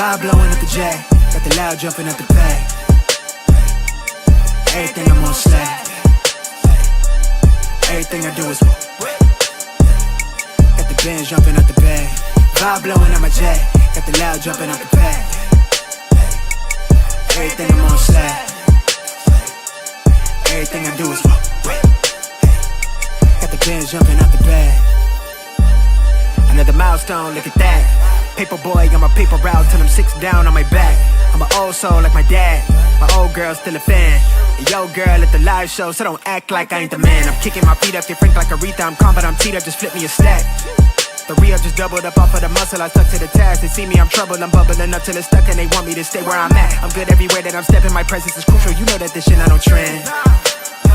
Vibe blowing at the J, got the loud jumping at the bag. Everything I'm on slack. Everything I do is got the Benz jumping at the bag. Vibe blowing at my J, got the loud jumping at the bag. Everything I'm on slack. Everything I do is got the Benz jumping out the bag. Another milestone, look at that. Paper boy on my paper route till I'm 6 down on my back. I'm an old soul like my dad. My old girl still a fan. And yo girl at the live show, so don't act like I ain't the man. I'm kicking my feet up, get frank like Aretha. I'm calm but I'm teed up, just flip me a stack. The Rio just doubled up off of the muscle, I stuck to the task. They see me, I'm trouble, I'm bubbling up till it's stuck. And they want me to stay where I'm at. I'm good everywhere that I'm stepping, my presence is crucial. You know that this shit not on trend.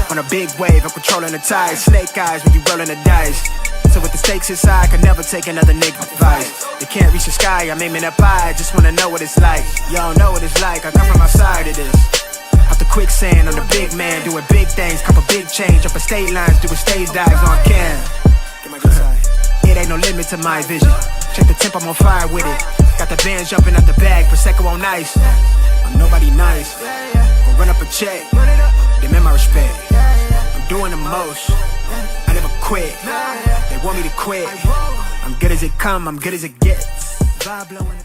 On a big wave, I'm controlling the tide. Snake eyes when you rolling the dice. So with the stakes inside, I could never take another nigga advice. They can't reach the sky, I'm aiming up high. Just wanna know what it's like. Y'all know what it's like, I come from outside of this. Out the quicksand, I'm the big man, doing big things. Couple big change, up a state lines, doing stage dives on cam. Get my good side. It ain't no limit to my vision. Check the temp, I'm on fire with it. Got the bands jumping out the bag, Prosecco on ice. I'm nobody nice. Gonna run up a check, demand my respect. I'm doing the most, I never quit. They want me to quit. I'm good as it come, I'm good as it gets. Vibe blowing.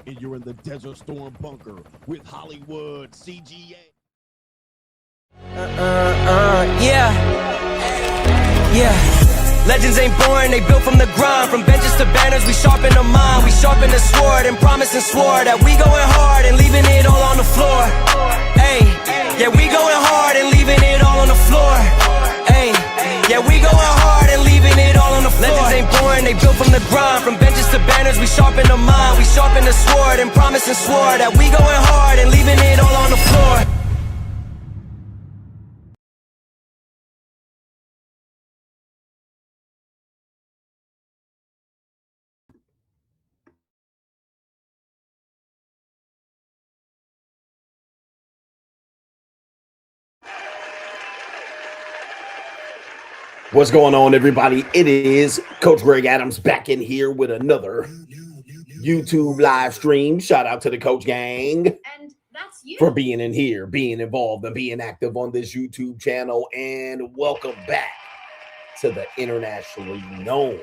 And you're in the Desert Storm bunker with Hollywood CGA. Yeah. Legends ain't born, they built from the grind. From benches to banners, we sharpen the mind. We sharpen the sword and promise and swore that we going hard and leaving it all on the floor. Hey, yeah, we going hard and leaving it all on the floor. Hey, yeah, we going hard and leaving it all on the floor. Legends ain't born, they built from the grind. From benches to banners, we sharpen the mind. We sharpen the sword and promise and swore that we going hard and leaving it all on the floor. What's going on, everybody? It is Coach Greg Adams back in here with another YouTube live stream. Shout out to the Coach Gang. And that's you. For being in here, being involved, and being active on this YouTube channel. And welcome back to the internationally known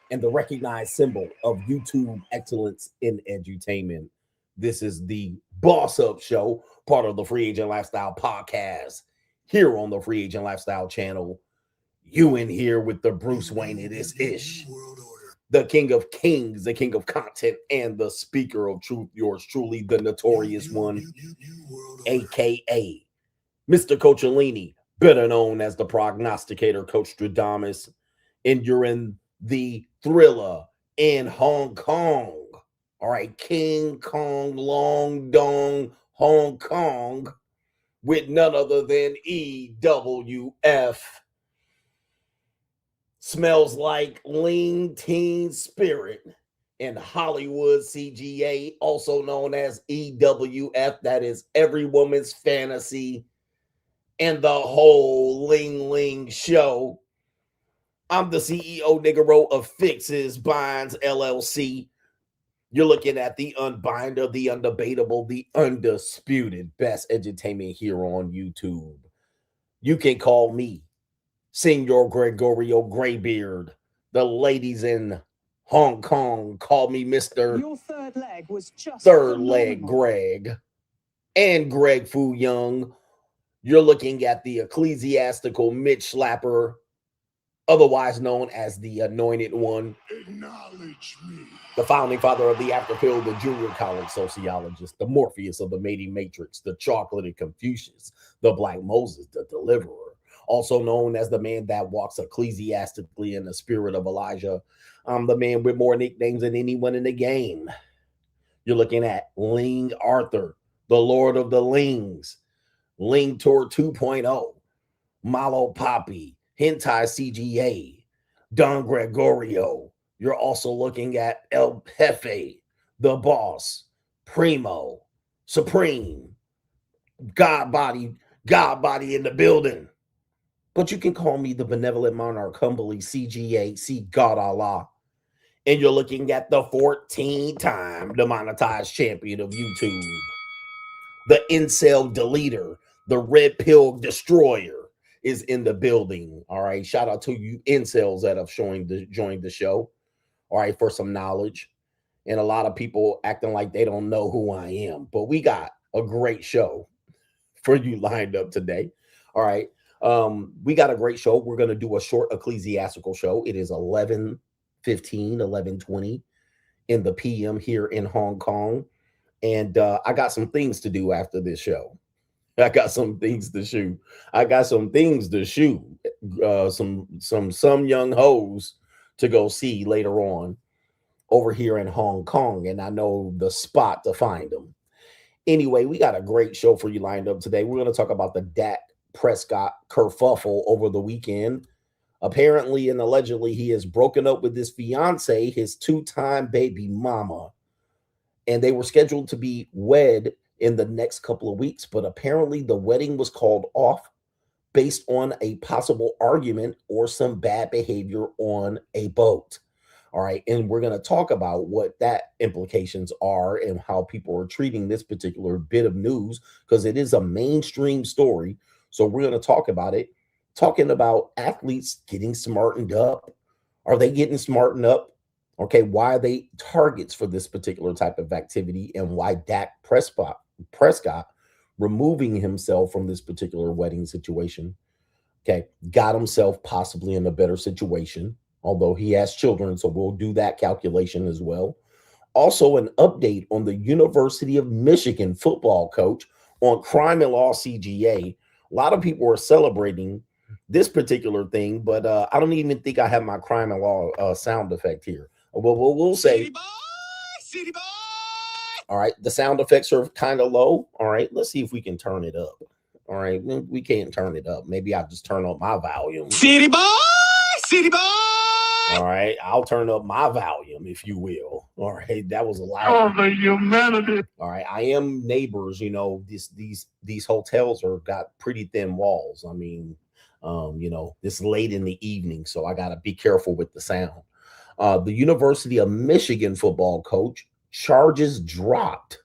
and the recognized symbol of YouTube excellence in edutainment. This is the Boss Up Show, part of the Free Agent Lifestyle podcast here on the Free Agent Lifestyle channel. You in here with the Bruce Wayne, it is Ish, the King of Kings, the King of Content, and the Speaker of Truth, yours truly, the Notorious One, aka Mr. Coachellini, better known as the Prognosticator, Coach Stradamus, and you're in the Thriller in Hong Kong. All right, King Kong, Long Dong, Hong Kong, with none other than EWF. Smells like lean teen spirit and Hollywood CGA, also known as EWF. That is Every Woman's Fantasy and the whole Ling Ling show. I'm the CEO Niggero of Fixes Binds LLC. You're looking at the unbinder, the undebatable, the undisputed best entertainment here on YouTube. You can call me Senor Gregorio Graybeard. The ladies in Hong Kong call me Mr. Your third leg was just Third Leg Greg and Greg Fu Young. You're looking at the ecclesiastical Mitch Slapper, otherwise known as the Anointed One. Acknowledge me. The founding father of the Afterpill, the junior college sociologist, the Morpheus of the mating matrix, the chocolatey Confucius, the Black Moses, the deliverer, also known as the man that walks ecclesiastically in the spirit of Elijah. I'm the man with more nicknames than anyone in the game. You're looking at Ling Arthur, the Lord of the Lings, Ling Tour 2.0, Malo Poppy, Hentai CGA, Don Gregorio. You're also looking at El Jefe, the Boss, Primo, Supreme, God Body in the building. But you can call me the Benevolent Monarch, humbly CGA, see God Allah. And you're looking at the 14-time demonetized champion of YouTube, the incel deleter, the red pill destroyer is in the building. All right. Shout out to you incels that have joined the show. All right. For some knowledge. And a lot of people acting like they don't know who I am. But we got a great show for you lined up today. All right. We got a great show. We're going to do a short ecclesiastical show. It is 11:15, 11:20 in the PM here in Hong Kong. And I got some things to do after this show. I got some things to shoot. Some young hoes to go see later on over here in Hong Kong. And I know the spot to find them. Anyway, we got a great show for you lined up today. We're going to talk about the Dak Prescott kerfuffle over the weekend. Apparently and allegedly, he has broken up with his fiance, his two-time baby mama. And they were scheduled to be wed in the next couple of weeks, but apparently the wedding was called off based on a possible argument or some bad behavior on a boat. All right. And we're going to talk about what that implications are and how people are treating this particular bit of news, because it is a mainstream story. So we're going to talk about it, talking about athletes getting smartened up. Are they getting smartened up? Okay, why are they targets for this particular type of activity, and why Dak Prescott removing himself from this particular wedding situation, okay, got himself possibly in a better situation, although he has children, so we'll do that calculation as well. Also, an update on the University of Michigan football coach on Crime and Law CGA. A lot of people are celebrating this particular thing, but I don't even think I have my Crime and Law sound effect here. We'll say, City boy. All right, the sound effects are kind of low. All right, let's see if we can turn it up. All right, we can't turn it up. Maybe I'll just turn up my volume. City boy. All right, I'll turn up my volume, if you will. All right, that was a loud. Oh, the humanity. All right, I am neighbors. You know, these hotels are got pretty thin walls. I mean, this late in the evening, so I got to be careful with the sound. The University of Michigan football coach, charges dropped.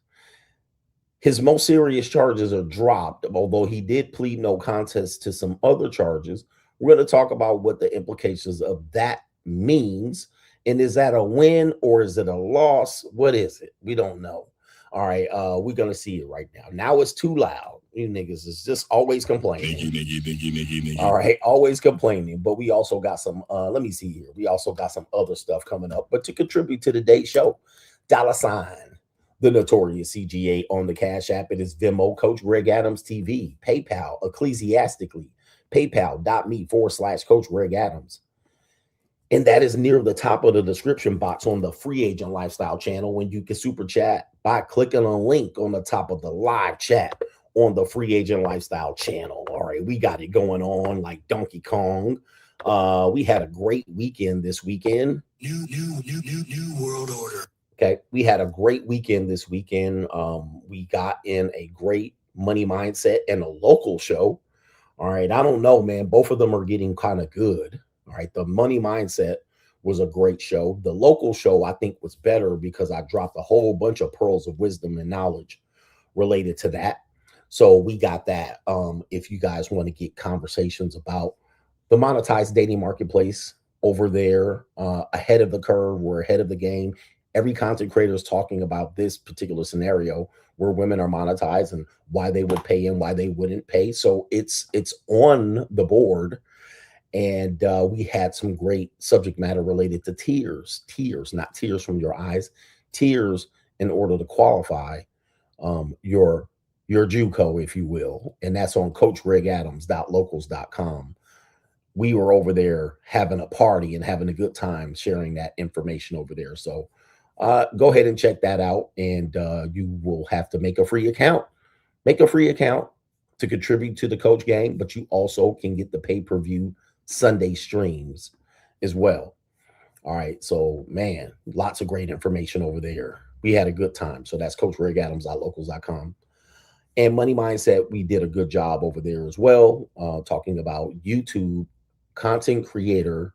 His most serious charges are dropped, although he did plead no contest to some other charges. We're going to talk about what the implications of that means. And is that a win or is it a loss? What is it? We don't know. All right, we're going to see it right now. Now it's too loud. You niggas is just always complaining. Nigga. All right, always complaining. But we also got some, let me see here. We also got some other stuff coming up. But to contribute to today's show, $, the Notorious CGA on the Cash App. It is Venmo, Coach Greg Adams TV, PayPal, Ecclesiastically, paypal.me/Coach Greg Adams. And that is near the top of the description box on the Free Agent Lifestyle channel, when you can super chat by clicking on a link on the top of the live chat on the Free Agent Lifestyle channel. All right, we got it going on like Donkey Kong. We had a great weekend this weekend. New world order. Okay, we had a great weekend this weekend. We got in a great money mindset and a local show. All right, I don't know, man. Both of them are getting kind of good. All right, the money mindset was a great show. The local show, I think, was better because I dropped a whole bunch of pearls of wisdom and knowledge related to that. So we got that. If you guys want to get conversations about the monetized dating marketplace over there, ahead of the curve, we're ahead of the game. Every content creator is talking about this particular scenario where women are monetized and why they would pay and why they wouldn't pay. So it's on the board. And we had some great subject matter related to tears, not tears from your eyes, tears in order to qualify your JUCO, if you will. And that's on coachgregadams.locals.com. We were over there having a party and having a good time sharing that information over there. So go ahead and check that out. And you will have to make a free account. Make a free account to contribute to the Coach Gang, but you also can get the pay-per-view Sunday streams as well. All right. So, man, lots of great information over there. We had a good time. So that's coachgregadams.locals.com. And Money Mindset, we did a good job over there as well, talking about YouTube content creator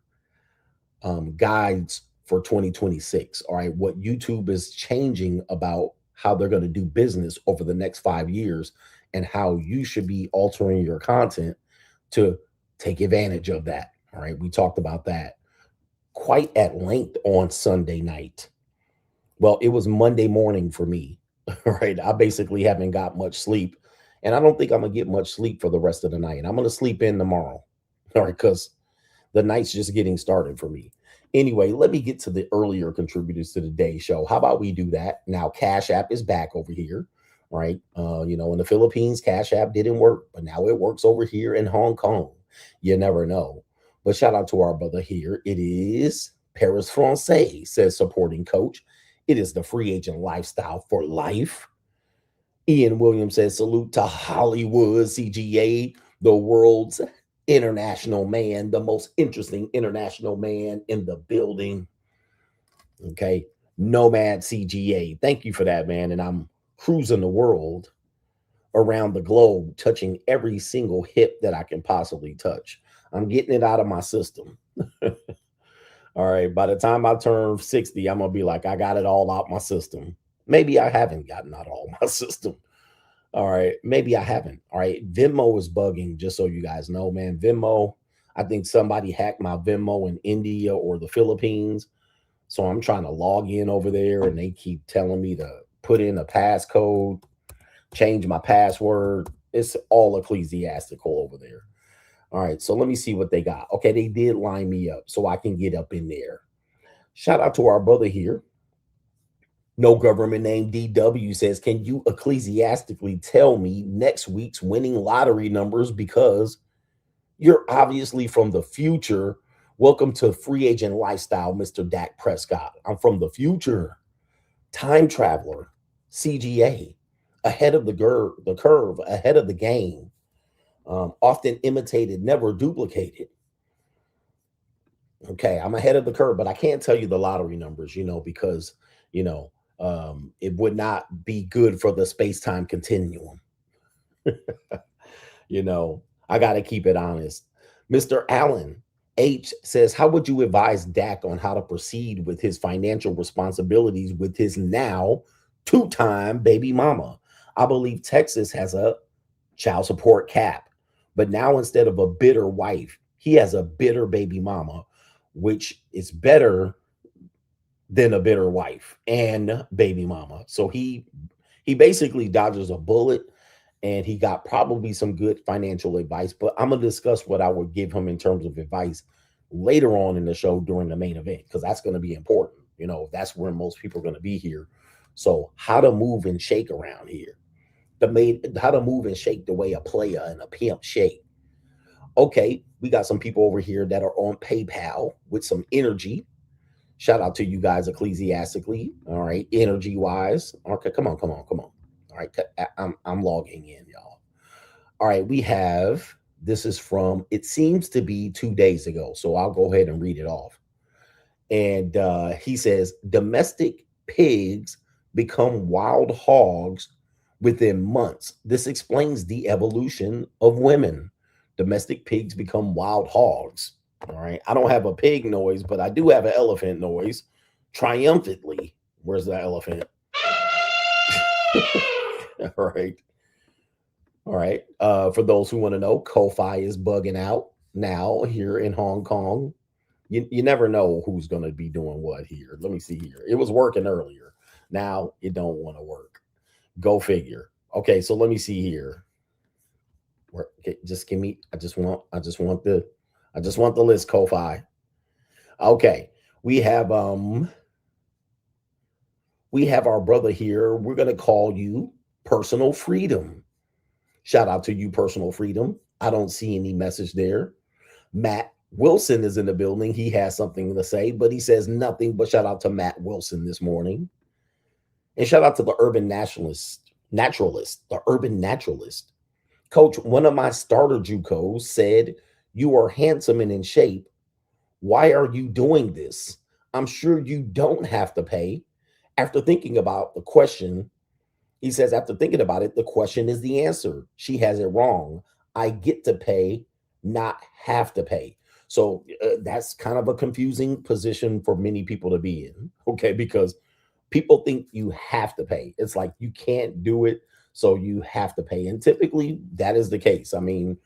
guides for 2026. All right, what YouTube is changing about how they're going to do business over the next 5 years and how you should be altering your content to take advantage of that. All right, we talked about that quite at length on Sunday night. Well, it was Monday morning for me. All right, I basically haven't got much sleep, and I don't think I'm gonna get much sleep for the rest of the night. I'm gonna sleep in tomorrow. All right, because the night's just getting started for me. Anyway, let me get to the earlier contributors to the day show. How about we do that? Now, Cash App is back over here, right? In the Philippines, Cash App didn't work, but now it works over here in Hong Kong. You never know. But shout out to our brother here. It is Paris Francais, says supporting coach. It is the free agent lifestyle for life. Ian Williams says salute to Hollywood CGA, the world's international man, the most interesting international man in the building. Okay. Nomad CGA. Thank you for that, man. And I'm cruising the world around the globe, touching every single hip that I can possibly touch. I'm getting it out of my system. All right. By the time I turn 60, I'm going to be like, I got it all out my system. Maybe I haven't gotten out all my system. All right. Maybe I haven't. All right. Venmo is bugging, just so you guys know, man. Venmo, I think somebody hacked my Venmo in India or the Philippines. So I'm trying to log in over there and they keep telling me to put in a passcode, change my password. It's all ecclesiastical over there. All right. So let me see what they got. Okay. They did line me up so I can get up in there. Shout out to our brother here. No government name DW says, can you ecclesiastically tell me next week's winning lottery numbers because you're obviously from the future. Welcome to free agent lifestyle, Mr. Dak Prescott. I'm from the future. Time traveler, CGA, ahead of the curve, ahead of the game. Often imitated, never duplicated. Okay, I'm ahead of the curve, but I can't tell you the lottery numbers, because, it would not be good for the space-time continuum. I got to keep it honest. Mr. Allen H says, how would you advise Dak on how to proceed with his financial responsibilities with his now two-time baby mama? I believe Texas has a child support cap, but now instead of a bitter wife, he has a bitter baby mama, which is better than a bitter wife and baby mama. So he basically dodges a bullet, and he got probably some good financial advice, but I'm going to discuss what I would give him in terms of advice later on in the show during the main event, because that's going to be important. That's where most people are going to be here. So how to move and shake around here, how to move and shake the way a player and a pimp shake. Okay, we got some people over here that are on PayPal with some energy. Shout out to you guys ecclesiastically. All right, energy wise. Okay, come on. All right, I'm logging in, y'all. All right, we have, this is from, it seems to be 2 days ago, so I'll go ahead and read it off. And he says domestic pigs become wild hogs within months. This explains the evolution of women. Domestic pigs become wild hogs. All right. I don't have a pig noise, but I do have an elephant noise. Triumphantly. Where's the elephant? All right. All right. For those who want to know, Ko-Fi is bugging out now here in Hong Kong. You never know who's going to be doing what here. Let me see here. It was working earlier. Now it don't want to work. Go figure. Okay, so let me see here. Okay, just give me. I just want the list. Ko-Fi. Okay, we have our brother here. We're gonna call you Personal Freedom. Shout out to you, Personal Freedom. I don't see any message there. Matt Wilson is in the building. He has something to say, but he says nothing. But shout out to Matt Wilson this morning. And shout out to the urban naturalist, the urban naturalist. Coach, one of my starter JUCOs said, you are handsome and in shape. Why are you doing this? I'm sure you don't have to pay. After thinking about the question, he says, after thinking about it, the question is the answer. She has it wrong. I get to pay, not have to pay. So that's kind of a confusing position for many people to be in, okay? Because people think you have to pay. It's like you can't do it, so you have to pay. And typically that is the case. I mean,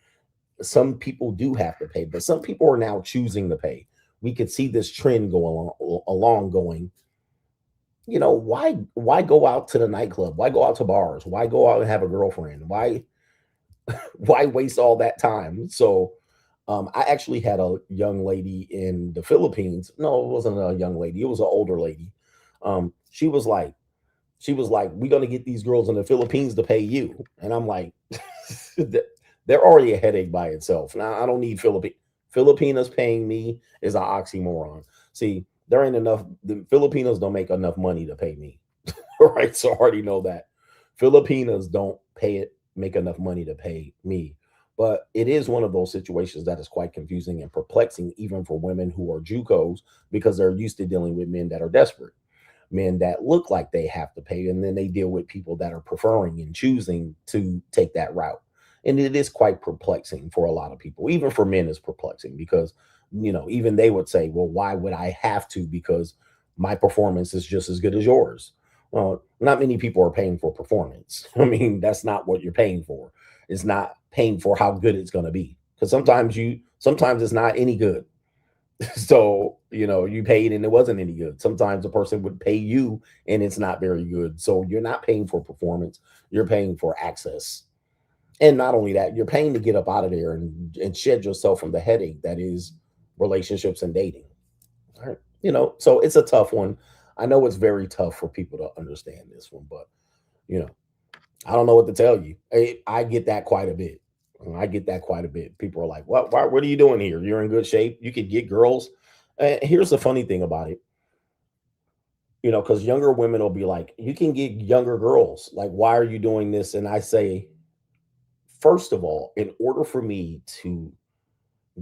some people do have to pay, but some people are now choosing to pay. We could see this trend go along going, you know, why go out to the nightclub? Why go out to bars? Why go out and have a girlfriend? Why waste all that time? So I actually had a young lady in the Philippines. No, it wasn't a young lady. It was an older lady. She was like, we're going to get these girls in the Philippines to pay you. And I'm like, they're already a headache by itself. Now, I don't need Filipinos paying me is an oxymoron. See, there ain't enough. The Filipinos don't make enough money to pay me. Right. So I already know that Filipinos don't make enough money to pay me. But it is one of those situations that is quite confusing and perplexing, even for women who are JUCOs, because they're used to dealing with men that are desperate, men that look like they have to pay, and then they deal with people that are preferring and choosing to take that route. And it is quite perplexing for a lot of people. Even for men, it's perplexing because, you know, even they would say, well, why would I have to? Because my performance is just as good as yours. Well, not many people are paying for performance. I mean, that's not what you're paying for. It's not paying for how good it's going to be, because sometimes it's not any good. So, you know, you paid and it wasn't any good. Sometimes a person would pay you and it's not very good. So you're not paying for performance. You're paying for access. And not only that, you're paying to get up out of there and shed yourself from the headache that is relationships and dating. All right. You know, so it's a tough one. I know it's very tough for people to understand this one, but, you know, I don't know what to tell you. I get that quite a bit. People are like, what are you doing here? You're in good shape. You could get girls. Here's the funny thing about it. You know, because younger women will be like, you can get younger girls. Like, why are you doing this? And I say, first of all, in order for me to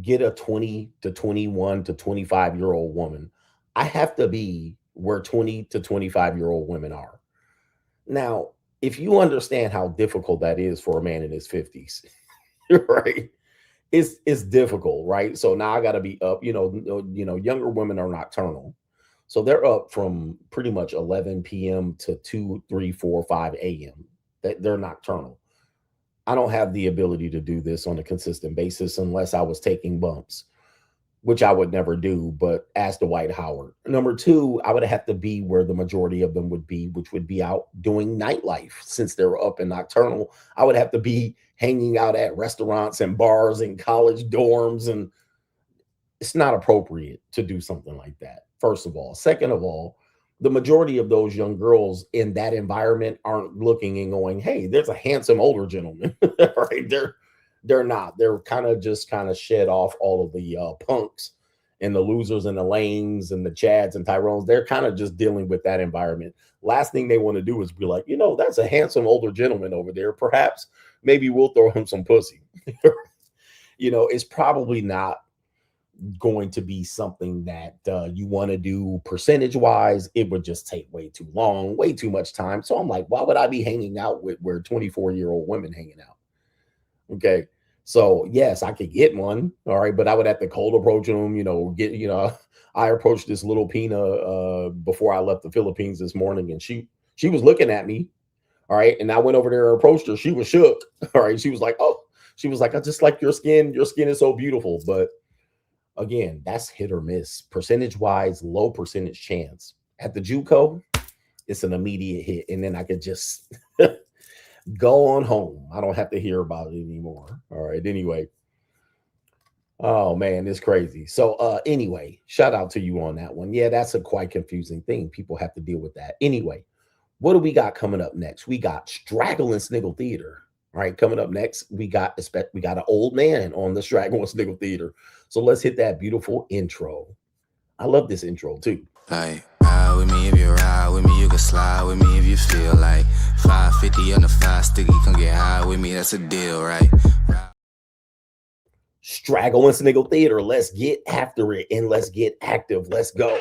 get a 20 to 21 to 25-year-old woman, I have to be where 20 to 25-year-old women are. Now, if you understand how difficult that is for a man in his 50s, right? It's difficult, right? So now I got to be up, you know, younger women are nocturnal. So they're up from pretty much 11 p.m. to 2, 3, 4, 5 a.m. They're nocturnal. I don't have the ability to do this on a consistent basis unless I was taking bumps, which I would never do, but ask Dwight Howard. Number two, I would have to be where the majority of them would be, which would be out doing nightlife. Since they're up in nocturnal, I would have to be hanging out at restaurants and bars and college dorms, and it's not appropriate to do something like that, first of all. Second of all, the majority of those young girls in that environment aren't looking and going, hey, there's a handsome older gentleman, right? They're not. They're kind of shed off all of the punks and the losers and the lames and the Chads and Tyrones. They're kind of just dealing with that environment. Last thing they want to do is be like, you know, that's a handsome older gentleman over there. Perhaps maybe we'll throw him some pussy. You know, it's probably not going to be something that you want to do percentage wise, it would just take way too long, way too much time. So I'm like, why would I be hanging out with where 24-year-old women hanging out? Okay. So yes, I could get one. All right. But I would have to cold approach them, I approached this little Pina before I left the Philippines this morning, and she was looking at me. All right. And I went over there and approached her. She was shook. All right. She was like, I just like your skin. Your skin is so beautiful. But again, that's hit or miss. Percentage wise, low percentage chance. At the JUCO, it's an immediate hit. And then I could just go on home. I don't have to hear about it anymore. All right. Anyway. Oh man, it's crazy. So anyway, shout out to you on that one. Yeah, that's a quite confusing thing. People have to deal with that. Anyway, what do we got coming up next? We got Straggle and Sniggle Theater. All right, coming up next, we got an old man on the Straggle and Sniggle Theater. So let's hit that beautiful intro. I love this intro too. Like, ride with me if you ride with me, you can slide with me if you feel like 550 on the 5 sticky, come get high with me, that's a deal, right? Straggle and Sniggle Theater. Let's get after it and let's get active. Let's go.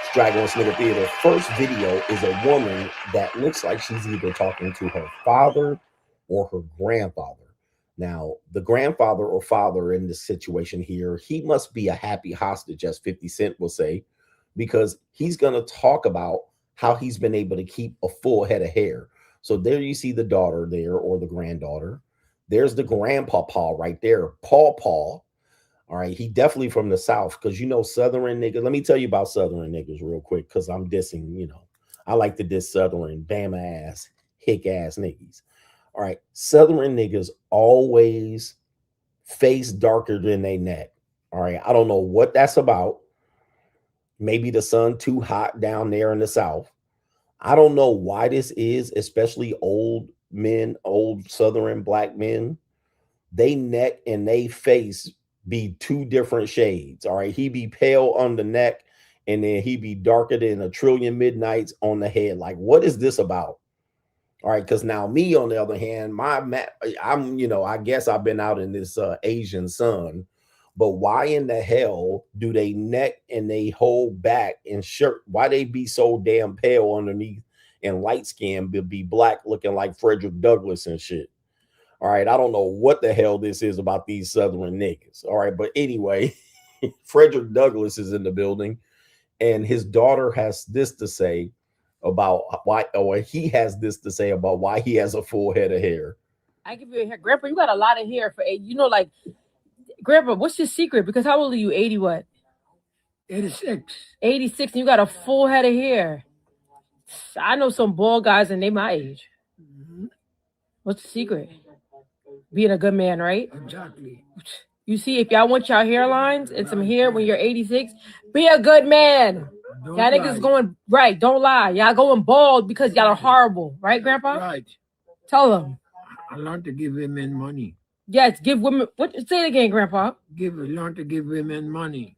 Straggle and Sniggle Theater. First video is a woman that looks like she's either talking to her father or her grandfather. Now, the grandfather or father in this situation here, he must be a happy hostage, as 50 Cent will say, because he's going to talk about how he's been able to keep a full head of hair. So there you see the daughter there, or the granddaughter. There's the grandpapa right there, Paw. All right, he definitely from the South, because Southern niggas. Let me tell you about Southern niggas real quick, because I'm dissing, I like to diss Southern, Bama ass, hick ass niggas. All right, Southern niggas always face darker than they neck. All right, I don't know what that's about. Maybe the sun too hot down there in the South. I don't know why this is, especially old men, old Southern black men, they neck and they face be two different shades. All right, he be pale on the neck and then he be darker than a trillion midnights on the head. Like, what is this about? All right, because now me, on the other hand, I guess I've been out in this Asian sun, but why in the hell do they neck and they hold back and shirt? Why they be so damn pale underneath and light skin be black looking like Frederick Douglass and shit? All right, I don't know what the hell this is about these Southern niggas. All right, but anyway, Frederick Douglass is in the building, and his daughter has this to say about why, or he has this to say about why he has a full head of hair. I give you a hair, Grandpa. You got a lot of hair for like, Grandpa. What's your secret? Because how old are you? 80 what? 86. 86, and you got a full head of hair. I know some bald guys, and they my age. Mm-hmm. What's the secret? Being a good man, right? Exactly. You see, if y'all want y'all hairlines and some hair when you're 86, be a good man. Don't Y'all niggas going right. Don't lie. Y'all going bald because y'all are horrible, right, Grandpa? Right. Tell them. I learned to give women money. Yes, give women. What? Say it again, Grandpa. Learn to give women money.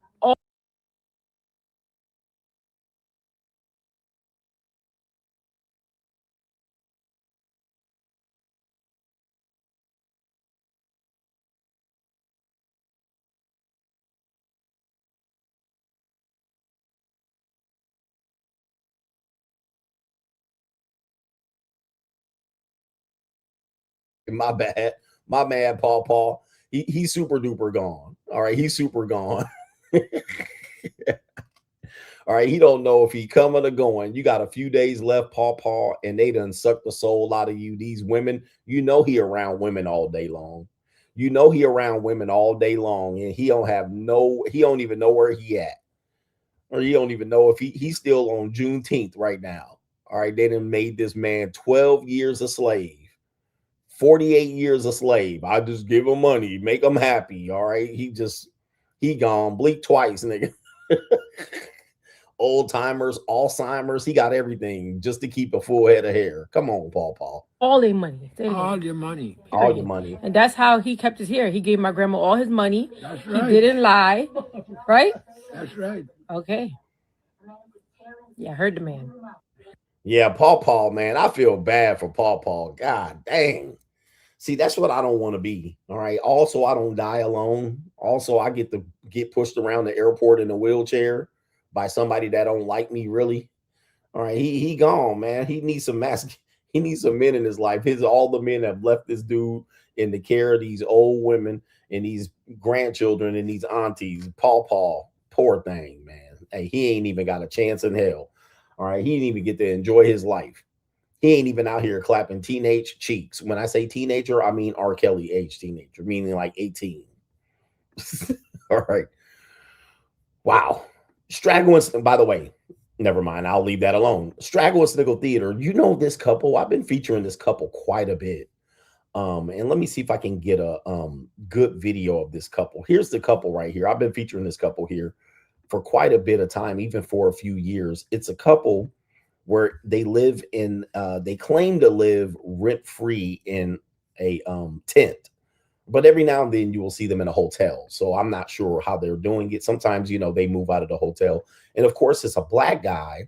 My bad, Paw. He's super duper gone. All right, he's super gone. All right, he don't know if he coming or going. You got a few days left, Paw, and they done sucked the soul out of you. These women, he around women all day long. He around women all day long, and he don't even know where he at. Or he don't even know if he's still on Juneteenth right now. All right, they done made this man 12 years a slave. 48 years a slave. I just give him money, make him happy. All right. He gone. Bleak twice, nigga. Old timers, Alzheimer's. He got everything just to keep a full head of hair. Come on, Paw. All their money. All your money. All your money. And that's how he kept his hair. He gave my grandma all his money. That's right. He didn't lie. Right? That's right. Okay. Yeah, I heard the man. Yeah, Paw, man. I feel bad for Paw. God dang. See, that's what I don't want to be. All right. Also, I don't die alone. Also, I get pushed around the airport in a wheelchair by somebody that don't like me really. All right. He gone, man. He needs some he needs some men in his life. All the men have left this dude in the care of these old women and these grandchildren and these aunties. Paw, poor thing, man. Hey, he ain't even got a chance in hell. All right. He didn't even get to enjoy his life. He ain't even out here clapping teenage cheeks. When I say teenager, I mean R. Kelly age teenager, meaning like 18. All right. Wow. Straggle and, by the way, never mind. I'll leave that alone. Straggle and Sniggle Theater. You know this couple. I've been featuring this couple quite a bit. And let me see if I can get a good video of this couple. Here's the couple right here. I've been featuring this couple here for quite a bit of time, even for a few years. It's a couple where they live in, they claim to live rent-free in a tent. But every now and then you will see them in a hotel. So I'm not sure how they're doing it. Sometimes, you know, they move out of the hotel. And of course, it's a black guy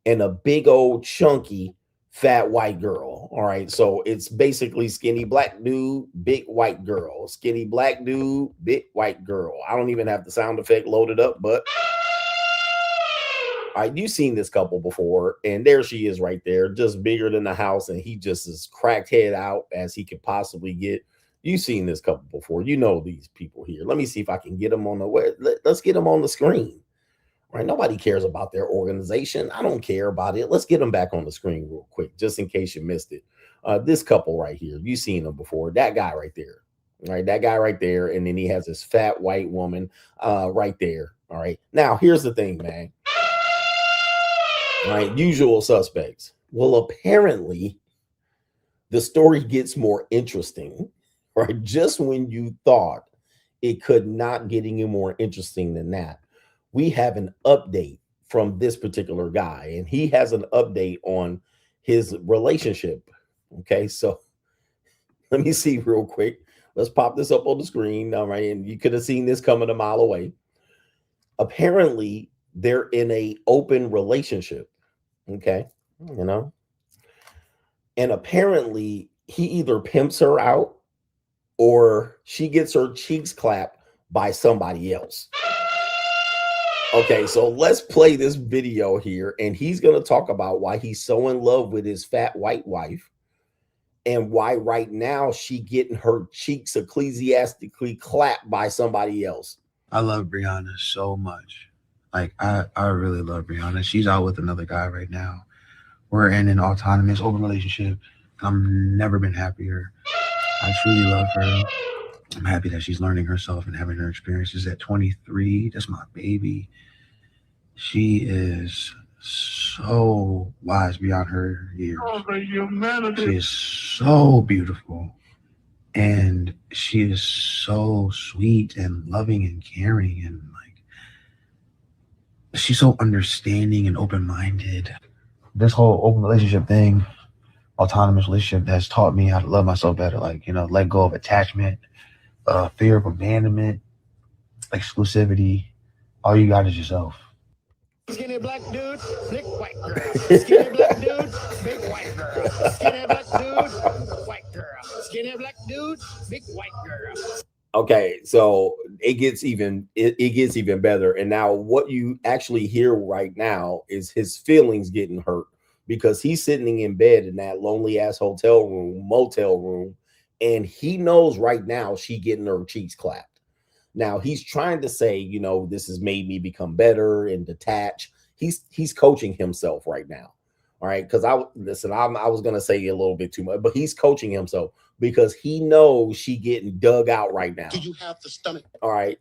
and a big old chunky fat white girl. All right. So it's basically skinny black dude, big white girl, skinny black dude, big white girl. I don't even have the sound effect loaded up, but all right, you've seen this couple before, and there she is right there, just bigger than the house, and he just is cracked head out as he could possibly get. You've seen this couple before. You know these people here. Let me see if I can get them on the way. Let's get them on the screen. Right? Nobody cares about their organization. I don't care about it. Let's get them back on the screen real quick, just in case you missed it. This couple right here, you've seen them before. That guy right there. All right, that guy right there, and then he has this fat white woman right there. All right. Now, here's the thing, man. All right, usual suspects. Well, apparently, the story gets more interesting, right? Just when you thought it could not get any more interesting than that, we have an update from this particular guy, and he has an update on his relationship. Okay, so let me see real quick. Let's pop this up on the screen. All right, and you could have seen this coming a mile away. Apparently, they're in a open relationship. Okay, you know, and apparently he either pimps her out or she gets her cheeks clapped by somebody else. Okay, so let's play this video here, and he's going to talk about why he's so in love with his fat white wife and why right now she getting her cheeks ecclesiastically clapped by somebody else. I love Brianna so much. Like, I really love Brianna. She's out with another guy right now. We're in an autonomous open relationship. I've never been happier. I truly love her. I'm happy that she's learning herself and having her experiences at 23. That's my baby. She is so wise beyond her years. She is so beautiful. And she is so sweet and loving and caring, and like, she's so understanding and open-minded. This whole open relationship thing, autonomous relationship, has taught me how to love myself better. Like, you know, let go of attachment, fear of abandonment, exclusivity. All you got is yourself. Skinny black dude, big white girl. Skinny black dude, big white girl. Skinny black dude, white girl. Skinny black dude, big white girl. Okay, so it gets even better. And now what you actually hear right now is his feelings getting hurt because he's sitting in bed in that lonely ass motel room, and he knows right now she getting her cheeks clapped. Now he's trying to say, you know, this has made me become better and detach. He's coaching himself right now. All right, because I was gonna say a little bit too much, but he's coaching himself because he knows she getting dug out right now. Do you have the stomach? All right,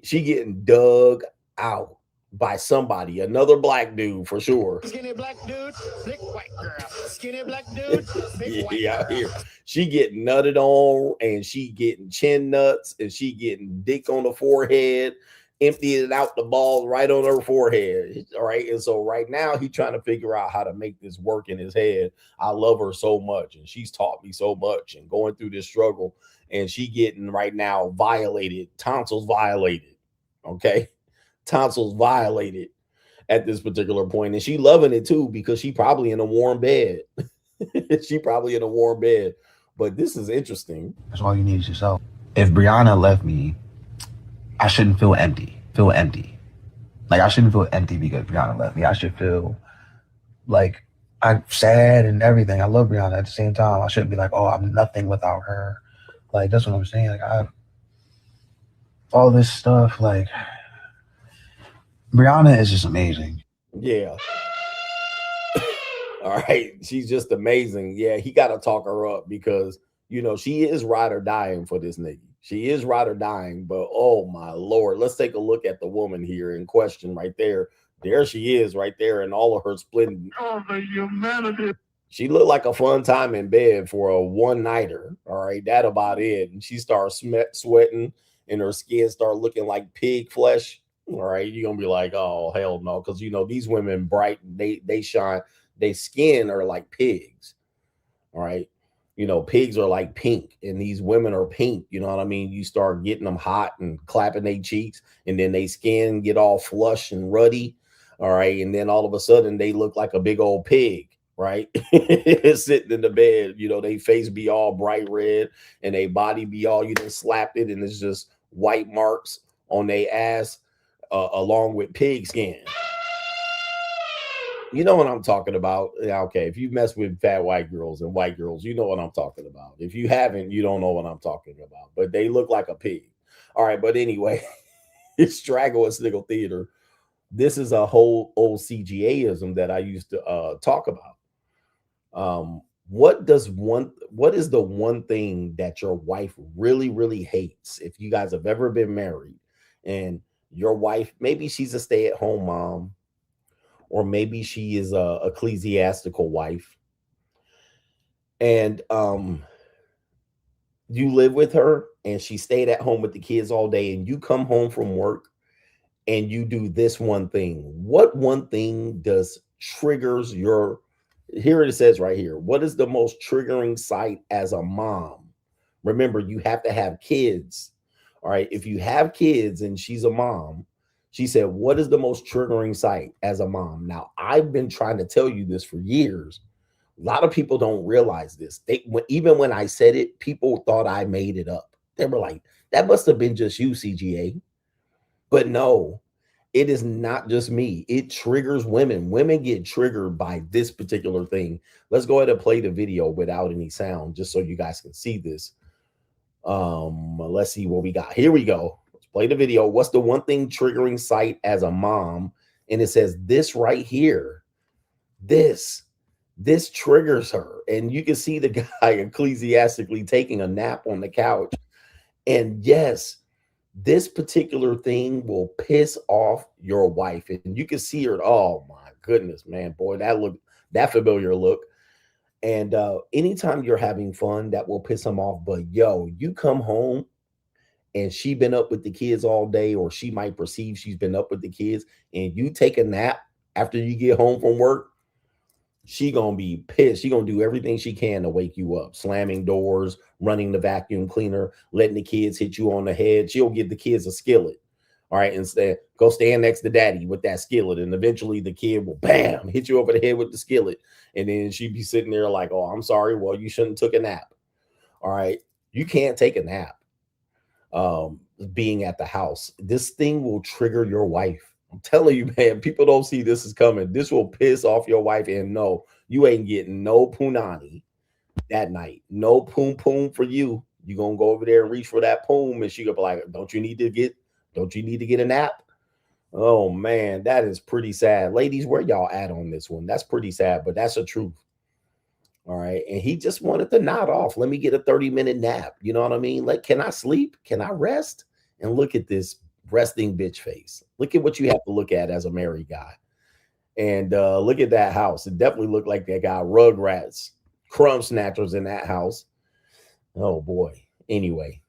she getting dug out by somebody, another black dude for sure. Skinny black dude, big white girl. Skinny black dude, big white Yeah, girl. here she getting nutted on, and she getting chin nuts, and she getting dick on the forehead, emptying out the balls right on her forehead. All right, and so right now he's trying to figure out how to make this work in his head. I love her so much, and she's taught me so much, and going through this struggle, and she getting right now violated, tonsils violated. Okay, tonsils violated at this particular point, and she loving it too because she probably in a warm bed. She probably in a warm bed But this is interesting. That's all you need is yourself. If Brianna left me, I shouldn't feel empty. Like, I shouldn't feel empty because Brianna left me. I should feel like I'm sad and everything. I love Brianna. At the same time, I shouldn't be like, oh, I'm nothing without her. Like, that's what I'm saying. Like, all this stuff, like, Brianna is just amazing. Yeah. All right. She's just amazing. Yeah, he got to talk her up because, you know, she is ride or dying for this nigga. She is ride or dying, but oh my Lord, let's take a look at the woman here in question right there. There she is right there in all of her splendor. Oh, the humanity. She looked like a fun time in bed for a one-nighter. All right, that about it. And she starts sweating and her skin start looking like pig flesh. All right, you're going to be like, oh, hell no. Because, you know, these women bright, they shine. They skin are like pigs. All right. You know, pigs are like pink and these women are pink. You know what I mean? You start getting them hot and clapping their cheeks and then they skin get all flush and ruddy. All right. And then all of a sudden they look like a big old pig, right? Sitting in the bed, you know, they face be all bright red and they body be all, you done slapped it and it's just white marks on their ass along with pig skin. You know what I'm talking about. Yeah, okay, if you mess with fat white girls and white girls, you know what I'm talking about. If you haven't, you don't know what I'm talking about. But they look like a pig. All right, but anyway, it's Straggle and Sniggle Theater. This is a whole old CGA-ism that I used to talk about. What is the one thing that your wife really, really hates? If you guys have ever been married and your wife, maybe she's a stay-at-home mom, or maybe she is a ecclesiastical wife, and you live with her and she stayed at home with the kids all day and you come home from work and you do this one thing. What one thing triggers your, here it says right here, what is the most triggering sight as a mom? Remember, you have to have kids. All right, if you have kids and she's a mom, she said, what is the most triggering sight as a mom? Now, I've been trying to tell you this for years. A lot of people don't realize this. Even when I said it, people thought I made it up. They were like, that must have been just you, CGA. But no, it is not just me. It triggers women. Women get triggered by this particular thing. Let's go ahead and play the video without any sound, just so you guys can see this. Let's see what we got. Here we go. Play the video. What's the one thing triggering sight as a mom? And it says this right here. This triggers her. And you can see the guy ecclesiastically taking a nap on the couch. And yes, this particular thing will piss off your wife. And you can see her. Oh my goodness, man, boy, that familiar look. And anytime you're having fun, that will piss them off. But yo, you come home and she been up with the kids all day, or she might perceive she's been up with the kids, and you take a nap after you get home from work, she gonna be pissed. She gonna do everything she can to wake you up, slamming doors, running the vacuum cleaner, letting the kids hit you on the head. She'll give the kids a skillet. All right, instead, go stand next to daddy with that skillet, and eventually the kid will bam hit you over the head with the skillet, and then she'd be sitting there like, oh, I'm sorry, well, you shouldn't took a nap. All right, you can't take a nap being at the house. This thing will trigger your wife. I'm telling you, man, people don't see this is coming. This will piss off your wife, and no, you ain't getting no punani that night. No poom for you. You gonna go over there and reach for that poom, and she gonna be like, don't you need to get a nap? Oh man, that is pretty sad. Ladies, where y'all at on this one? That's pretty sad, but that's the truth. All right. And he just wanted to nod off. Let me get a 30-minute nap. You know what I mean? Like, can I sleep? Can I rest? And look at this resting bitch face. Look at what you have to look at as a married guy. And look at that house. It definitely looked like they got rugrats, crumb snatchers in that house. Oh boy. Anyway,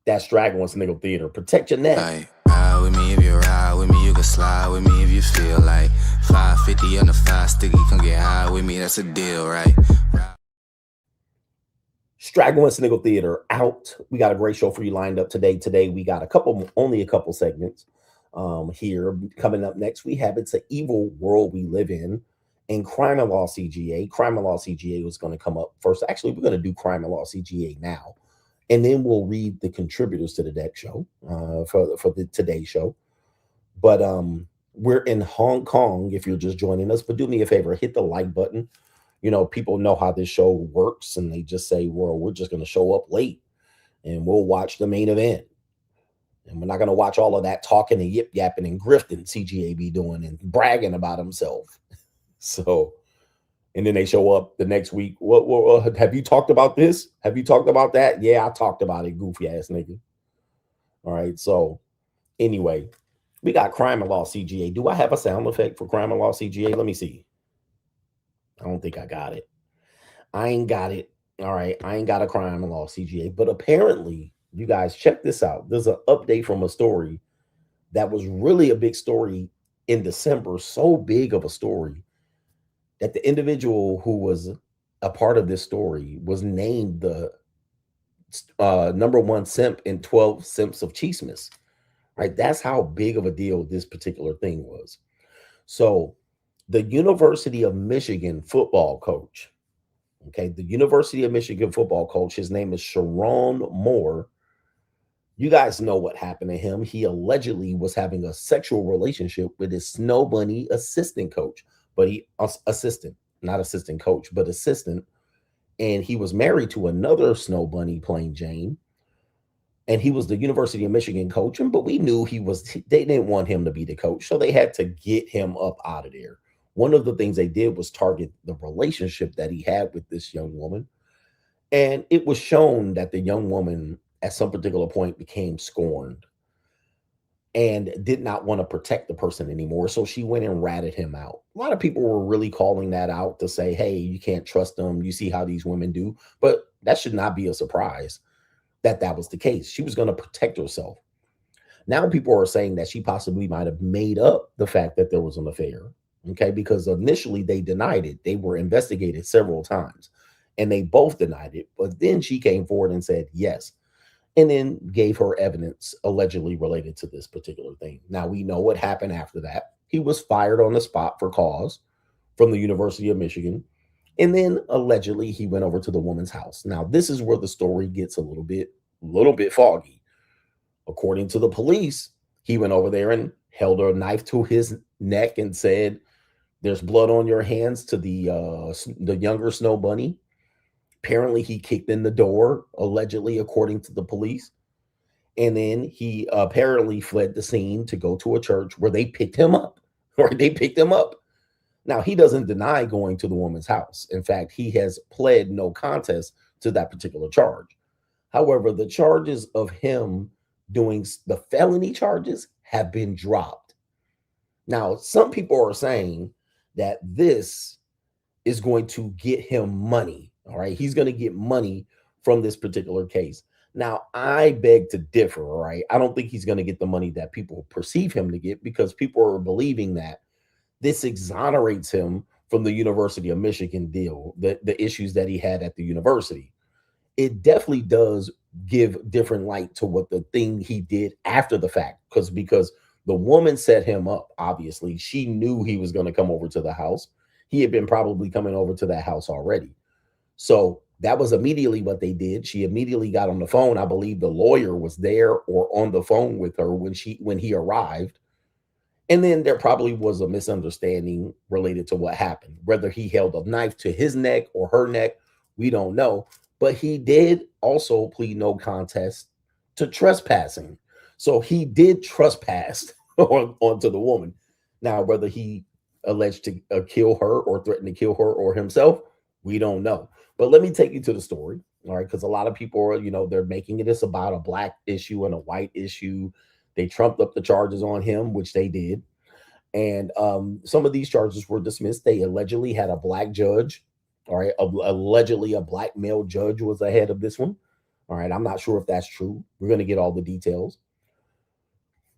that's Straggle and Sniggle Theater. Protect your neck. Ride with me if you ride with me, you can slide with me if you feel like 550 on the 5 sticky, come get high with me, that's a deal, right? Straggle and Sniggle Theater out. We got a great show for you lined up today. Today we got only a couple segments here. Coming up next, we have It's an Evil World We Live In. And Crime and Law CGA. Crime and Law CGA was going to come up first. Actually, we're going to do Crime and Law CGA now. And then we'll read the contributors to the next show for the Today show. But we're in Hong Kong if you're just joining us. But do me a favor, hit the like button. You know, people know how this show works, and they just say, well, we're just going to show up late and we'll watch the main event. And we're not going to watch all of that talking and yip yapping and grifting CGA be doing and bragging about himself. So, and then they show up the next week. What have you talked about this? Have you talked about that? Yeah, I talked about it, goofy ass nigga. All right. So anyway, we got Crime and Law CGA. Do I have a sound effect for Crime and Law CGA? Let me see. I don't think I got it. I ain't got it. All right. I ain't got a Crime and Law CGA, but apparently, you guys check this out. There's an update from a story that was really a big story in December, so big of a story that the individual who was a part of this story was named the #1 simp in 12 Simps of Chismis. Right? That's how big of a deal this particular thing was. So the University of Michigan football coach, okay, the University of Michigan football coach, his name is Sherrone Moore. You guys know what happened to him. He allegedly was having a sexual relationship with his Snow Bunny assistant coach, but not assistant coach, but assistant. And he was married to another Snow Bunny plain Jane. And he was the University of Michigan coach. But we knew they didn't want him to be the coach. So they had to get him up out of there. One of the things they did was target the relationship that he had with this young woman. And it was shown that the young woman at some particular point became scorned and did not want to protect the person anymore. So she went and ratted him out. A lot of people were really calling that out to say, hey, you can't trust them. You see how these women do. But that should not be a surprise that that was the case. She was going to protect herself. Now people are saying that she possibly might have made up the fact that there was an affair. Okay, because initially they denied it. They were investigated several times and they both denied it. But then she came forward and said, yes. And then gave her evidence allegedly related to this particular thing. Now, we know what happened after that. He was fired on the spot for cause from the University of Michigan. And then allegedly he went over to the woman's house. Now, this is where the story gets a little bit foggy. According to the police, he went over there and held a knife to his neck and said, there's blood on your hands to the younger Snow Bunny. Apparently, he kicked in the door, allegedly, according to the police. And then he apparently fled the scene to go to a church where they picked him up. Or they picked him up. Now, he doesn't deny going to the woman's house. In fact, he has pled no contest to that particular charge. However, the charges of him doing the felony charges have been dropped. Now, some people are saying that this is going to get him money. All right. He's going to get money from this particular case. Now, I beg to differ. All right. I don't think he's going to get the money that people perceive him to get because people are believing that this exonerates him from the University of Michigan deal, the issues that he had at the university. It definitely does give different light to what the thing he did after the fact, because the woman set him up. Obviously, she knew he was going to come over to the house. He had been probably coming over to that house already. So that was immediately what they did. She immediately got on the phone. I believe the lawyer was there or on the phone with her when he arrived. And then there probably was a misunderstanding related to what happened, whether he held a knife to his neck or her neck. We don't know. But he did also plead no contest to trespassing. So he did trespass onto the woman. Now, whether he alleged to kill her or threatened to kill her or himself, we don't know. But let me take you to the story, all right? Because a lot of people are, they're making this about a black issue and a white issue. They trumped up the charges on him, which they did. And some of these charges were dismissed. They allegedly had a black judge, all right? Allegedly a black male judge was ahead of this one. All right, I'm not sure if that's true. We're going to get all the details.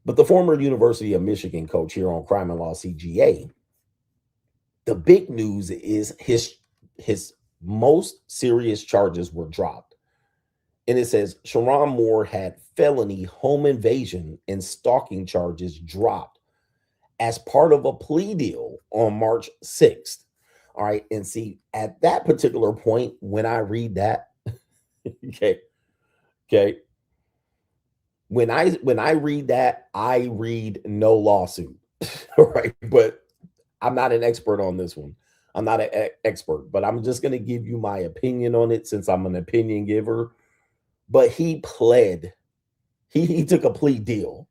But the former University of Michigan coach here on Crime and Law CGA, the big news is his most serious charges were dropped. And it says Sherrone Moore had felony home invasion and stalking charges dropped as part of a plea deal on March 6th. All right. And see, at that particular point, when I read that, okay. When I read that, I read no lawsuit. Right. But I'm not an expert on this one. I'm not an expert, but I'm just going to give you my opinion on it since I'm an opinion giver. But he pled. He took a plea deal.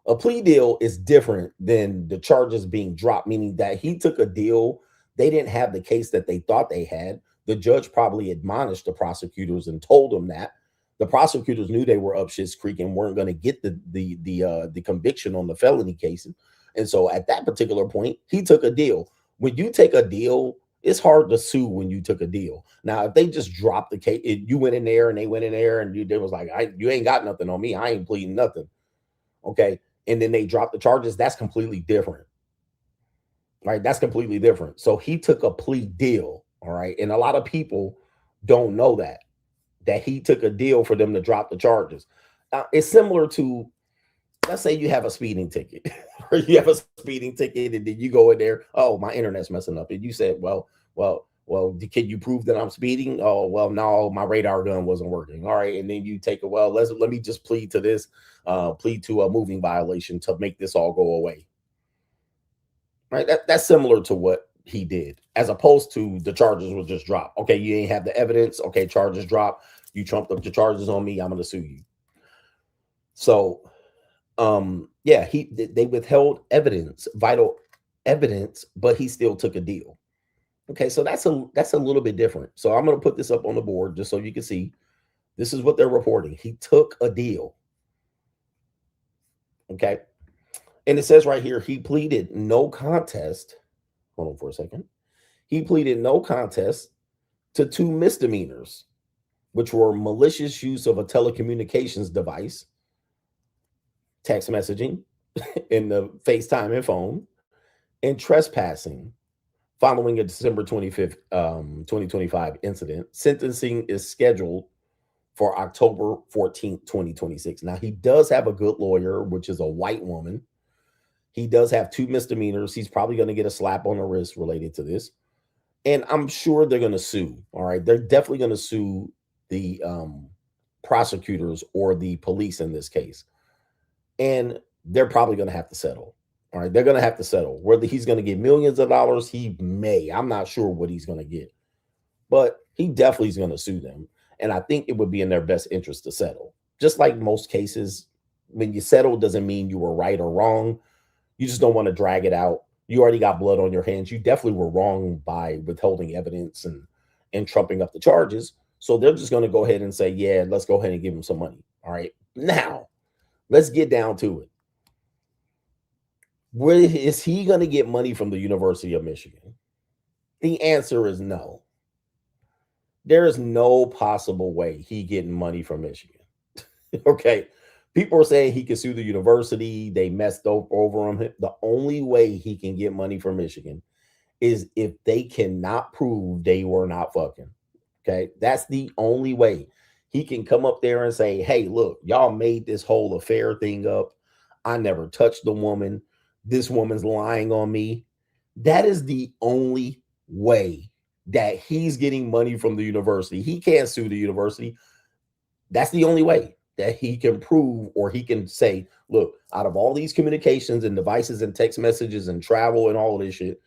A plea deal is different than the charges being dropped, meaning that he took a deal. They didn't have the case that they thought they had. The judge probably admonished the prosecutors and told them that. The prosecutors knew they were up shit's creek and weren't going to get the conviction on the felony cases. And so at that particular point, he took a deal. When you take a deal, it's hard to sue when you took a deal. Now, if they just dropped the case, you went in there and they went in there and they was like, you ain't got nothing on me. I ain't pleading nothing. Okay. And then they dropped the charges. That's completely different. Right. That's completely different. So he took a plea deal. All right. And a lot of people don't know that he took a deal for them to drop the charges. It's similar to, let's say you have a speeding ticket, or you have a speeding ticket, and then you go in there, oh, my internet's messing up. And you said, well, can you prove that I'm speeding? Oh, well, no, my radar gun wasn't working. All right. And then you take it, well, let me just plead to this, plead to a moving violation to make this all go away. Right. That's similar to what he did, as opposed to the charges were just dropped. Okay, you ain't have the evidence. Okay, charges dropped. You trumped up the charges on me. I'm going to sue you. So, yeah, they withheld evidence, vital evidence, but he still took a deal. Okay, so that's a little bit different. So I'm going to put this up on the board just so you can see. This is what they're reporting. He took a deal. Okay, and it says right here, he pleaded no contest. Hold on for a second. He pleaded no contest to 2 misdemeanors, which were malicious use of a telecommunications device, text messaging in the FaceTime and phone, and trespassing following a December 25th, 2025 incident. Sentencing is scheduled for October 14th, 2026. Now, he does have a good lawyer, which is a white woman. He does have 2 misdemeanors. He's probably going to get a slap on the wrist related to this. And I'm sure they're going to sue. All right. They're definitely going to sue the prosecutors or the police in this case. And they're probably going to have to settle. All right. They're going to have to settle. Whether he's going to get millions of dollars, he may. I'm not sure what he's going to get. But he definitely is going to sue them. And I think it would be in their best interest to settle. Just like most cases, when you settle doesn't mean you were right or wrong. You just don't want to drag it out. You already got blood on your hands. You definitely were wrong by withholding evidence and trumping up the charges. So they're just going to go ahead and say, yeah, let's go ahead and give him some money. All right. Now, let's get down to it. Where is he going to get money from the University of Michigan? The answer is no. There is no possible way he getting money from Michigan. Okay. People are saying he can sue the university. They messed over him. The only way he can get money from Michigan is if they cannot prove they were not fucking. Okay. That's the only way he can come up there and say, hey, look, y'all made this whole affair thing up. I never touched the woman. This woman's lying on me. That is the only way that he's getting money from the university. He can't sue the university. That's the only way that he can prove, or he can say, look, out of all these communications and devices and text messages and travel and all of this shit,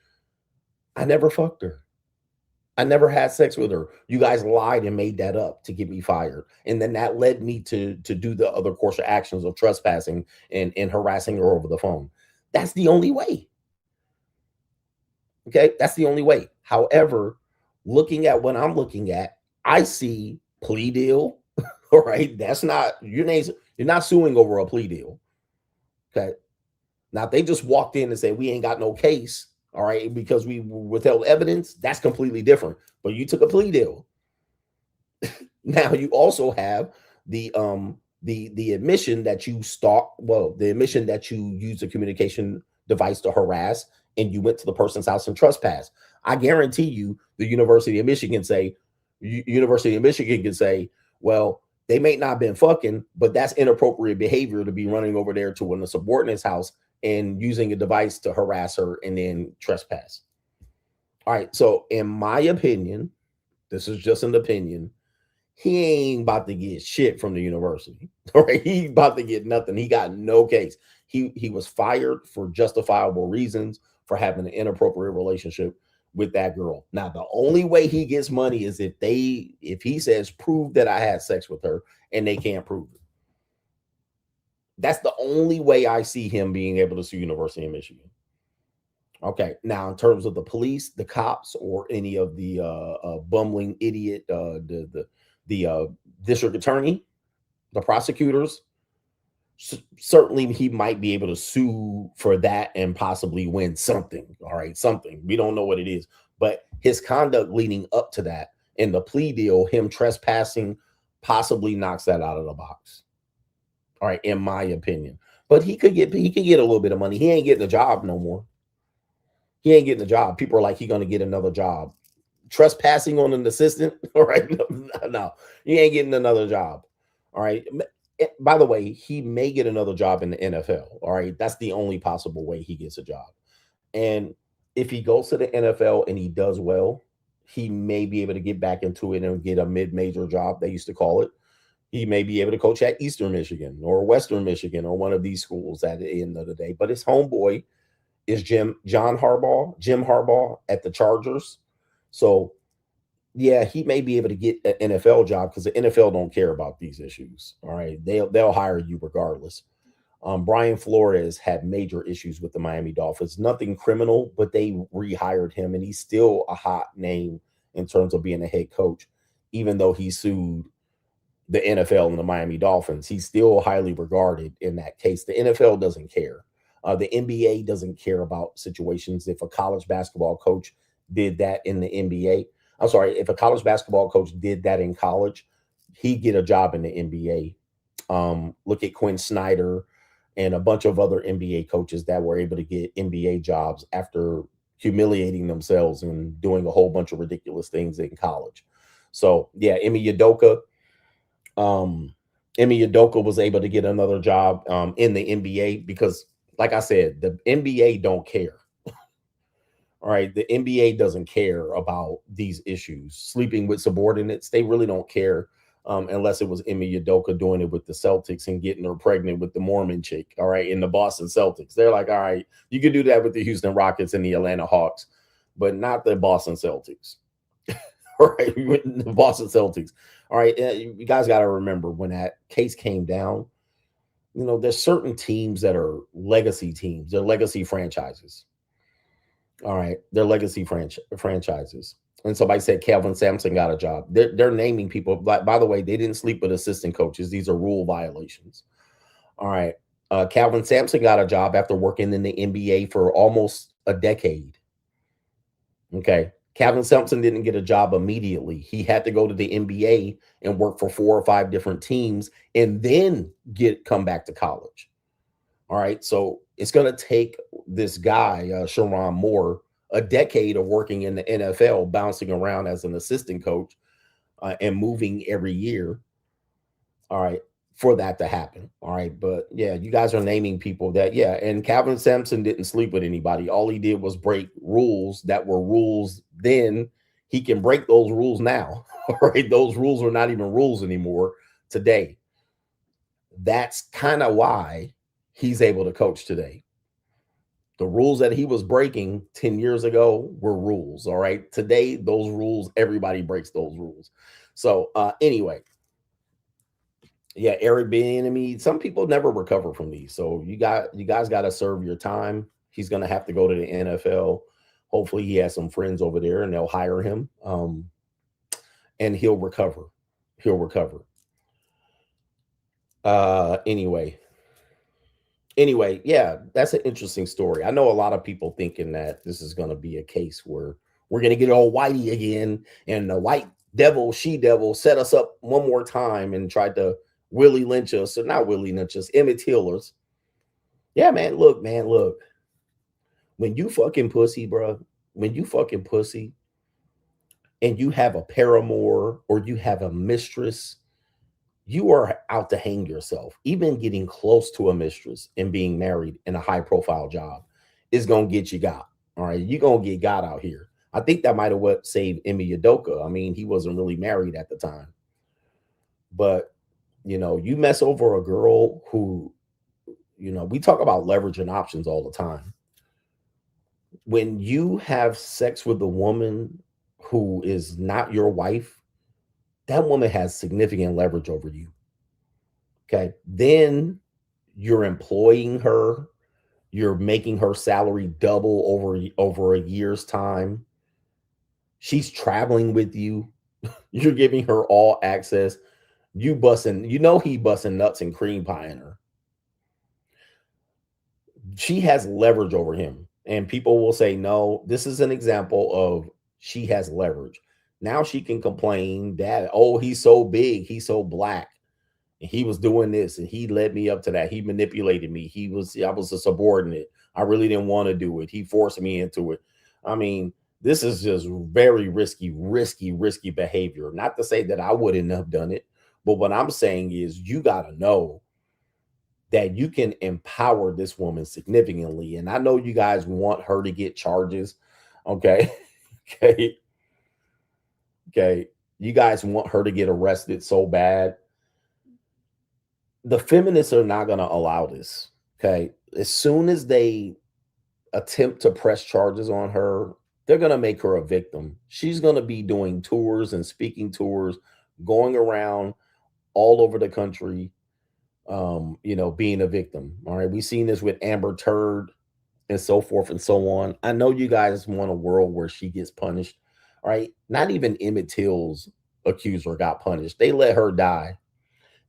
I never fucked her. I never had sex with her. You guys lied and made that up to get me fired. And then that led me to do the other course of actions of trespassing and harassing her over the phone. That's the only way. Okay, that's the only way. However, looking at what I'm looking at, I see plea deal. All right, that's not your name. You're not suing over a plea deal. Okay. Now, if they just walked in and said we ain't got no case, all right, because we withheld evidence, that's completely different. But you took a plea deal. Now you also have the admission that you the admission that you used a communication device to harass and you went to the person's house and trespassed. I guarantee you the University of Michigan can say, well, they may not have been fucking, but that's inappropriate behavior to be running over there to a subordinate's house and using a device to harass her and then trespass. All right. So in my opinion, this is just an opinion. He ain't about to get shit from the university. All right. He about to get nothing. He got no case. He was fired for justifiable reasons for having an inappropriate relationship with that girl. Now, the only way he gets money is if he says, prove that I had sex with her, and they can't prove it. That's the only way I see him being able to sue University of Michigan. Okay. Now, in terms of the police, the cops, or any of the bumbling idiot, the district attorney, the prosecutors, certainly he might be able to sue for that and possibly win something. All right, something. We don't know what it is, but his conduct leading up to that in the plea deal, him trespassing, possibly knocks that out of the box. All right, in my opinion. But he could get a little bit of money. He ain't getting a job no more. He ain't getting a job. People are like, he's going to get another job. Trespassing on an assistant. All right. No, he ain't getting another job. All right. By the way, he may get another job in the NFL. All right. That's the only possible way he gets a job. And if he goes to the NFL and he does well, he may be able to get back into it and get a mid-major job, they used to call it. He may be able to coach at Eastern Michigan or Western Michigan or one of these schools at the end of the day. But his homeboy is Jim Harbaugh at the Chargers. So, yeah, he may be able to get an NFL job because the NFL don't care about these issues. All right, they'll hire you regardless. Brian Flores had major issues with the Miami Dolphins. Nothing criminal, but they rehired him, and he's still a hot name in terms of being a head coach, even though he sued the NFL and the Miami Dolphins. He's still highly regarded in that case. The NFL doesn't care. The NBA doesn't care about situations. If a college basketball coach did that in the NBA, if a college basketball coach did that in college, he'd get a job in the NBA. Look at Quinn Snyder and a bunch of other NBA coaches that were able to get NBA jobs after humiliating themselves and doing a whole bunch of ridiculous things in college. So, yeah, Emi Udoka was able to get another job in the NBA because, like I said, the NBA don't care. All right, the NBA doesn't care about these issues. Sleeping with subordinates, they really don't care unless it was Emi Udoka doing it with the Celtics and getting her pregnant with the Mormon chick, all right, in the Boston Celtics. They're like, all right, you can do that with the Houston Rockets and the Atlanta Hawks, but not the Boston Celtics. All right, the Boston Celtics. All right, you guys got to remember when that case came down, you know, there's certain teams that are legacy teams. They're legacy franchises. All right, they're legacy franchises. And somebody said Calvin Sampson got a job. They're naming people. By the way, they didn't sleep with assistant coaches. These are rule violations. All right, Calvin Sampson got a job after working in the NBA for almost a decade. Okay. Calvin Sampson didn't get a job immediately. He had to go to the NBA and work for 4 or 5 different teams and then come back to college. All right. So it's going to take this guy, Sherrone Moore, a decade of working in the NFL, bouncing around as an assistant coach and moving every year. All right. For that to happen. All right. But yeah, you guys are naming people that, yeah. And Calvin Sampson didn't sleep with anybody. All he did was break rules that were rules then. He can break those rules now. All right. Those rules are not even rules anymore today. That's kind of why he's able to coach today. The rules that he was breaking 10 years ago were rules. All right. Today, those rules, everybody breaks those rules. So anyway. Yeah, Eric Bieniemy. Some people never recover from these. So you guys got to serve your time. He's going to have to go to the NFL. Hopefully he has some friends over there and they'll hire him. And he'll recover. Anyway, yeah, that's an interesting story. I know a lot of people thinking that this is going to be a case where we're going to get old Whitey again and the white devil, she-devil set us up one more time and tried to Willie Lynch us, or not Willie Lynch us, Emmett Till us. Yeah, man, look. When you fucking pussy, bro, when you fucking pussy and you have a paramour or you have a mistress, you are out to hang yourself. Even getting close to a mistress and being married in a high-profile job is going to get you got. All right, you're going to get got out here. I think that might have what saved Emi Udoka. I mean, he wasn't really married at the time. But, you know, you mess over a girl who, you know, we talk about leverage and options all the time. When you have sex with a woman who is not your wife, that woman has significant leverage over you. Okay. Then you're employing her. You're making her salary double over a year's time. She's traveling with you. You're giving her all access. You busting, you know, he busting nuts and cream pie in her. She has leverage over him. And people will say, no, this is an example of she has leverage. Now she can complain that, oh, he's so big, he's so black, and he was doing this, and he led me up to that. He manipulated me. I was a subordinate. I really didn't want to do it. He forced me into it. I mean, this is just very risky behavior. Not to say that I wouldn't have done it, but what I'm saying is you got to know that you can empower this woman significantly. And I know you guys want her to get charges. Okay. Okay. You guys want her to get arrested so bad. The feminists are not going to allow this. Okay. As soon as they attempt to press charges on her, they're going to make her a victim. She's going to be doing tours and speaking tours, going around all over the country, you know, being a victim. All right. We've seen this with Amber Turd and so forth and so on. I know you guys want a world where she gets punished. All right. Not even Emmett Till's accuser got punished. They let her die.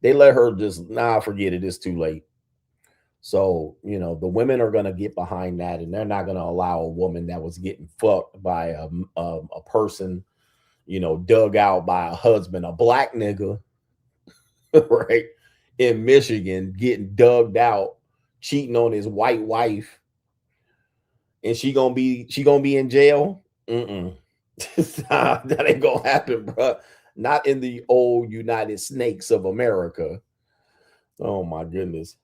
They let her just, forget it. It's too late. So, you know, the women are going to get behind that, and they're not going to allow a woman that was getting fucked by a person, you know, dug out by a husband, a black nigga, right, in Michigan, getting dug out, cheating on his white wife, and she gonna be in jail. That ain't gonna happen, bro. Not in the old United Snakes of America. Oh my goodness.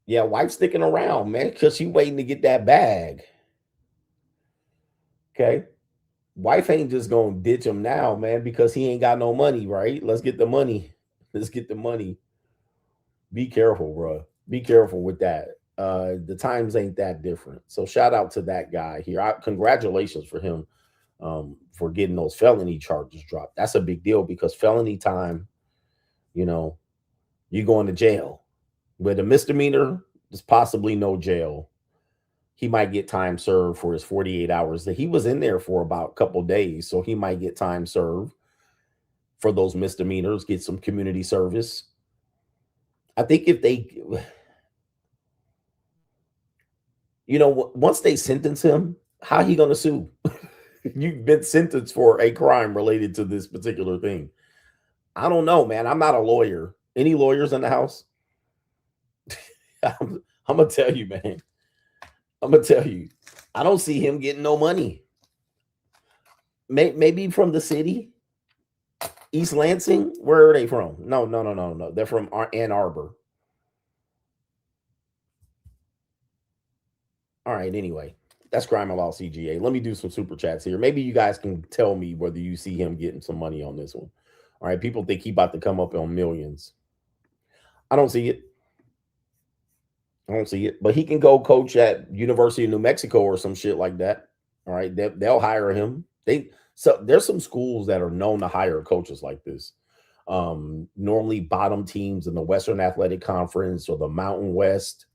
Yeah, wife sticking around, man, because she waiting to get that bag. Okay. Wife ain't just gonna ditch him now, man, because he ain't got no money, right? Let's get the money. Let's get the money. Be careful, bro. Be careful with that. The times ain't that different. So shout out to that guy here. Congratulations for him for getting those felony charges dropped. That's a big deal because felony time, you know, you going to jail. With a misdemeanor, there's possibly no jail. He might get time served for his 48 hours. He was in there for about a couple days, so he might get time served for those misdemeanors, get some community service. I think if they, you know, once they sentence him, how he going to sue? You've been sentenced for a crime related to this particular thing. I don't know, man. I'm not a lawyer. Any lawyers in the house? I'm going to tell you, man. I'm going to tell you. I don't see him getting no money. Maybe from the city. East Lansing? Where are they from? No. They're from Ann Arbor. All right, anyway. That's Crime and Law CGA. Let me do some super chats here. Maybe you guys can tell me whether you see him getting some money on this one. All right, people think he about to come up on millions. I don't see it. But he can go coach at University of New Mexico or some shit like that. All right, they'll hire him. So there's some schools that are known to hire coaches like this. Normally bottom teams in the Western Athletic Conference or the Mountain West.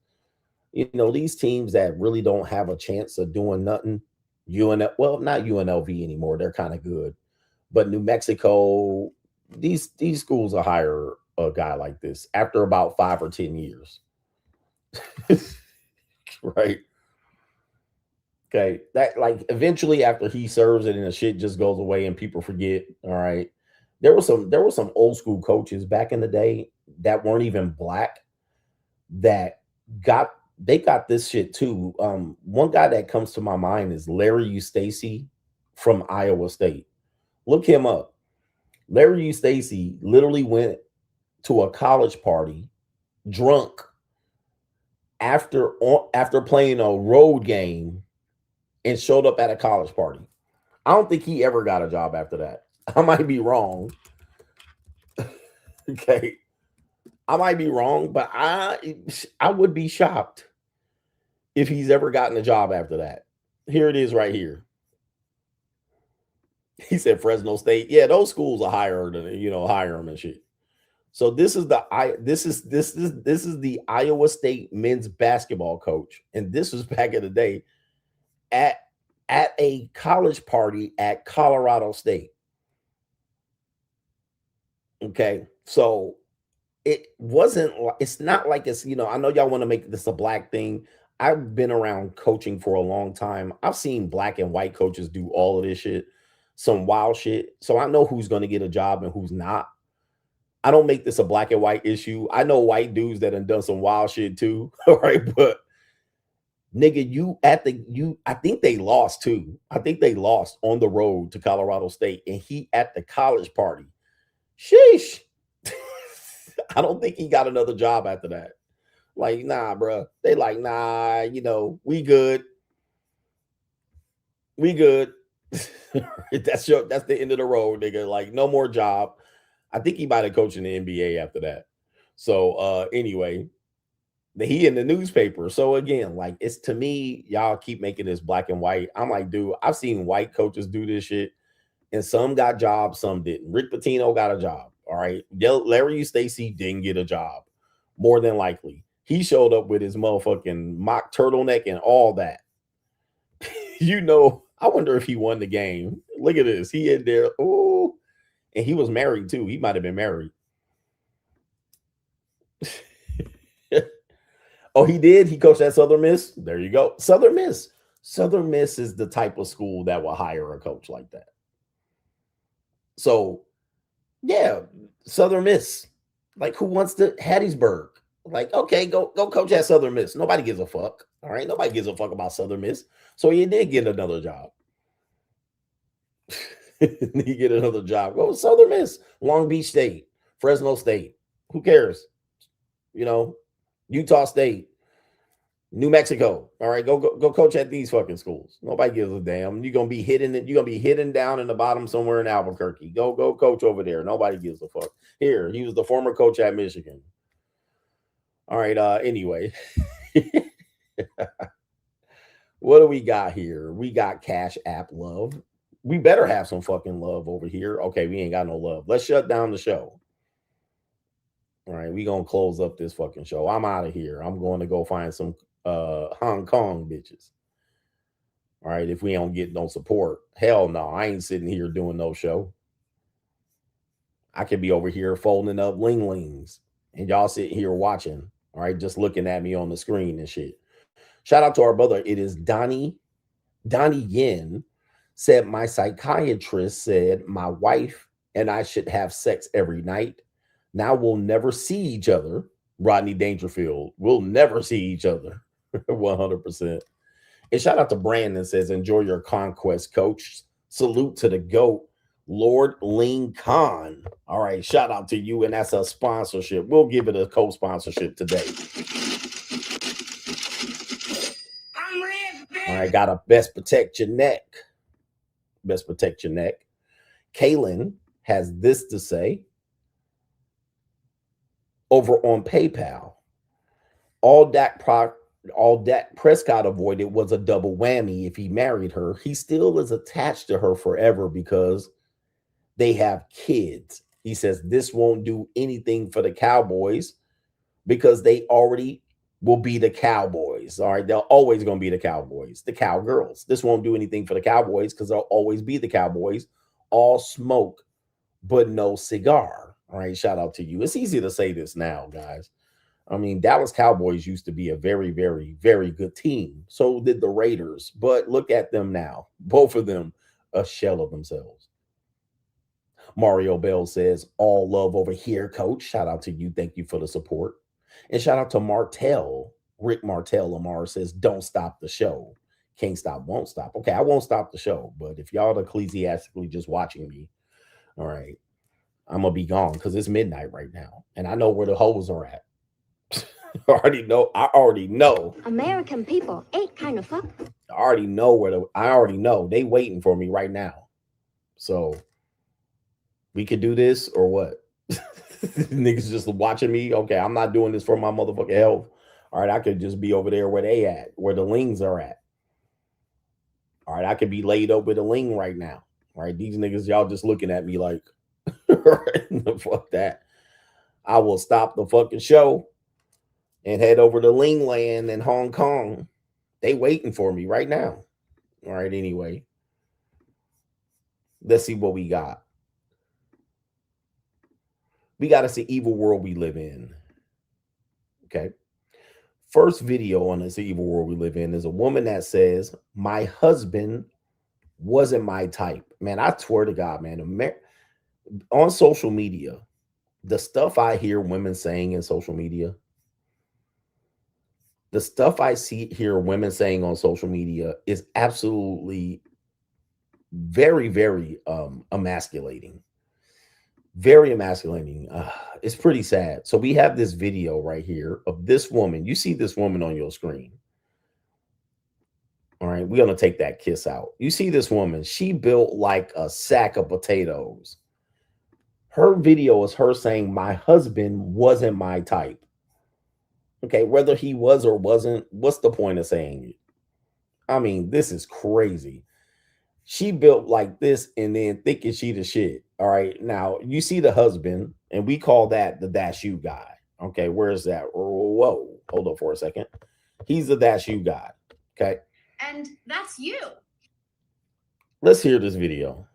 You know, these teams that really don't have a chance of doing nothing. Well, not UNLV anymore. They're kind of good. But New Mexico, these schools will hire a guy like this after about 5 or 10 years. Right. Okay. That, like, eventually after he serves it and the shit just goes away and people forget. All right. There were some old school coaches back in the day that weren't even black that got this shit too. One guy that comes to my mind is Larry Eustace from Iowa State. Look him up. Larry Eustace literally went to a college party drunk after playing a road game and showed up at a college party. I don't think he ever got a job after that. I might be wrong. Okay. I might be wrong, but I would be shocked if he's ever gotten a job after that. Here it is right here. He said Fresno State. Yeah, those schools are higher than, hire them and shit. So this is the Iowa State men's basketball coach, and this was back in the day at a college party at Colorado State. Okay, so it's not like it's, I know y'all want to make this a black thing. I've been around coaching for a long time. I've seen black and white coaches do all of this shit, some wild shit. So I know who's going to get a job and who's not. I don't make this a black and white issue. I know white dudes that have done some wild shit too. All right. But nigga, I think they lost too. I think they lost on the road to Colorado State, and he at the college party. Sheesh. I don't think he got another job after that. Like, nah, bro. They like, nah, we good. We good. That's the end of the road, nigga. Like, no more job. I think he might have coached in the NBA after that. So anyway, he in the newspaper. So again, like, it's, to me, y'all keep making this black and white. I'm like, dude, I've seen white coaches do this shit, and some got jobs, some didn't. Rick Pitino got a job. All right. Larry Stacey didn't get a job, more than likely. He showed up with his motherfucking mock turtleneck and all that. I wonder if he won the game. Look at this. He in there. Oh, and he was married too. He might have been married. Oh, he did? He coached at Southern Miss? There you go. Southern Miss. Southern Miss is the type of school that will hire a coach like that. So, yeah, Southern Miss. Like, who wants to Hattiesburg? Like, okay, go coach at Southern Miss. Nobody gives a fuck. All right, nobody gives a fuck about Southern Miss. So he did get another job. He get another job. Go Southern Miss, Long Beach State, Fresno State. Who cares? Utah State, New Mexico. All right, go coach at these fucking schools. Nobody gives a damn. You're gonna be hidden down in the bottom somewhere in Albuquerque. Go coach over there. Nobody gives a fuck. Here, he was the former coach at Michigan. All right. Anyway, what do we got here? We got Cash App love. We better have some fucking love over here. Okay, we ain't got no love. Let's shut down the show. All right, we gonna close up this fucking show. I'm out of here. I'm going to go find some Hong Kong bitches. All right, if we don't get no support, hell no, I ain't sitting here doing no show. I could be over here folding up ling-lings, and y'all sitting here watching. All right, just looking at me on the screen and shit. Shout out to our brother. It is Donnie Yin. Said, my psychiatrist said my wife and I should have sex every night. Now we'll never see each other. Rodney Dangerfield. We'll never see each other. 100%. And shout out to Brandon, says, enjoy your conquest, coach. Salute to the GOAT, Lord Ling Khan. All right, shout out to you. And that's a sponsorship. We'll give it a co-sponsorship today. All right, got a best protect your neck. Best protect your neck. Kaylin has this to say over on PayPal. All Dak Prescott avoided was a double whammy. If he married her, he still is attached to her forever because they have kids. He says this won't do anything for the Cowboys because they already will be the Cowboys. All right, they're always going to be the Cowboys, the Cowgirls. This won't do anything for the Cowboys because they'll always be the Cowboys. All smoke, but no cigar. All right, shout out to you. It's easy to say this now, guys. I mean, Dallas Cowboys used to be a very, very, very good team. So did the Raiders. But look at them now. Both of them a shell of themselves. Mario Bell says, all love over here, coach. Shout out to you. Thank you for the support. And shout out to Martell. Rick Martell Lamar says, don't stop the show. Can't stop, won't stop. Okay, I won't stop the show. But if y'all are ecclesiastically just watching me, all right, I'm going to be gone because it's midnight right now. And I know where the hoes are at. I already know. I already know. American people ain't kind of fuck. I already know I already know they waiting for me right now. So we could do this or what? Niggas just watching me. Okay, I'm not doing this for my motherfucking health. All right, I could just be over there where they at, where the lings are at. All right, I could be laid up with a ling right now. All right, these niggas, y'all just looking at me like, fuck that. I will stop the fucking show and head over to Ling Land in Hong Kong. They waiting for me right now. All right, anyway. Let's see what we got. We got to see evil world we live in. Okay. First video on this evil world we live in is a woman that says, my husband wasn't my type. Man, I swear to God, man, on social media, the stuff I hear women saying in social media, the stuff I hear women saying on social media is absolutely very, very emasculating. Very emasculating. It's pretty sad. So we have this video right here of this woman. You see this woman on your screen. All right, we're going to take that kiss out. You see this woman. She built like a sack of potatoes. Her video is her saying, my husband wasn't my type. Okay, whether he was or wasn't, what's the point of saying it? I mean, this is crazy. She built like this and then thinking she the shit. All right. Now you see the husband, and we call that the Dash You guy. Okay. Where's that? Whoa. Hold up for a second. He's the Dash You guy. Okay. And that's you. Let's hear this video.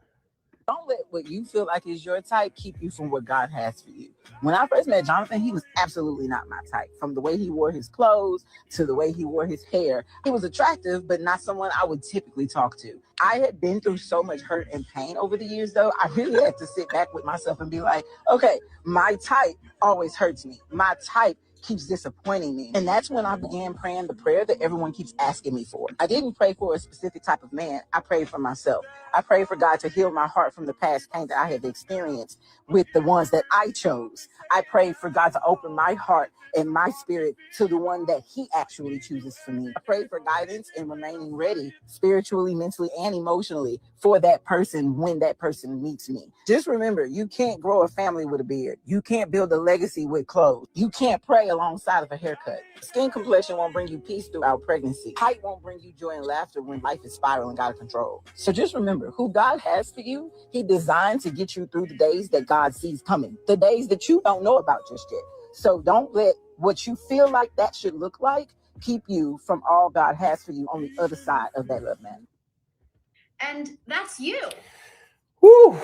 Don't let what you feel like is your type keep you from what God has for you. When I first met Jonathan, he was absolutely not my type. From the way he wore his clothes to the way he wore his hair, he was attractive, but not someone I would typically talk to. I had been through so much hurt and pain over the years, though. I really had to sit back with myself and be like, okay, my type always hurts me. My type keeps disappointing me. And that's when I began praying the prayer that everyone keeps asking me for. I didn't pray for a specific type of man. I prayed for myself. I prayed for God to heal my heart from the past pain that I have experienced with the ones that I chose. I prayed for God to open my heart and my spirit to the one that he actually chooses for me. I prayed for guidance and remaining ready spiritually, mentally, and emotionally for that person when that person meets me. Just remember, you can't grow a family with a beard. You can't build a legacy with clothes. You can't pray alongside of a haircut. Skin complexion won't bring you peace throughout pregnancy. Height won't bring you joy and laughter when life is spiraling out of control. So just remember, who God has for you, he designed to get you through the days that God sees coming, the days that you don't know about just yet. So don't let what you feel like that should look like keep you from all God has for you on the other side of that love man. And that's you. Whew.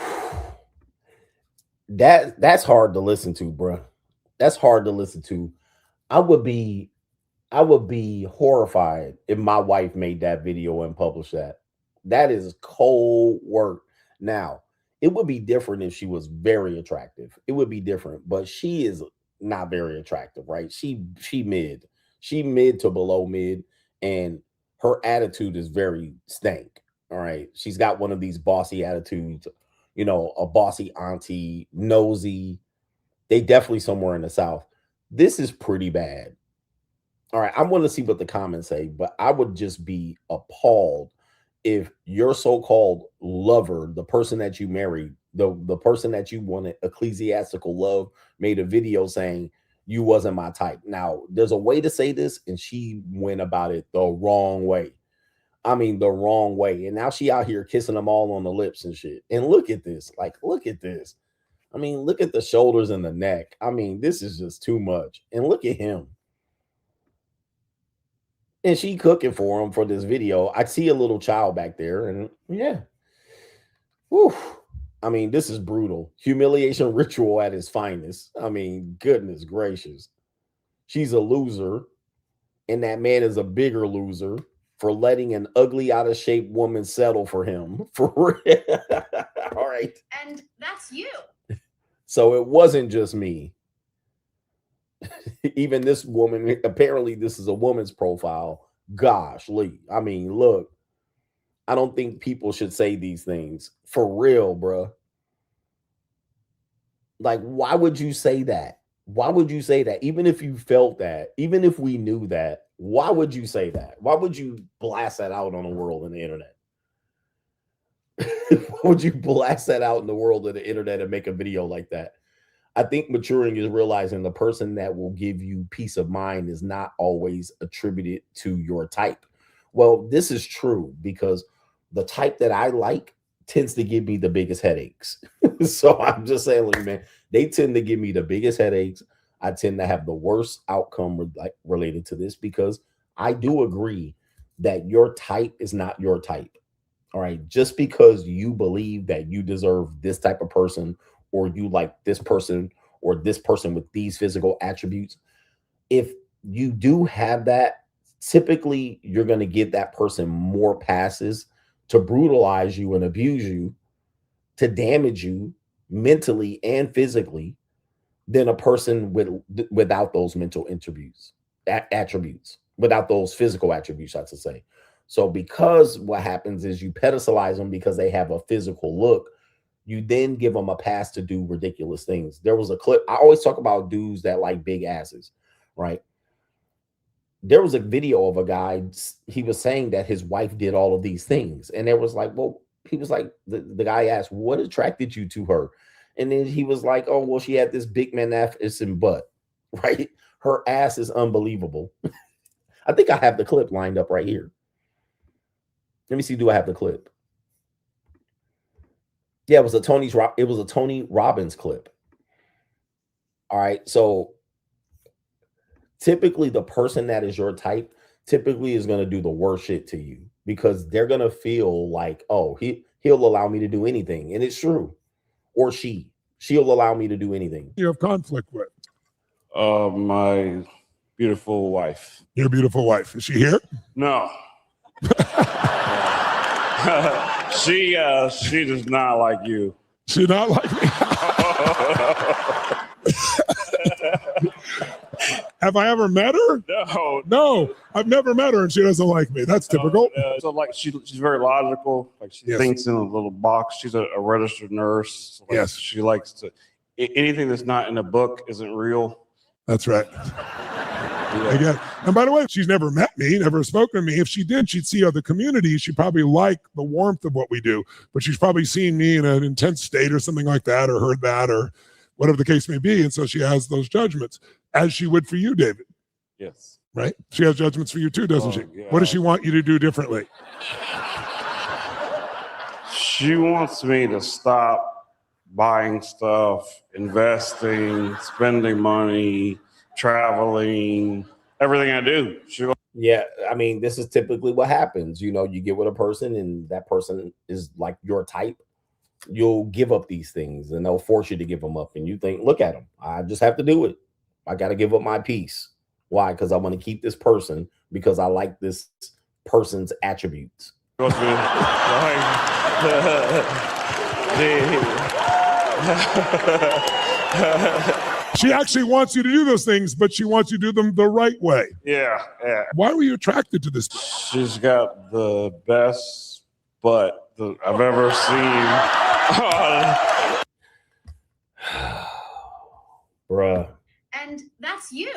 That's hard to listen to, bro. That's hard to listen to. I would be horrified if my wife made that video and published that. That is cold work. Now, it would be different if she was very attractive. It would be different, but she is not very attractive, right? She mid to below mid, and her attitude is very stank. All right. She's got one of these bossy attitudes, you know, a bossy auntie, nosy. They definitely somewhere in the South. This is pretty bad. All right. I want to see what the comments say, but I would just be appalled if your so-called lover, the person that you married, the person that you wanted ecclesiastical love, made a video saying you wasn't my type. Now, there's a way to say this, and she went about it the wrong way. I mean, the wrong way. And now she out here kissing them all on the lips and shit. And look at this. Like, look at this. I mean, look at the shoulders and the neck. I mean, this is just too much. And look at him. And she cooking for him for this video. I see a little child back there, and yeah. Whew. I mean, this is brutal. Humiliation ritual at its finest. I mean, goodness gracious. She's a loser, and that man is a bigger loser for letting an ugly, out of shape woman settle for him. For real. All right. And that's you. So it wasn't just me. Even this woman, apparently this is a woman's profile. Gosh, Lee. I mean, look, I don't think people should say these things. For real, bro. Like, why would you say that? Why would you say that? Even if you felt that, even if we knew that, why would you say that? Why would you blast that out on the world and the internet? Why would you blast that out in the world of the internet and make a video like that? I think maturing is realizing the person that will give you peace of mind is not always attributed to your type. Well, this is true because the type that I like tends to give me the biggest headaches. So I'm just saying, look, man, they tend to give me the biggest headaches. I tend to have the worst outcome related to this because I do agree that your type is not your type. All right. Just because you believe that you deserve this type of person, or you like this person, or this person with these physical attributes, if you do have that, typically you're going to give that person more passes to brutalize you and abuse you, to damage you mentally and physically than a person without those mental attributes, without those physical attributes, I should say. So because what happens is you pedestalize them because they have a physical look, you then give them a pass to do ridiculous things. There was a clip. I always talk about dudes that like big asses, right? There was a video of a guy. He was saying that his wife did all of these things. And there was like, well, he was like, the guy asked, what attracted you to her? And then he was like, oh, well, she had this big magnificent butt, right? Her ass is unbelievable. I think I have the clip lined up right here. Let me see. Do I have the clip? Yeah, it was a Tony Robbins clip. All right. So typically the person that is your type typically is going to do the worst shit to you because they're going to feel like, oh, he'll allow me to do anything. And it's true. Or she'll allow me to do anything. You have conflict with? My beautiful wife. Your beautiful wife. Is she here? No. She does not like you. She not like me. Have I ever met her? No, I've never met her, and she doesn't like me. That's typical. So like she's very logical. Like she thinks in a little box. She's a registered nurse. So like she likes to anything that's not in a book isn't real. That's right. Again, and by the way, she's never met me, never spoken to me. If she did, she'd see other communities. She'd probably like the warmth of what we do, but she's probably seen me in an intense state or something like that, or heard that, or whatever the case may be. And so she has those judgments, as she would for you, David. Yes. Right? She has judgments for you too, doesn't she? Yeah. What does she want you to do differently? She wants me to stop buying stuff, investing, spending money, traveling, everything I do. Yeah, I mean, this is typically what happens. You know, you get with a person and that person is like your type. You'll give up these things and they'll force you to give them up. And you think, look at them. I just have to do it. I got to give up my peace. Why? Because I want to keep this person because I like this person's attributes. She actually wants you to do those things, but she wants you to do them the right way. Yeah. Why were you attracted to this? She's got the best butt that I've ever seen. Bruh. And that's you.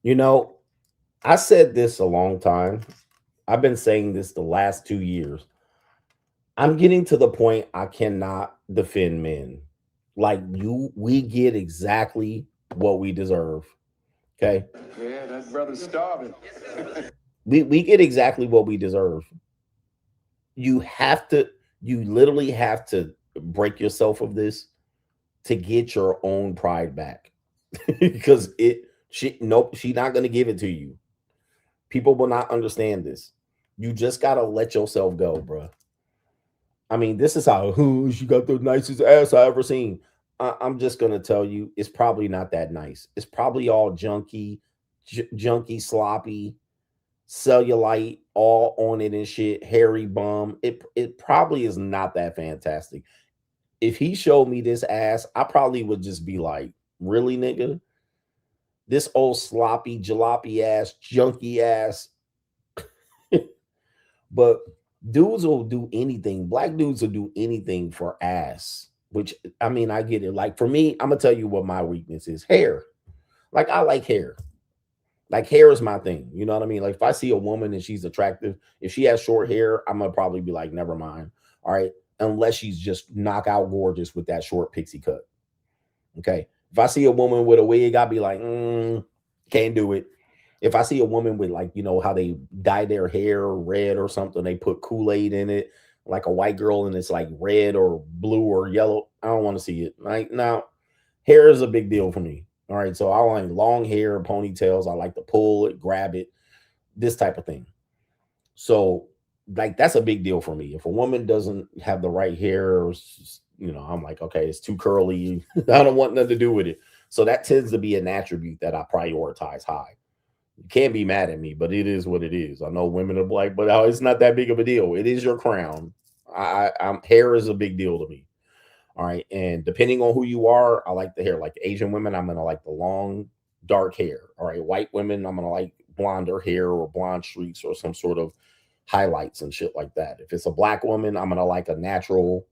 You know, I said this a long time. I've been saying this the last 2 years. I'm getting to the point I cannot defend men. Like we get exactly what we deserve. Okay. Yeah, that brother's starving. We get exactly what we deserve. You literally have to break yourself of this to get your own pride back. Because she's not going to give it to you. People will not understand this. You just got to let yourself go, bro. I mean, this is how she got the nicest ass I ever seen. I'm just going to tell you, it's probably not that nice. It's probably all junky, sloppy, cellulite, all on it and shit, hairy bum. It probably is not that fantastic. If he showed me this ass, I probably would just be like, really, nigga? This old sloppy, jalopy ass, junky ass. But dudes will do anything. Black dudes will do anything for ass. which I mean, I get it. Like for me, I'm gonna tell you what my weakness is: hair. Like I like hair. Like hair is my thing. You know what I mean? Like if I see a woman and she's attractive, if she has short hair, I'm gonna probably be like, never mind. All right. Unless she's just knockout gorgeous with that short pixie cut. Okay. If I see a woman with a wig, I'll be like, can't do it. If I see a woman with like, you know, how they dye their hair red or something, they put Kool-Aid in it, like a white girl, and it's like red or blue or yellow, I don't want to see it. Like now, hair is a big deal for me. All right. So I like long hair, ponytails. I like to pull it, grab it, this type of thing. So like, that's a big deal for me. If a woman doesn't have the right hair, or, you know, I'm like, okay, it's too curly. I don't want nothing to do with it. So that tends to be an attribute that I prioritize high. You can't be mad at me, but it is what it is. I know women are like, but it's not that big of a deal. It is your crown. Hair is a big deal to me. All right. And depending on who you are, I like the hair. Like Asian women, I'm going to like the long, dark hair. All right. White women, I'm going to like blonder hair or blonde streaks or some sort of highlights and shit like that. If it's a black woman, I'm going to like a natural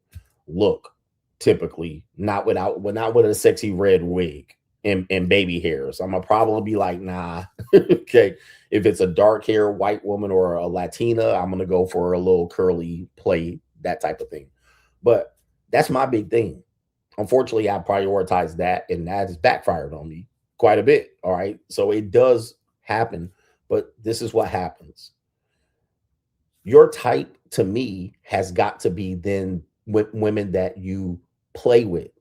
look, typically, not with a sexy red wig and baby hairs. I'm going to probably be like, nah. Okay. If it's a dark hair white woman or a Latina, I'm going to go for a little curly play, that type of thing. But that's my big thing. Unfortunately, I prioritize that, and that has backfired on me quite a bit. All right. So it does happen, but this is what happens. Your type to me has got to be then with women that you play with,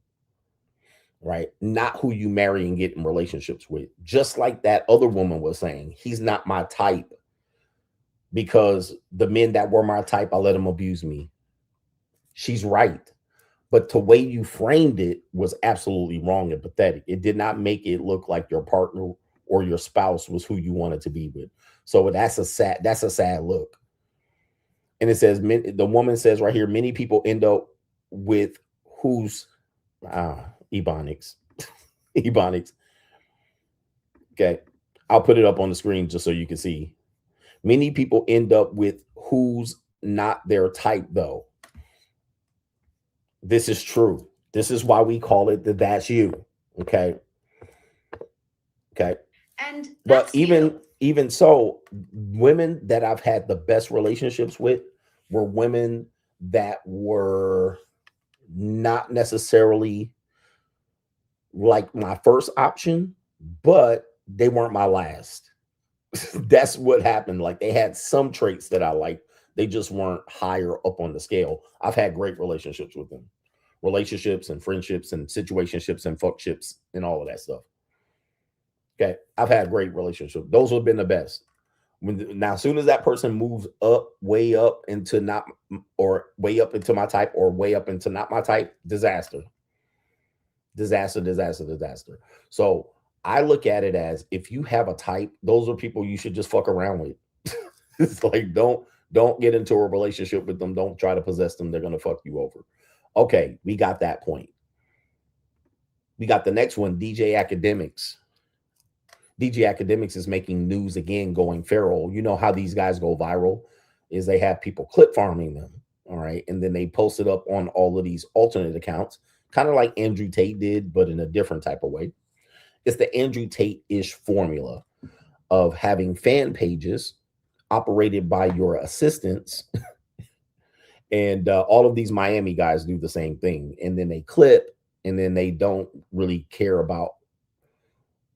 right? Not who you marry and get in relationships with. Just like that other woman was saying, he's not my type because the men that were my type, I let them abuse me. She's right. But the way you framed it was absolutely wrong and pathetic. It did not make it look like your partner or your spouse was who you wanted to be with. So that's a sad look. And it says, the woman says right here, many people end up with who's Ebonics. Ebonics. Okay. I'll put it up on the screen just so you can see. Many people end up with who's not their type, though. This is true. This is why we call it the that's you. Okay. Okay. And but even so, women that I've had the best relationships with were women that were not necessarily like my first option, but they weren't my last. That's what happened. Like they had some traits that I liked. They just weren't higher up on the scale. I've had great relationships with them. Relationships and friendships and situationships and fuckships and all of that stuff. Okay. I've had great relationships. Those have been the best. Now, as soon as that person moves up, way up into not, or way up into my type, or way up into not my type, disaster. Disaster, disaster, disaster. So I look at it as, if you have a type, those are people you should just fuck around with. It's like, don't get into a relationship with them. Don't try to possess them. They're going to fuck you over. Okay, we got that point. We got the next one, DJ Akademiks. DJ Akademiks is making news again, going feral. You know how these guys go viral is they have people clip farming them. All right. And then they post it up on all of these alternate accounts, kind of like Andrew Tate did, but in a different type of way. It's the Andrew Tate-ish formula of having fan pages operated by your assistants. And all of these Miami guys do the same thing. And then they clip, and then they don't really care about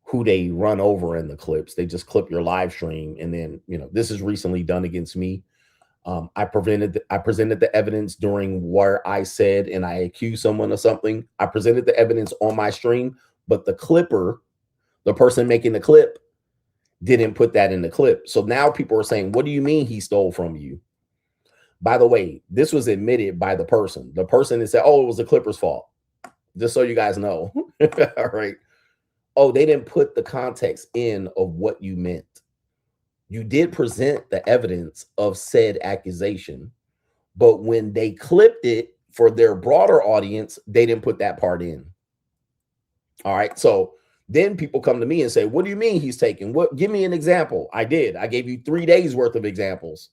who they run over in the clips. They just clip your live stream. And then, you know, this is recently done against me. I presented the evidence during where I said, and I accused someone of something. I presented the evidence on my stream, but the clipper, the person making the clip, didn't put that in the clip. So now people are saying, what do you mean he stole from you? By the way, this was admitted by the person. The person that said, oh, it was the clipper's fault. Just so you guys know. All right. Oh, they didn't put the context in of what you meant. You did present the evidence of said accusation, but when they clipped it for their broader audience, they didn't put that part in. All right. So then people come to me and say, what do you mean he's taking? What? Give me an example. I did. I gave you 3 days worth of examples.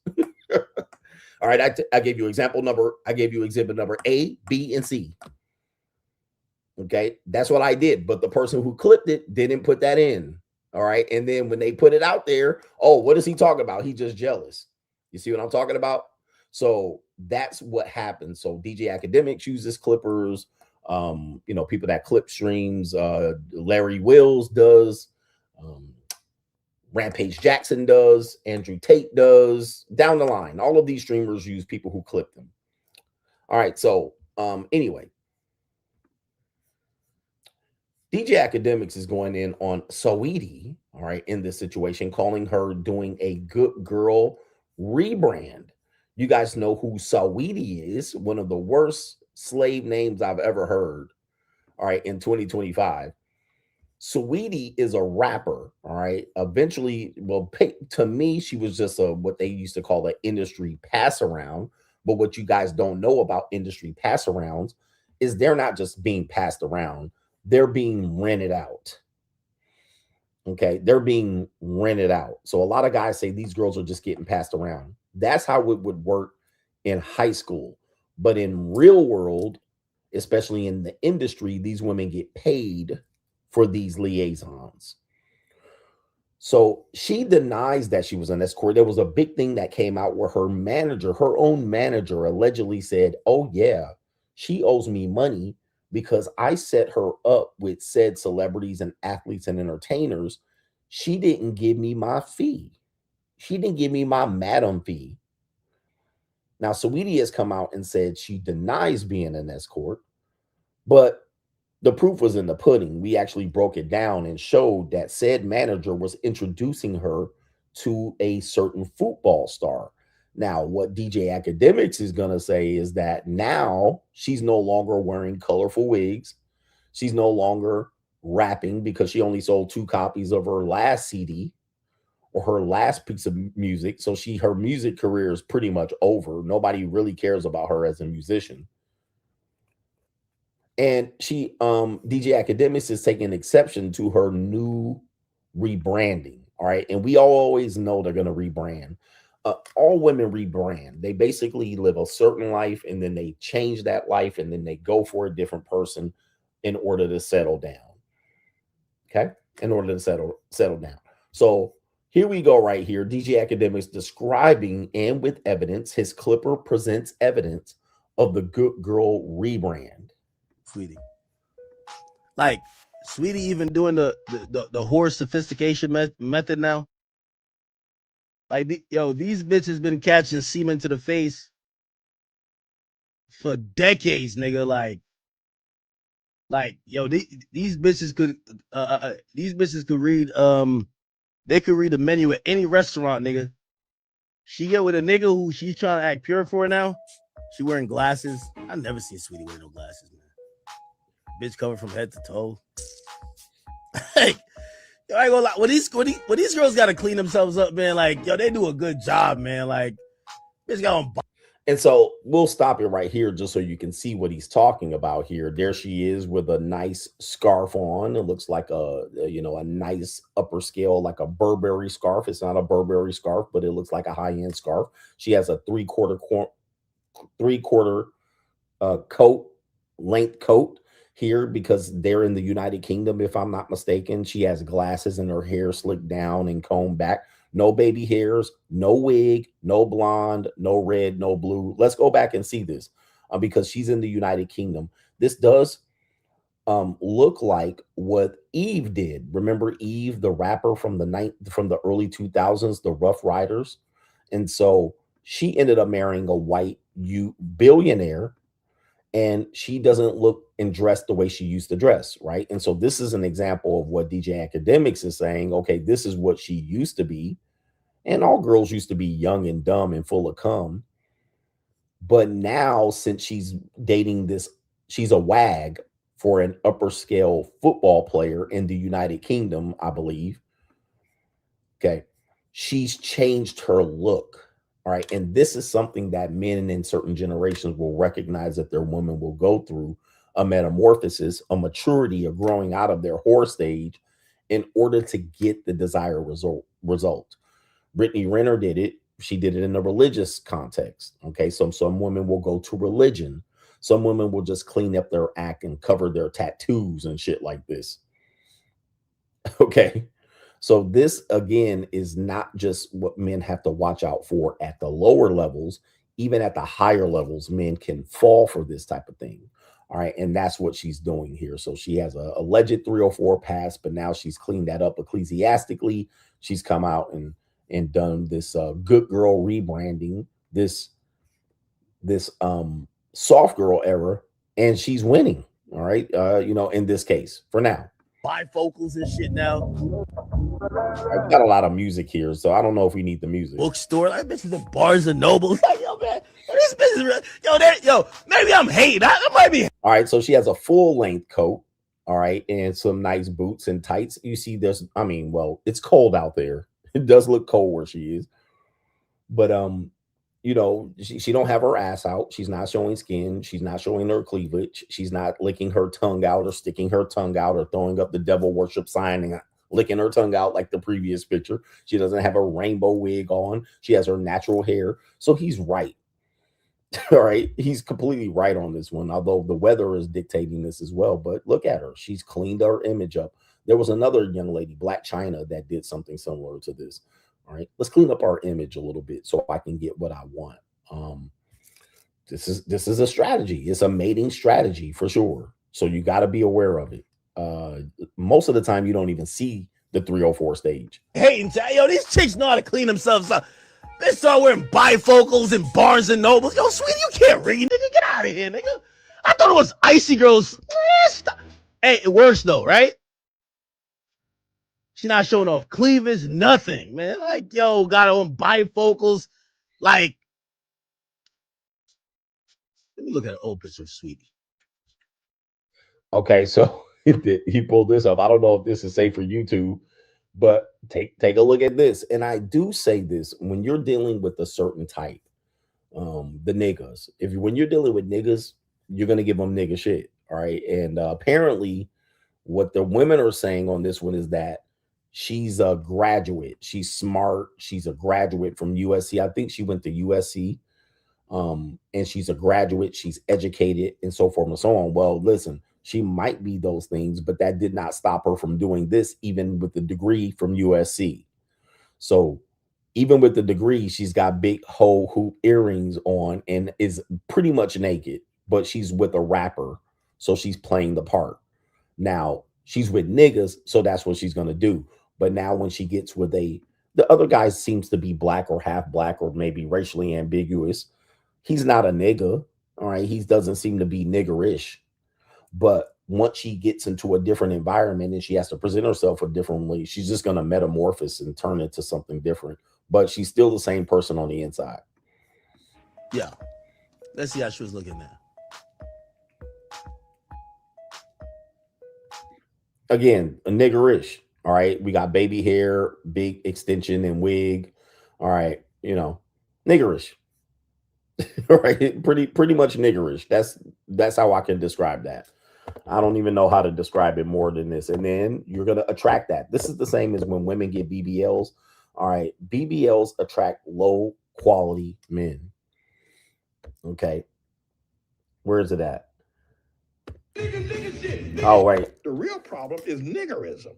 All right. I gave you example number. I gave you exhibit number A, B, and C. Okay, that's what I did. But the person who clipped it didn't put that in. All right. And then when they put it out there, oh, what is he talking about? He's just jealous. You see what I'm talking about? So that's what happened. So DJ Akademiks uses clippers. People that clip streams. Larry Wills does. Rampage Jackson does. Andrew Tate does. Down the line. All of these streamers use people who clip them. All right. So anyway. DJ Akademiks is going in on Saweetie, all right, in this situation, calling her doing a good girl rebrand. You guys know who Saweetie is, one of the worst slave names I've ever heard, all right, in 2025. Saweetie is a rapper, all right. Eventually, well, to me, she was just what they used to call an industry pass around. But what you guys don't know about industry pass arounds is they're not just being passed around. They're being rented out. Okay, they're being rented out. So a lot of guys say these girls are just getting passed around. That's how it would work in high school. But in real world, especially in the industry, these women get paid for these liaisons. So she denies that she was an escort. There was a big thing that came out where her own manager allegedly said, oh yeah, she owes me money because I set her up with said celebrities and athletes and entertainers. She didn't give me my fee. She didn't give me my madam fee. Now, Saweetie has come out and said she denies being an escort, but the proof was in the pudding. We actually broke it down and showed that said manager was introducing her to a certain football star. Now, what DJ Akademiks is going to say is that now she's no longer wearing colorful wigs. She's no longer rapping because she only sold 2 copies of her last CD or her last piece of music. So her music career is pretty much over. Nobody really cares about her as a musician. And DJ Akademiks is taking exception to her new rebranding. All right. And we always know they're going to rebrand. All women rebrand. They basically live a certain life and then they change that life and then they go for a different person in order to settle down. Okay. In order to settle down. So here we go right here. DJ Akademiks describing and with evidence, his clipper presents evidence of the good girl rebrand. Sweetie. Like Sweetie even doing the whore sophistication method now. Like, these bitches been catching semen to the face for decades, nigga. These bitches could read, they could read the menu at any restaurant, nigga. She get with a nigga who she's trying to act pure for now. She wearing glasses. I never seen Sweetie wear no glasses, man. Bitch covered from head to toe. Hey. I ain't gonna lie. When these girls gotta clean themselves up, man, they do a good job, man. Bitch got on. And so we'll stop it right here just so you can see what he's talking about here. There she is with a nice scarf on. It looks like a nice upper scale, like a Burberry scarf. It's not a Burberry scarf, but it looks like a high-end scarf. She has a three-quarter coat, length coat here because they're in the United Kingdom, if I'm not mistaken. She has glasses and her hair slicked down and combed back. No baby hairs, no wig, no blonde, no red, no blue. Let's go back and see this because she's in the United Kingdom. This does look like what Eve did. Remember Eve, the rapper from the early 2000s, the Rough Riders? And so she ended up marrying a white billionaire, and she doesn't look and dress the way she used to dress, right? And so this is an example of what DJ Akademiks is saying. Okay, this is what she used to be. And all girls used to be young and dumb and full of cum. But now, since she's dating she's a wag for an upper scale football player in the United Kingdom, I believe. Okay, she's changed her look. All right. And this is something that men in certain generations will recognize that their women will go through a metamorphosis, a maturity, a growing out of their whore stage in order to get the desired result. Brittany Renner did it. She did it in a religious context. Okay. So some women will go to religion. Some women will just clean up their act and cover their tattoos and shit like this. Okay. So this again is not just what men have to watch out for at the lower levels, even at the higher levels, men can fall for this type of thing. All right. And that's what she's doing here. So she has a alleged 304 pass, but now she's cleaned that up ecclesiastically. She's come out and done this good girl rebranding, this soft girl era, and she's winning. All right. You know, in this case for now. Bifocals and shit now. I've got a lot of music here, so I don't know if we need the music. Bookstore, like bitches at Barnes and Noble. Like, yo, man, this business, yo, maybe I'm hating. I might be. All right, so she has a full length coat, all right, and some nice boots and tights. You see, I mean, well, it's cold out there. It does look cold where she is, but you know, she don't have her ass out. She's not showing skin. She's not showing her cleavage. She's not licking her tongue out or sticking her tongue out or throwing up the devil worship sign and licking her tongue out like the previous picture. She doesn't have a rainbow wig on. She has her natural hair. So he's right. All right. He's completely right on this one, although the weather is dictating this as well. But look at her. She's cleaned her image up. There was another young lady, Black China, that did something similar to this. All right, let's clean up our image a little bit so I can get what I want. This is a strategy. It's a mating strategy for sure. So you got to be aware of it. Most of the time, you don't even see the 304 stage. Hating, yo, these chicks know how to clean themselves up. They start wearing bifocals and Barnes and Nobles. Yo, sweetie, you can't read, nigga. Get out of here, nigga. I thought it was Icy Girls. Hey, it works though, right? She's not showing off cleavage, nothing, man. Like, yo, got on bifocals. Like, let me look at an old picture of Sweetie. Okay, so he pulled this up. I don't know if this is safe for YouTube, but take a look at this. And I do say this when you're dealing with a certain type, the niggas. When you're dealing with niggas, you're gonna give them nigga shit. All right. And apparently, what the women are saying on this one is that she's a graduate. She's smart. She's a graduate from USC. I think she went to USC. And she's a graduate. She's educated and so forth and so on. Well, listen, she might be those things, but that did not stop her from doing this, even with the degree from USC. So even with the degree, she's got big hoe hoop earrings on and is pretty much naked, but she's with a rapper. So she's playing the part. Now she's with niggas. So that's what she's going to do. But now when she gets with the other guy seems to be black or half black or maybe racially ambiguous. He's not a nigga. All right. He doesn't seem to be niggerish. But once she gets into a different environment and she has to present herself a different way, she's just going to metamorphose and turn into something different. But she's still the same person on the inside. Yeah. Let's see how she was looking now. Again, a niggerish. All right. We got baby hair, big extension and wig. All right. You know, niggerish. All right. Pretty much niggerish. That's how I can describe that. I don't even know how to describe it more than this. And then you're going to attract that. This is the same as when women get BBLs. All right. BBLs attract low quality men. Okay. Where is it at? Oh, right. The real problem is niggerism.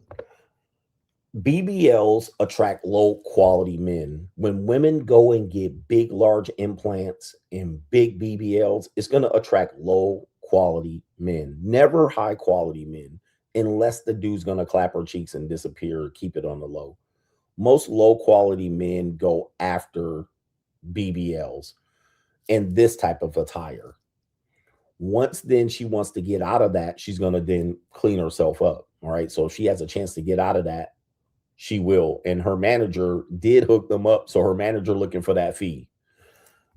BBLs attract low quality men. When women go and get big, large implants and big BBLs, it's going to attract low quality men, never high quality men, unless the dude's going to clap her cheeks and disappear or keep it on the low. Most low quality men go after BBLs and this type of attire. Once then she wants to get out of that, she's going to then clean herself up. All right. So if she has a chance to get out of that, she will. And her manager did hook them up. So her manager looking for that fee.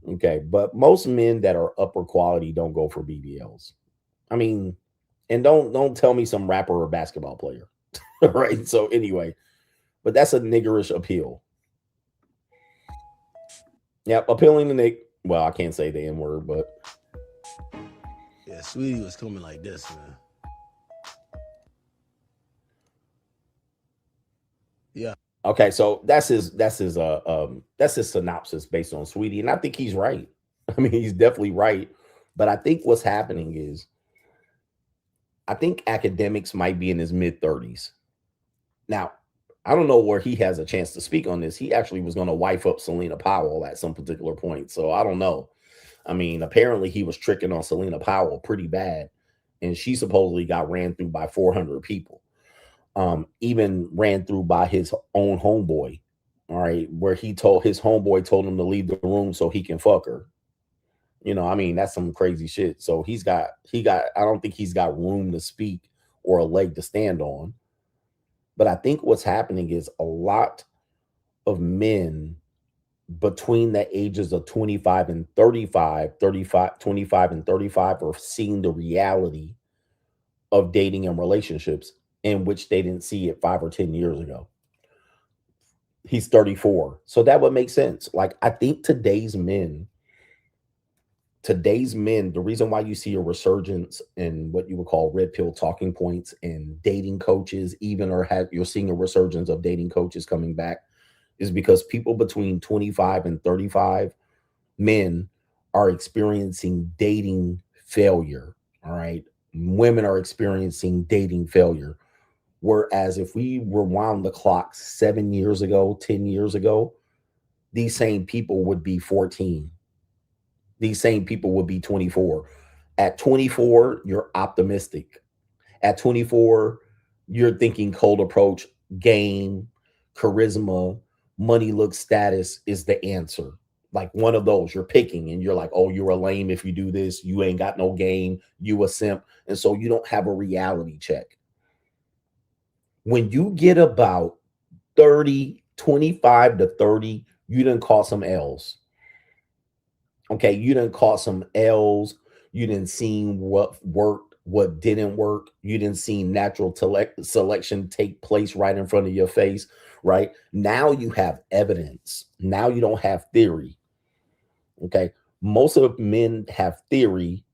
Okay. But most men that are upper quality don't go for BBLs. I mean, and don't tell me some rapper or basketball player. All right. So anyway, but that's a niggerish appeal. Yep. Appealing to Nick. Well, I can't say the N word, but. Yeah, Sweetie was coming like this, man. Yeah. Okay, so that's his synopsis based on Sweetie, and I think he's right. I mean, he's definitely right But I think what's happening is, I think Akademiks might be in his mid-30s. Now, I don't know where he has a chance to speak on this. He actually was going to wife up Selena Powell at some particular point. So I don't know. I mean, apparently he was tricking on Selena Powell pretty bad. And she supposedly got ran through by 400 people. Even ran through by his own homeboy. All right. Where his homeboy told him to leave the room so he can fuck her. You know, I mean, that's some crazy shit. So I don't think he's got room to speak or a leg to stand on. But I think what's happening is a lot of men between the ages of 25 and 35 are seeing the reality of dating and relationships in which they didn't see it 5 or 10 years ago. He's 34. So that would make sense. Like, I think today's men, the reason why you see a resurgence in what you would call red pill talking points and dating coaches, you're seeing a resurgence of dating coaches coming back, is because people between 25 and 35, men, are experiencing dating failure. All right. Women are experiencing dating failure. Whereas if we rewound the clock 7 years ago, 10 years ago, these same people would be 14. These same people would be 24. At 24, you're optimistic. At 24, you're thinking cold approach, game, charisma, money, look, status is the answer. Like one of those, you're picking and you're like, oh, you're a lame if you do this. You ain't got no game. You a simp. And so you don't have a reality check. When you get about 30, 25 to 30, you done caught some L's. Okay, you done caught some L's. You didn't see what worked, what didn't work. You didn't see natural selection take place right in front of your face, right? Now you have evidence. Now you don't have theory. Okay, most of men have theory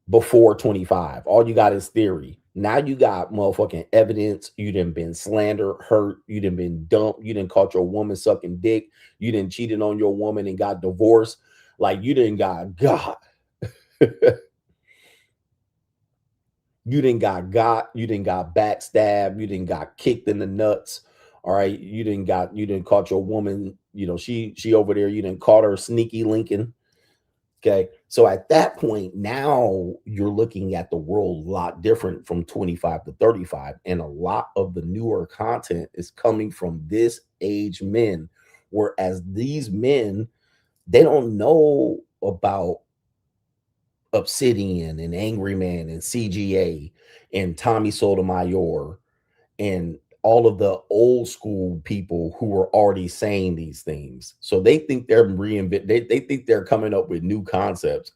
before 25. All you got is theory. Now you got motherfucking evidence. You done been slandered, hurt. You done been dumped. You done caught your woman sucking dick. You done cheated on your woman and got divorced. Like you done got God. You done got backstabbed. You done got kicked in the nuts. All right. You done caught your woman. You know, she over there. You done caught her sneaky linking. Okay. So at that point, now you're looking at the world a lot different from 25 to 35. And a lot of the newer content is coming from this age men. Whereas these men, they don't know about Obsidian and Angry Man and CGA and Tommy Sotomayor and all of the old school people who were already saying these things. So they think they're they think they're coming up with new concepts.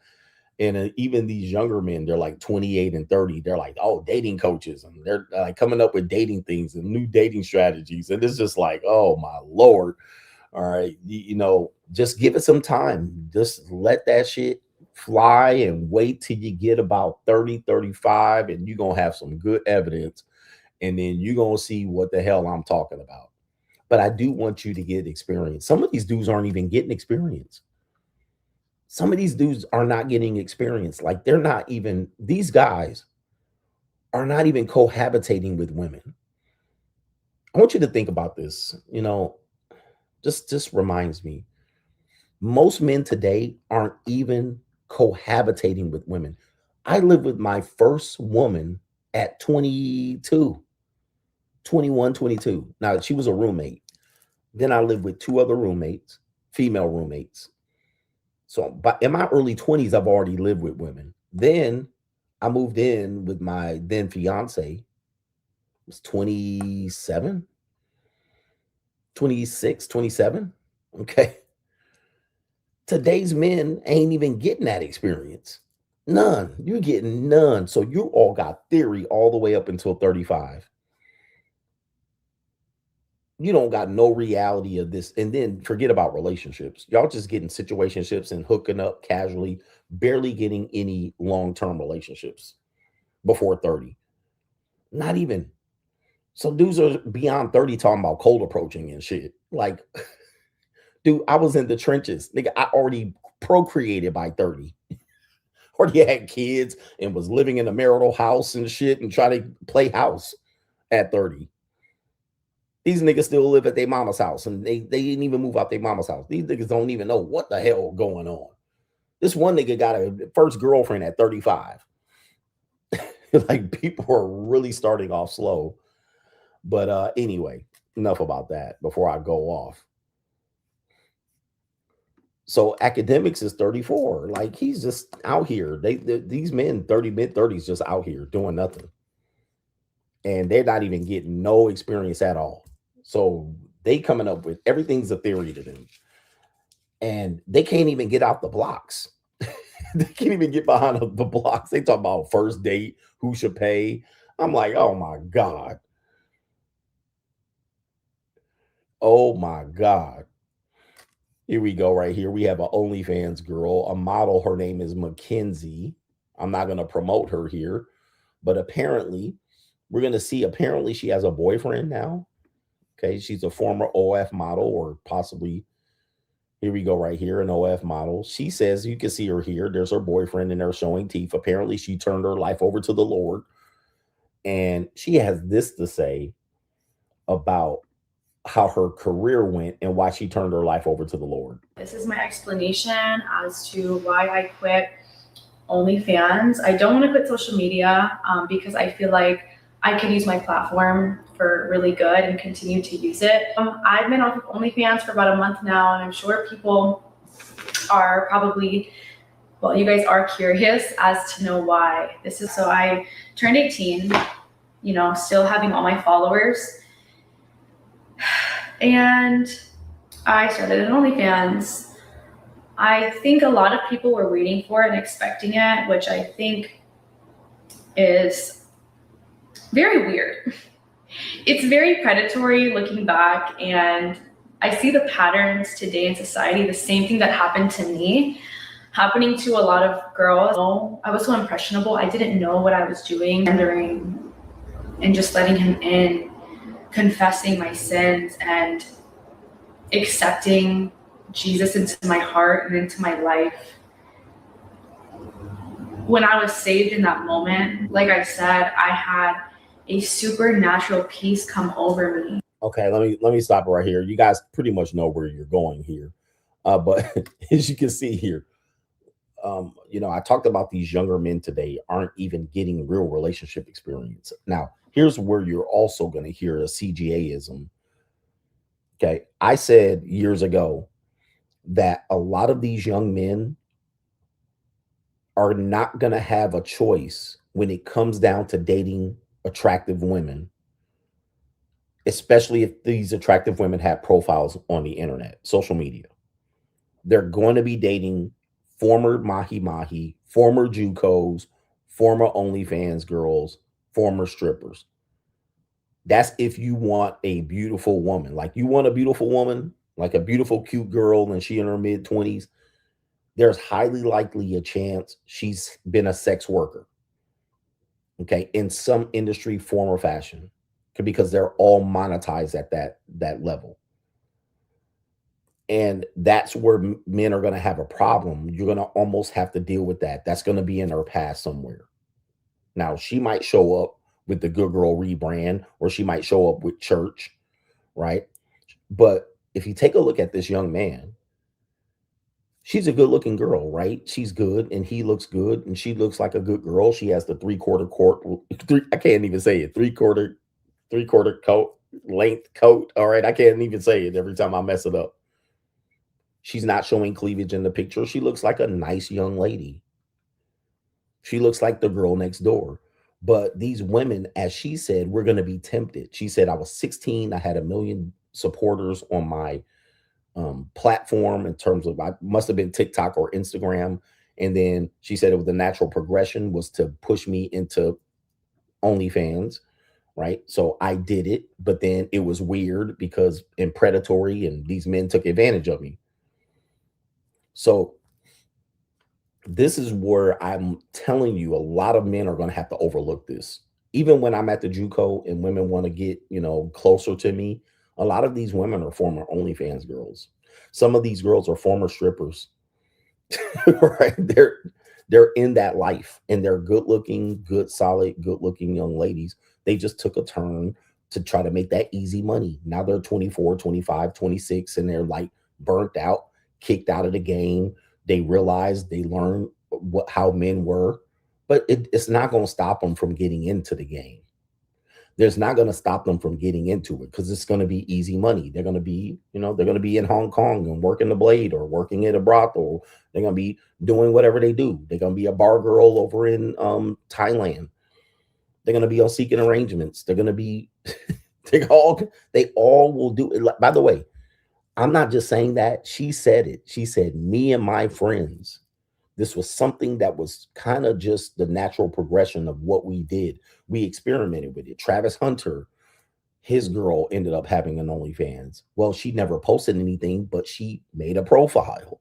And even these younger men, they're like 28 and 30. They're like, oh, dating coaches. And they're like coming up with dating things and new dating strategies. And it's just like, oh my Lord. All right. You know, just give it some time. Just let that shit fly and wait till you get about 30, 35, and you're going to have some good evidence. And then you're going to see what the hell I'm talking about. But I do want you to get experience. Some of these dudes aren't even getting experience. Some of these dudes are not getting experience. Like they're not even, these guys are not even cohabitating with women. I want you to think about this. You know, just reminds me, most men today aren't even cohabitating with women. I lived with my first woman at 21, 22. Now, she was a roommate. Then I lived with 2 other roommates, female roommates. So in my early 20s, I've already lived with women. Then I moved in with my then fiance. It was 27, 26, 27. Okay. Today's men ain't even getting that experience. None. You're getting none. So you all got theory all the way up until 35. You don't got no reality of this. And then forget about relationships. Y'all just getting situationships and hooking up casually, barely getting any long-term relationships before 30. Not even. So dudes are beyond 30 talking about cold approaching and shit. Like, dude, I was in the trenches. Nigga, I already procreated by 30. already had kids and was living in a marital house and shit and try to play house at 30. These niggas still live at their mama's house and they didn't even move out their mama's house. These niggas don't even know what the hell going on. This one nigga got a first girlfriend at 35. Like, people are really starting off slow. But anyway, enough about that before I go off. So Akademiks is 34. Like, he's just out here. These men, mid-30s, just out here doing nothing. And they're not even getting no experience at all. So they coming up with everything's a theory to them. And they can't even get out the blocks. They can't even get behind the blocks. They talk about first date, who should pay. I'm like, oh my God. Oh my God. Here we go right here. We have an OnlyFans girl, a model. Her name is Mackenzie. I'm not going to promote her here. But apparently, we're going to see, apparently she has a boyfriend now. Okay, she's a former OF model, or possibly, here we go right here, an OF model. She says, you can see her here. There's her boyfriend and they're showing teeth. Apparently, she turned her life over to the Lord. And she has this to say about how her career went and why she turned her life over to the Lord. This is my explanation as to why I quit OnlyFans. I don't want to quit social media because I feel like I can use my platform for really good and continue to use it. I've been off of OnlyFans for about a month now, and I'm sure people are probably, well, you guys are curious as to know why. This is, so I turned 18, you know, still having all my followers. And I started an OnlyFans. I think a lot of people were waiting for it and expecting it, which I think is very weird. It's very predatory looking back, and I see the patterns today in society, the same thing that happened to me, happening to a lot of girls. I was so impressionable. I didn't know what I was doing, and just letting him in, confessing my sins and accepting Jesus into my heart and into my life. When I was saved in that moment, like I said, I had a supernatural peace come over me. Okay, let me stop right here. You guys pretty much know where you're going here. But as you can see here, you know, I talked about these younger men today aren't even getting real relationship experience. Now, here's where you're also going to hear a CGA-ism. Okay, I said years ago that a lot of these young men are not going to have a choice when it comes down to dating attractive women, especially if these attractive women have profiles on the internet, social media. They're going to be dating former mahi-mahi, former JUCOs, former OnlyFans girls, former strippers. That's if you want a beautiful woman. Like, you want a beautiful woman, like a beautiful, cute girl, and she in her mid-20s, there's highly likely a chance she's been a sex worker. Okay, in some industry, form, or fashion, because they're all monetized at that level. And that's where men are going to have a problem. You're going to almost have to deal with that. That's going to be in her past somewhere. Now, she might show up with the good girl rebrand, or she might show up with church, right? But if you take a look at this young man, she's a good looking girl, right? She's good and he looks good and she looks like a good girl. She has the three-quarter coat length coat. All right. I can't even say it every time I mess it up. She's not showing cleavage in the picture. She looks like a nice young lady. She looks like the girl next door. But these women, as she said, we're going to be tempted. She said, I was 16. I had 1 million supporters on my platform, in terms of, I must have been TikTok or Instagram. And then she said it was the natural progression was to push me into OnlyFans, right? So I did it, but then it was weird because and predatory, and these men took advantage of me. So this is where I'm telling you, a lot of men are going to have to overlook this. Even when I'm at the JUCO and women want to get, you know, closer to me, a lot of these women are former OnlyFans girls. Some of these girls are former strippers. Right? They're in that life, and they're good looking, good, solid, good looking young ladies. They just took a turn to try to make that easy money. Now they're 24, 25, 26, and they're like burnt out, kicked out of the game. They realize, they learn how men were, but it's not going to stop them from getting into the game. There's not going to stop them from getting into it because it's going to be easy money. They're going to be, they're going to be in Hong Kong and working the blade or working at a brothel. They're going to be doing whatever they do. They're going to be a bar girl over in Thailand. They're going to be on Seeking Arrangements. They're going to be, they all will do it. By the way, I'm not just saying that. She said it. She said, me and my friends, this was something that was kind of just the natural progression of what we did. We experimented with it. Travis Hunter, his girl ended up having an OnlyFans. Well, she never posted anything, but she made a profile.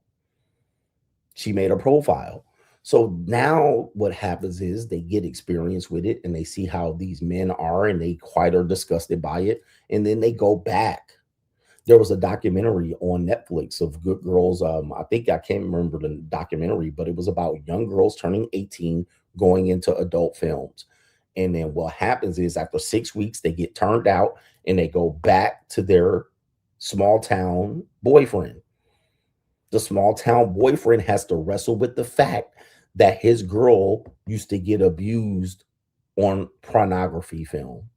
She made a profile. So now what happens is they get experience with it and they see how these men are and they quite are disgusted by it. And then they go back. There was a documentary on Netflix of good girls. I think I can't remember the documentary, but it was about young girls turning 18, going into adult films. And then what happens is after 6 weeks, they get turned out and they go back to their small town boyfriend. The small town boyfriend has to wrestle with the fact that his girl used to get abused on pornography film.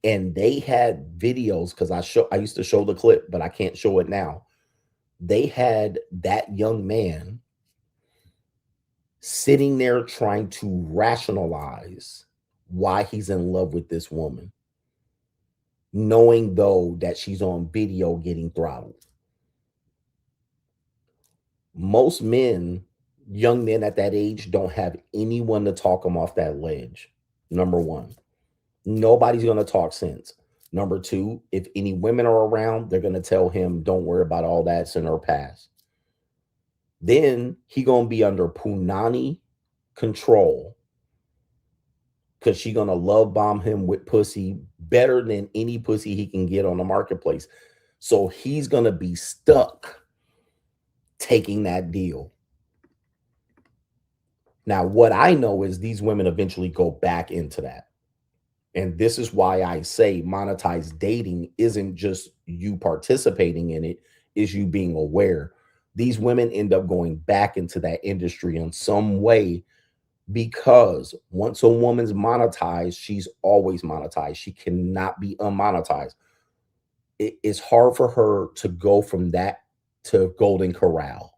And they had videos because I used to show the clip, but I can't show it now. They had that young man sitting there trying to rationalize why he's in love with this woman, knowing though that she's on video getting throttled. Most men, young men at that age, don't have anyone to talk them off that ledge. Number one. Nobody's going to talk sense. Number two, if any women are around, they're going to tell him, don't worry about all that's in her past. Then he going to be under punani control because she going to love bomb him with pussy better than any pussy he can get on the marketplace. So he's going to be stuck taking that deal. Now, what I know is these women eventually go back into that. And this is why I say monetized dating isn't just you participating in it, is you being aware. These women end up going back into that industry in some way because once a woman's monetized, she's always monetized. She cannot be unmonetized. It's hard for her to go from that to Golden Corral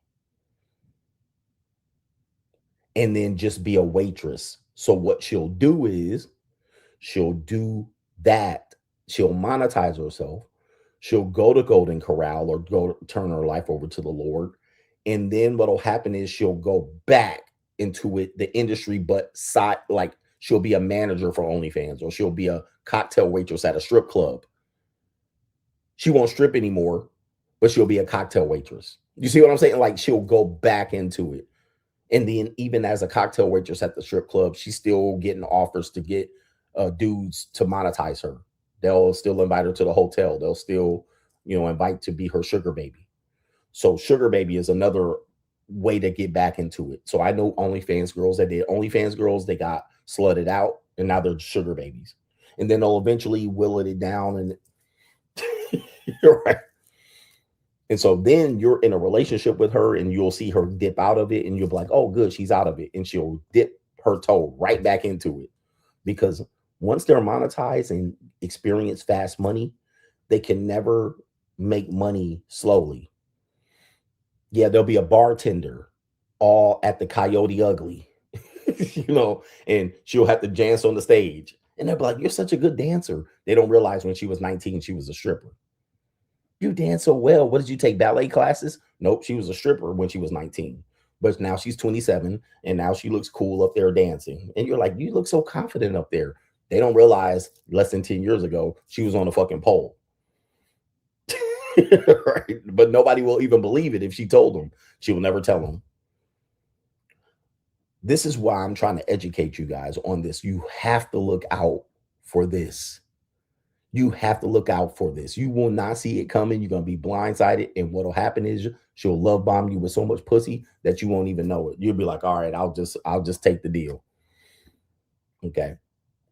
and then just be a waitress. So what she'll do is she'll do that. She'll monetize herself. She'll go to Golden Corral or go turn her life over to the Lord. And then what'll happen is she'll go back into it, the industry, but side, like she'll be a manager for OnlyFans or she'll be a cocktail waitress at a strip club. She won't strip anymore, but she'll be a cocktail waitress. You see what I'm saying? Like she'll go back into it. And then even as a cocktail waitress at the strip club, she's still getting offers to get dudes to monetize her. They'll still invite her to the hotel. They'll still, invite to be her sugar baby. So sugar baby is another way to get back into it. So I know OnlyFans girls that did OnlyFans girls, they got slutted out and now they're sugar babies. And then they'll eventually will it down and right. And so then you're in a relationship with her and you'll see her dip out of it and you'll be like, oh, good, she's out of it. And she'll dip her toe right back into it because once they're monetized and experience fast money, they can never make money slowly. Yeah, there'll be a bartender all at the Coyote Ugly, and she'll have to dance on the stage. And they'll be like, you're such a good dancer. They don't realize when she was 19, she was a stripper. You dance so well. What did you take, ballet classes? Nope, she was a stripper when she was 19. But now she's 27, and now she looks cool up there dancing. And you're like, you look so confident up there. They don't realize less than 10 years ago, she was on a fucking pole. Right? But nobody will even believe it if she told them. She will never tell them. This is why I'm trying to educate you guys on this. You have to look out for this. You have to look out for this. You will not see it coming. You're going to be blindsided. And what'll happen is she'll love bomb you with so much pussy that you won't even know it. You'll be like, all right, I'll just take the deal. Okay.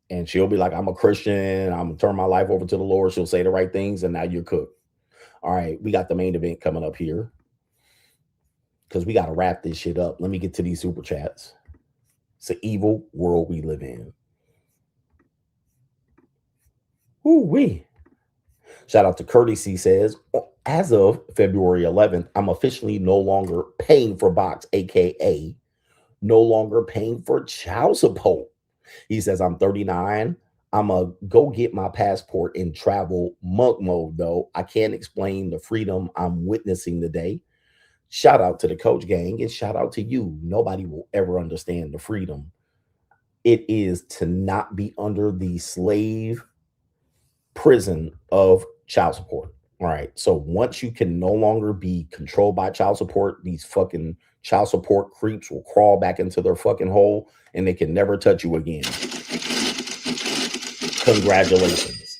And she'll be like, I'm a Christian. I'm going to turn my life over to the Lord. She'll say the right things. And now you're cooked. All right. We got the main event coming up here, because we got to wrap this shit up. Let me get to these super chats. It's an evil world we live in. Ooh-wee. Shout out to Curtis. He says, as of February 11th, I'm officially no longer paying for box, aka no longer paying for child support. He says, I'm 39. I'm a go get my passport and travel monk mode, though. I can't explain the freedom I'm witnessing today. Shout out to the coach gang and shout out to you. Nobody will ever understand the freedom it is to not be under the slave prison of child support. All right. So once you can no longer be controlled by child support, these fucking child support creeps will crawl back into their fucking hole and they can never touch you again. Congratulations.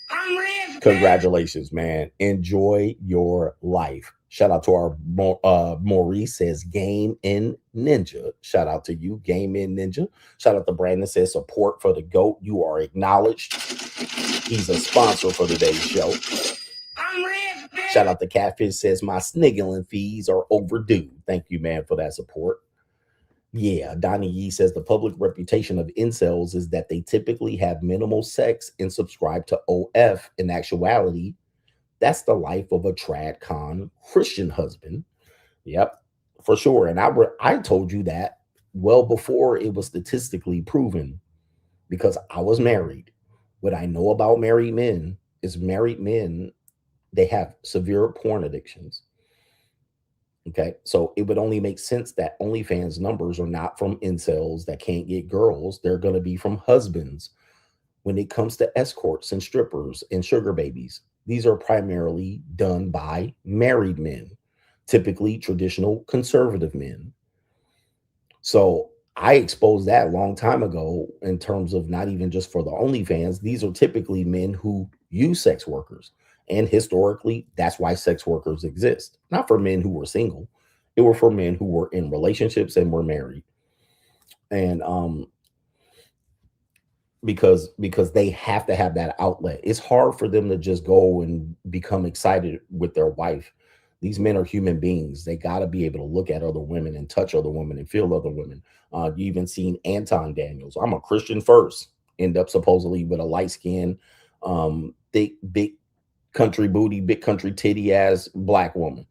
Congratulations, man. Enjoy your life. Shout out to our Maurice says Game in Ninja. Shout out to you, Game in Ninja. Shout out to Brandon says support for the GOAT. You are acknowledged. He's a sponsor for today's show. Shout out to Catfish says my sniggling fees are overdue. Thank you, man, for that support. Yeah, Donnie Yee says the public reputation of incels is that they typically have minimal sex and subscribe to OF. In actuality, that's the life of a trad con Christian husband. Yep, for sure. And I told you that well before it was statistically proven, because I was married. What I know about married men is married men, they have severe porn addictions. Okay, so it would only make sense that OnlyFans numbers are not from incels that can't get girls. They're going to be from husbands. When it comes to escorts and strippers and sugar babies, these are primarily done by married men, typically traditional conservative men. So I exposed that a long time ago in terms of not even just for the OnlyFans. These are typically men who use sex workers. And historically, that's why sex workers exist. Not for men who were single. It were for men who were in relationships and were married. And because they have to have that outlet. It's hard for them to just go and become excited with their wife. These men are human beings. They got to be able to look at other women and touch other women and feel other women. You even seen Anton Daniels. I'm a Christian first. End up supposedly with a light skin, thick, big country booty, big country titty ass black woman.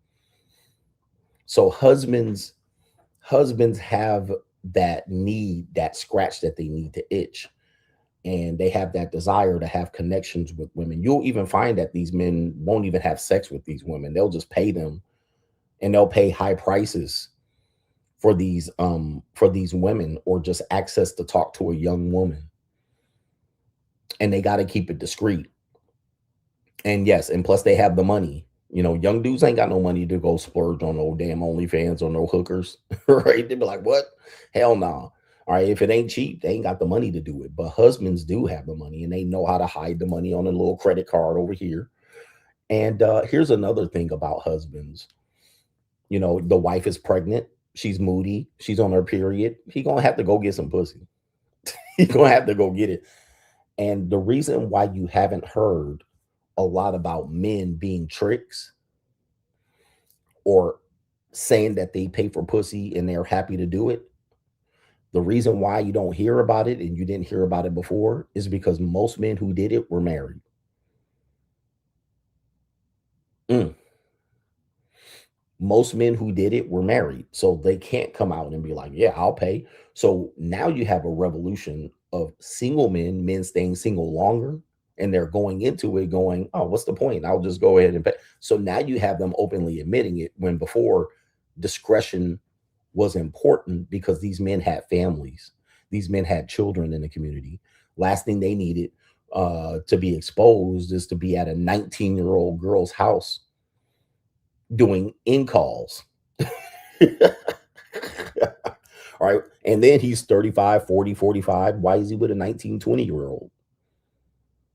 So husbands have that need, that scratch that they need to itch. And they have that desire to have connections with women. You'll even find that these men won't even have sex with these women. They'll just pay them, and they'll pay high prices for these women, or just access to talk to a young woman. And they got to keep it discreet. And yes, and plus they have the money. You know, young dudes ain't got no money to go splurge on no damn OnlyFans or no hookers, right? They be like, what? Hell no. All right, if it ain't cheap, they ain't got the money to do it. But husbands do have the money, and they know how to hide the money on a little credit card over here. And here's another thing about husbands. You know, the wife is pregnant. She's moody. She's on her period. He gonna have to go get some pussy. He's gonna have to go get it. And the reason why you haven't heard a lot about men being tricks or saying that they pay for pussy and they're happy to do it, the reason why you don't hear about it and you didn't hear about it before is because most men who did it were married. Most men who did it were married. So they can't come out and be like, yeah, I'll pay. So now you have a revolution of single men staying single longer. And they're going into it going, oh, what's the point? I'll just go ahead and pay. So now you have them openly admitting it, when before discretion was important, because these men had families. These men had children in the community. Last thing they needed to be exposed is to be at a 19-year-old girl's house doing in-calls. All right. And then he's 35, 40, 45. Why is he with a 19, 20-year-old?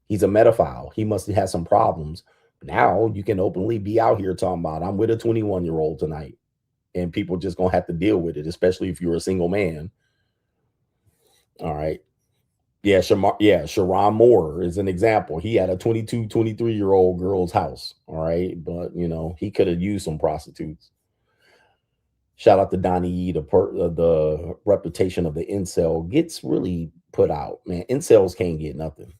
He's a pedophile. He must have some problems. Now you can openly be out here talking about, I'm with a 21-year-old tonight. And people just going to have to deal with it, especially if you're a single man. All right. Yeah, Sherrone Moore is an example. He had a 22, 23-year-old girl's house. All right. But, you know, he could have used some prostitutes. Shout out to Donnie E. The reputation of the incel gets really put out. Man, incels can't get nothing.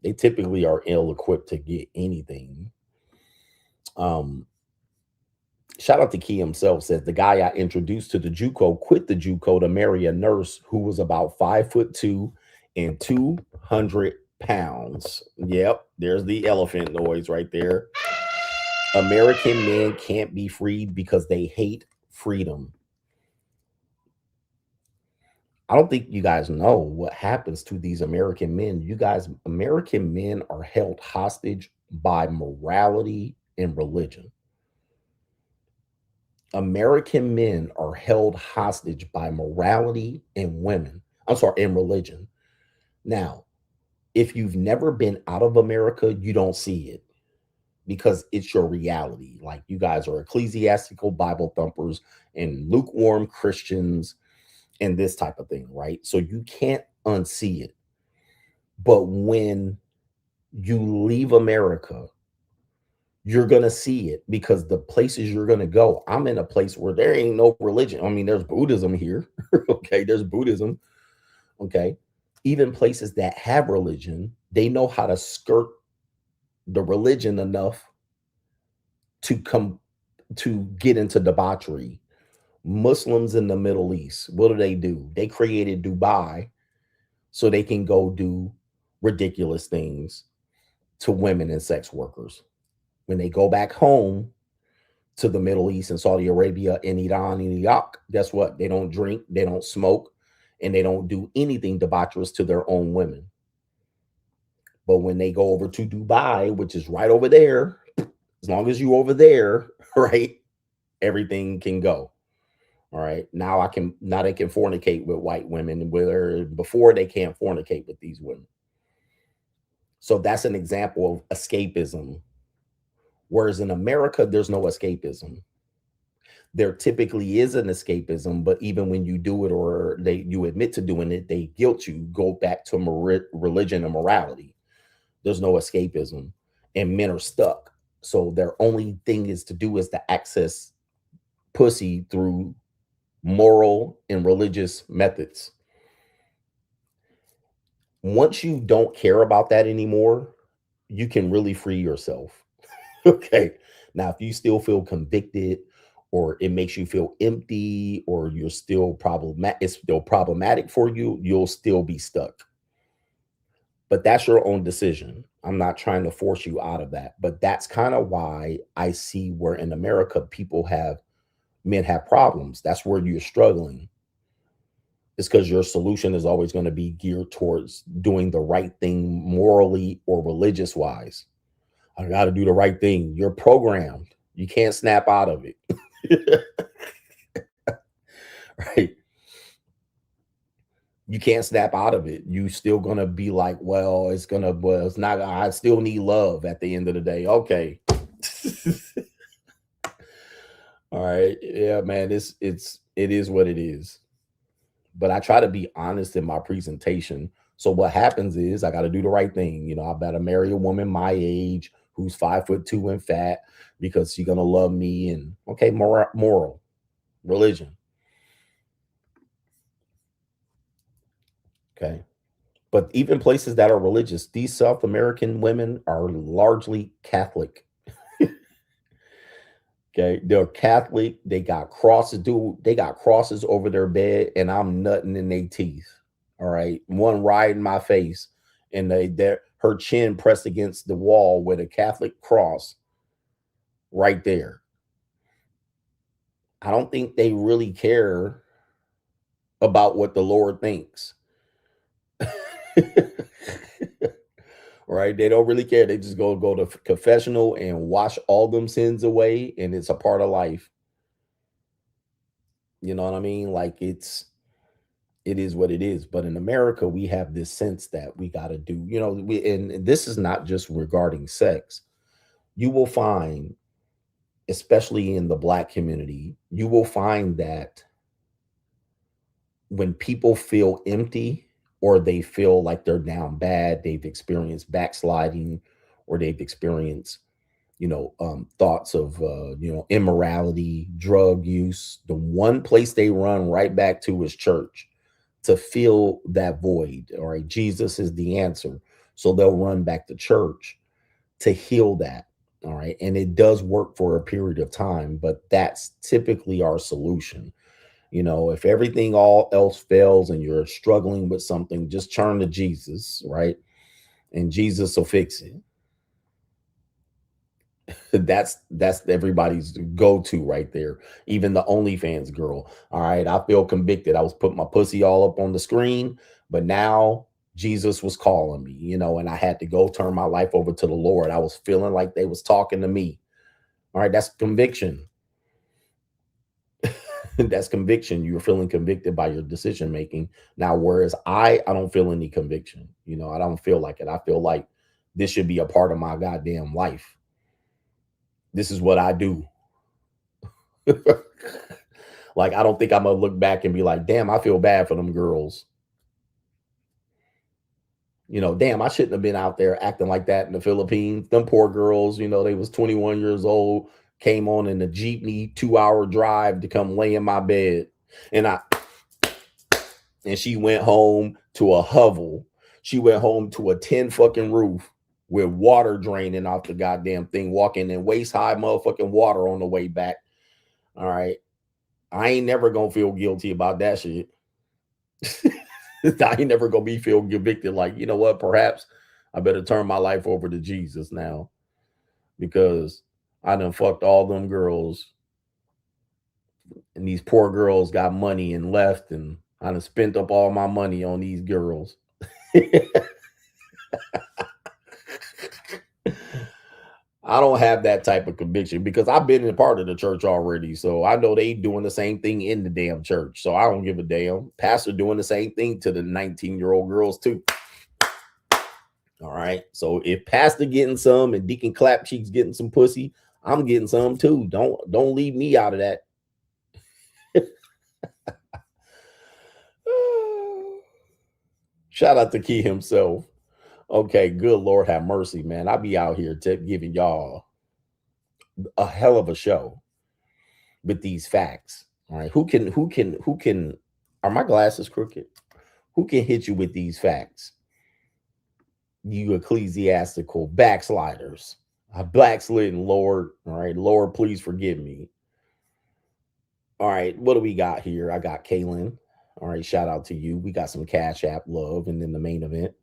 They typically are ill-equipped to get anything. Shout out to Key himself, says the guy I introduced to the JUCO quit the JUCO to marry a nurse who was about 5'2" and 200 pounds. Yep, there's the elephant noise right there. American men can't be freed because they hate freedom. I don't think you guys know what happens to these American men. You guys, American men are held hostage by morality and religion. American men are held hostage by morality and women. I'm sorry, and religion. Now, if you've never been out of America, you don't see it because it's your reality. Like, you guys are ecclesiastical Bible thumpers and lukewarm Christians and this type of thing, right? So you can't unsee it. But when you leave America, you're going to see it because the places you're going to go, I'm in a place where there ain't no religion. I mean, there's Buddhism here. Okay, there's Buddhism. Okay. Even places that have religion, they know how to skirt the religion enough to come to get into debauchery. Muslims in the Middle East, what do? They created Dubai so they can go do ridiculous things to women and sex workers. When they go back home to the Middle East and Saudi Arabia and Iran and Iraq, guess what? They don't drink, they don't smoke, and they don't do anything debaucherous to their own women. But when they go over to Dubai, which is right over there, as long as you over there, right, everything can go. All right. Now they can fornicate with white women, where before they can't fornicate with these women. So that's an example of escapism. Whereas in America, there's no escapism. There typically is an escapism, but even when you do it or you admit to doing it, they guilt you, go back to religion and morality. There's no escapism, and men are stuck. So their only thing is to access pussy through moral and religious methods. Once you don't care about that anymore, you can really free yourself. Okay. Now, if you still feel convicted or it makes you feel empty or you're still it's still problematic for you, you'll still be stuck. But that's your own decision. I'm not trying to force you out of that. But that's kind of why I see where in America men have problems. That's where you're struggling. It's because your solution is always going to be geared towards doing the right thing morally or religious wise. I got to do the right thing. You're programmed. You can't snap out of it. Right. You can't snap out of it. You still going to be like, it's not, I still need love at the end of the day. Okay. All right. Yeah, man, it is what it is. But I try to be honest in my presentation. So what happens is I got to do the right thing. You know, I better marry a woman my age who's 5'2" and fat because she's going to love me. And okay, moral, religion. Okay. But even places that are religious, these South American women are largely Catholic. Okay. They're Catholic. They got crosses, they got crosses over their bed, and I'm nutting in their teeth. All right. One right in my face, and her chin pressed against the wall with a Catholic cross right there. I don't think they really care about what the Lord thinks. Right? They don't really care. They just go to confessional and wash all them sins away, and it's a part of life. You know what I mean? Like, it's It is what it is. But in America, we have this sense that we got to do, you know, and this is not just regarding sex. You will find, especially in the Black community, you will find that when people feel empty or they feel like they're down bad, they've experienced backsliding, or they've experienced, thoughts of, immorality, drug use, the one place they run right back to is church to fill that void. All right. Jesus is the answer. So they'll run back to church to heal that. All right. And it does work for a period of time, but that's typically our solution. If everything all else fails and you're struggling with something, just turn to Jesus, right? And Jesus will fix it. That's everybody's go-to right there. Even the OnlyFans girl. All right. I feel convicted. I was putting my pussy all up on the screen, but now Jesus was calling me, and I had to go turn my life over to the Lord. I was feeling like they was talking to me. All right. That's conviction. That's conviction. You're feeling convicted by your decision making. Now, whereas I don't feel any conviction. I don't feel like it. I feel like this should be a part of my goddamn life. This is what I do. Like, I don't think I'm gonna look back and be like, damn, I feel bad for them girls. Damn, I shouldn't have been out there acting like that in the Philippines. Them poor girls, they was 21 years old, came on in a jeepney 2-hour drive to come lay in my bed. And she went home to a hovel. She went home to a 10 fucking roof with water draining off the goddamn thing, walking in waist high motherfucking water on the way back. All right. I ain't never gonna feel guilty about that shit. I ain't never gonna be feel convicted like, you know what, perhaps I better turn my life over to Jesus now, because I done fucked all them girls, and these poor girls got money and left, and I done spent up all my money on these girls. I don't have that type of conviction because I've been in part of the church already. So I know they doing the same thing in the damn church. So I don't give a damn. Pastor doing the same thing to the 19-year-old girls too. All right. So if pastor getting some and Deacon Clap Cheeks getting some pussy, I'm getting some too. Don't leave me out of that. Shout out to Key himself. Okay, good Lord have mercy, man. I be out here giving y'all a hell of a show with these facts. All right. Who can, are my glasses crooked? Who can hit you with these facts? You ecclesiastical backsliders. I backslidden, Lord. All right, Lord, please forgive me. All right, what do we got here? I got Kaylin. All right, shout out to you. We got some Cash App love, and then the main event.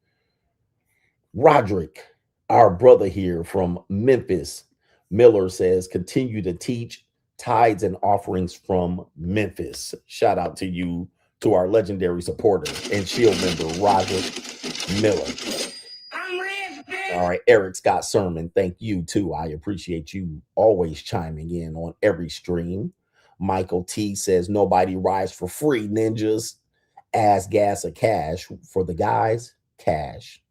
Roderick, our brother here from Memphis, Miller says, continue to teach tithes and offerings from Memphis. Shout out to you, to our legendary supporter and Shield member, Roderick Miller. All right, Eric Scott Sermon, thank you too. I appreciate you always chiming in on every stream. Michael T says, nobody rides for free, ninjas. Ass, gas, or cash. For the guys, cash.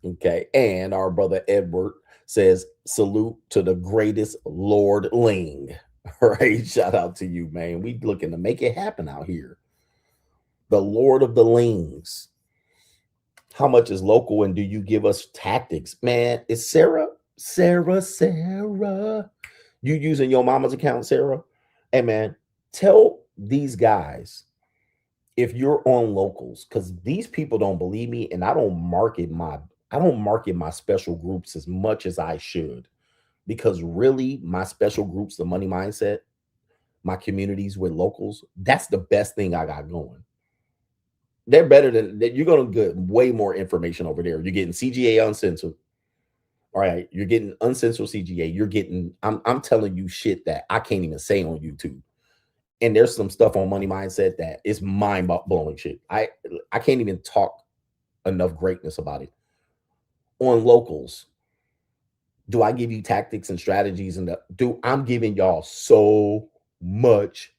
Okay, and our brother Edward says, salute to the greatest Lord Ling. All right, shout out to you, man. We looking to make it happen out here. The Lord of the Lings. How much is local, and do you give us tactics? Man, it's Sarah. You using your mama's account, Sarah? Hey, man, tell these guys if you're on locals, because these people don't believe me, and I don't market my special groups as much as I should, because really my special groups, the money mindset, my communities with locals, that's the best thing I got going. They're better than that. You're going to get way more information over there. You're getting CGA uncensored. All right. You're getting uncensored CGA. You're getting, I'm telling you shit that I can't even say on YouTube. And there's some stuff on money mindset that is mind blowing shit. I can't even talk enough greatness about it. On locals, do I give you tactics and strategies? And I'm giving y'all so much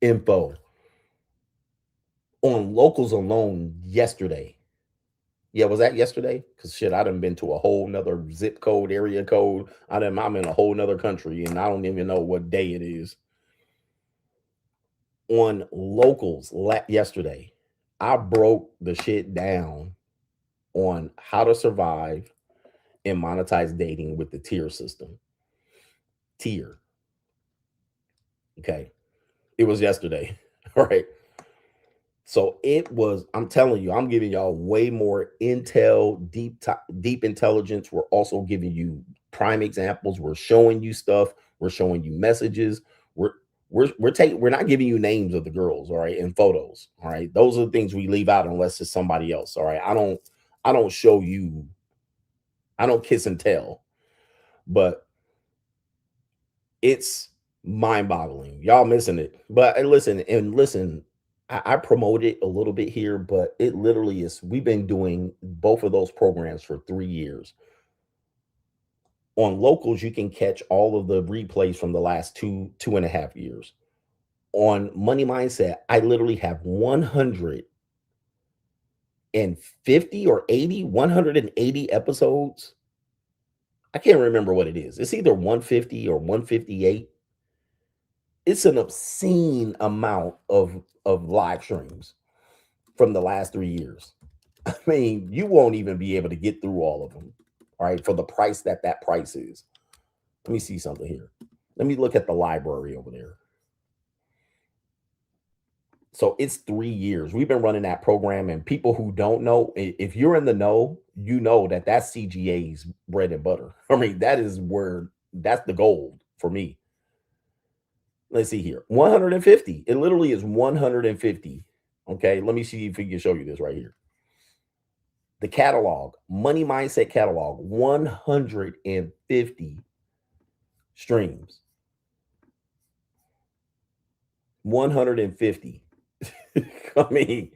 info. On locals alone yesterday. Yeah, was that yesterday? Because shit, I done been to a whole nother zip code, area code. I'm in a whole nother country and I don't even know what day it is. On locals yesterday, I broke the shit down on how to survive and monetize dating with the tier system. Tier. Okay. It was yesterday. All right. So it was, I'm telling you, I'm giving y'all way more intel, deep intelligence. We're also giving you prime examples. We're showing you stuff. We're showing you messages. We're not giving you names of the girls, all right, and photos. All right. Those are the things we leave out unless it's somebody else. All right. I don't show you, I don't kiss and tell, but it's mind-boggling. Y'all missing it. But listen, I promote it a little bit here, but it literally is. We've been doing both of those programs for 3 years. On locals, you can catch all of the replays from the last 2.5 years. On Money Mindset, I literally have 150 or 180 episodes. I can't remember what it is. It's either 150 or 158. It's an obscene amount of live streams from the last 3 years. I mean, you won't even be able to get through all of them, all right, for the price that price is. Let me see something here. Let me look at the library over there. So it's 3 years. We've been running that program, and people who don't know, if you're in the know, you know that that's CGA's bread and butter. I mean, that's the gold for me. Let's see here. 150. It literally is 150. Okay, let me see if we can show you this right here. The catalog, Money Mindset catalog, 150 streams. 150. I mean,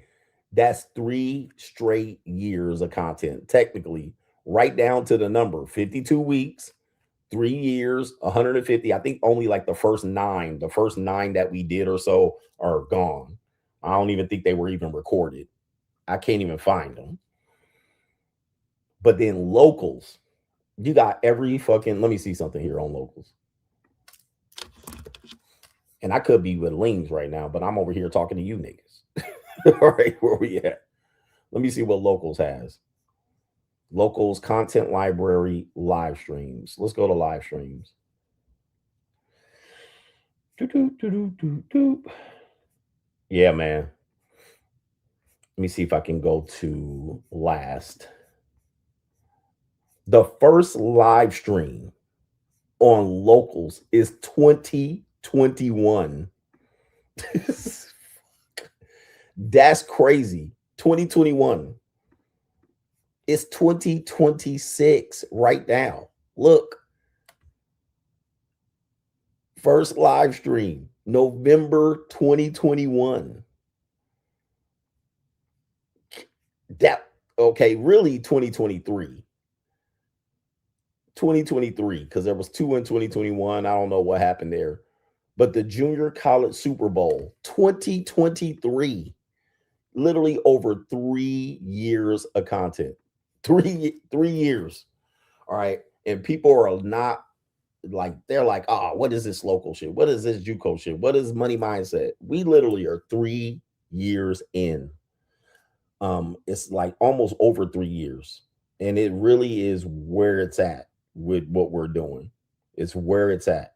that's 3 straight years of content. Technically, right down to the number, 52 weeks. 3 years, 150. I think only like the first nine that we did or so are gone. I don't even think they were even recorded. I can't even find them. But then locals, you got every fucking, let me see something here on locals. And I could be with Leans right now, but I'm over here talking to you niggas. All right, where we at? Let me see what locals has. Locals content library live streams. Let's go to live streams. Yeah, man. Let me see if I can go to last. The first live stream on locals is 2021. That's crazy. 2021. It's 2026 right now. Look. First live stream, November 2021. Really 2023. 2023, because there was 2 in 2021. I don't know what happened there. But the Junior College Super Bowl, 2023. Literally over 3 years of content. 3 years. All right. And people are not like, they're like, what is this local shit? What is this JUCO shit? What is Money Mindset? We literally are 3 years in. It's like almost over 3 years. And it really is where it's at with what we're doing. It's where it's at.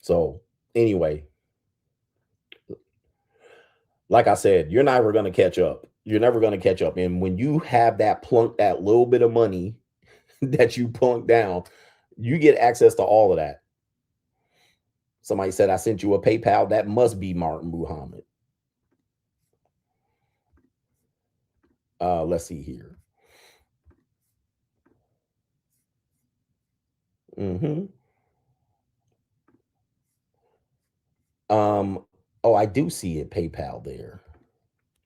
So anyway, like I said, you're never going to catch up. You're never going to catch up. And when you have that little bit of money that you plunk down, you get access to all of that. Somebody said, I sent you a PayPal. That must be Martin Muhammad. Let's see here. Oh, I do see it. PayPal there.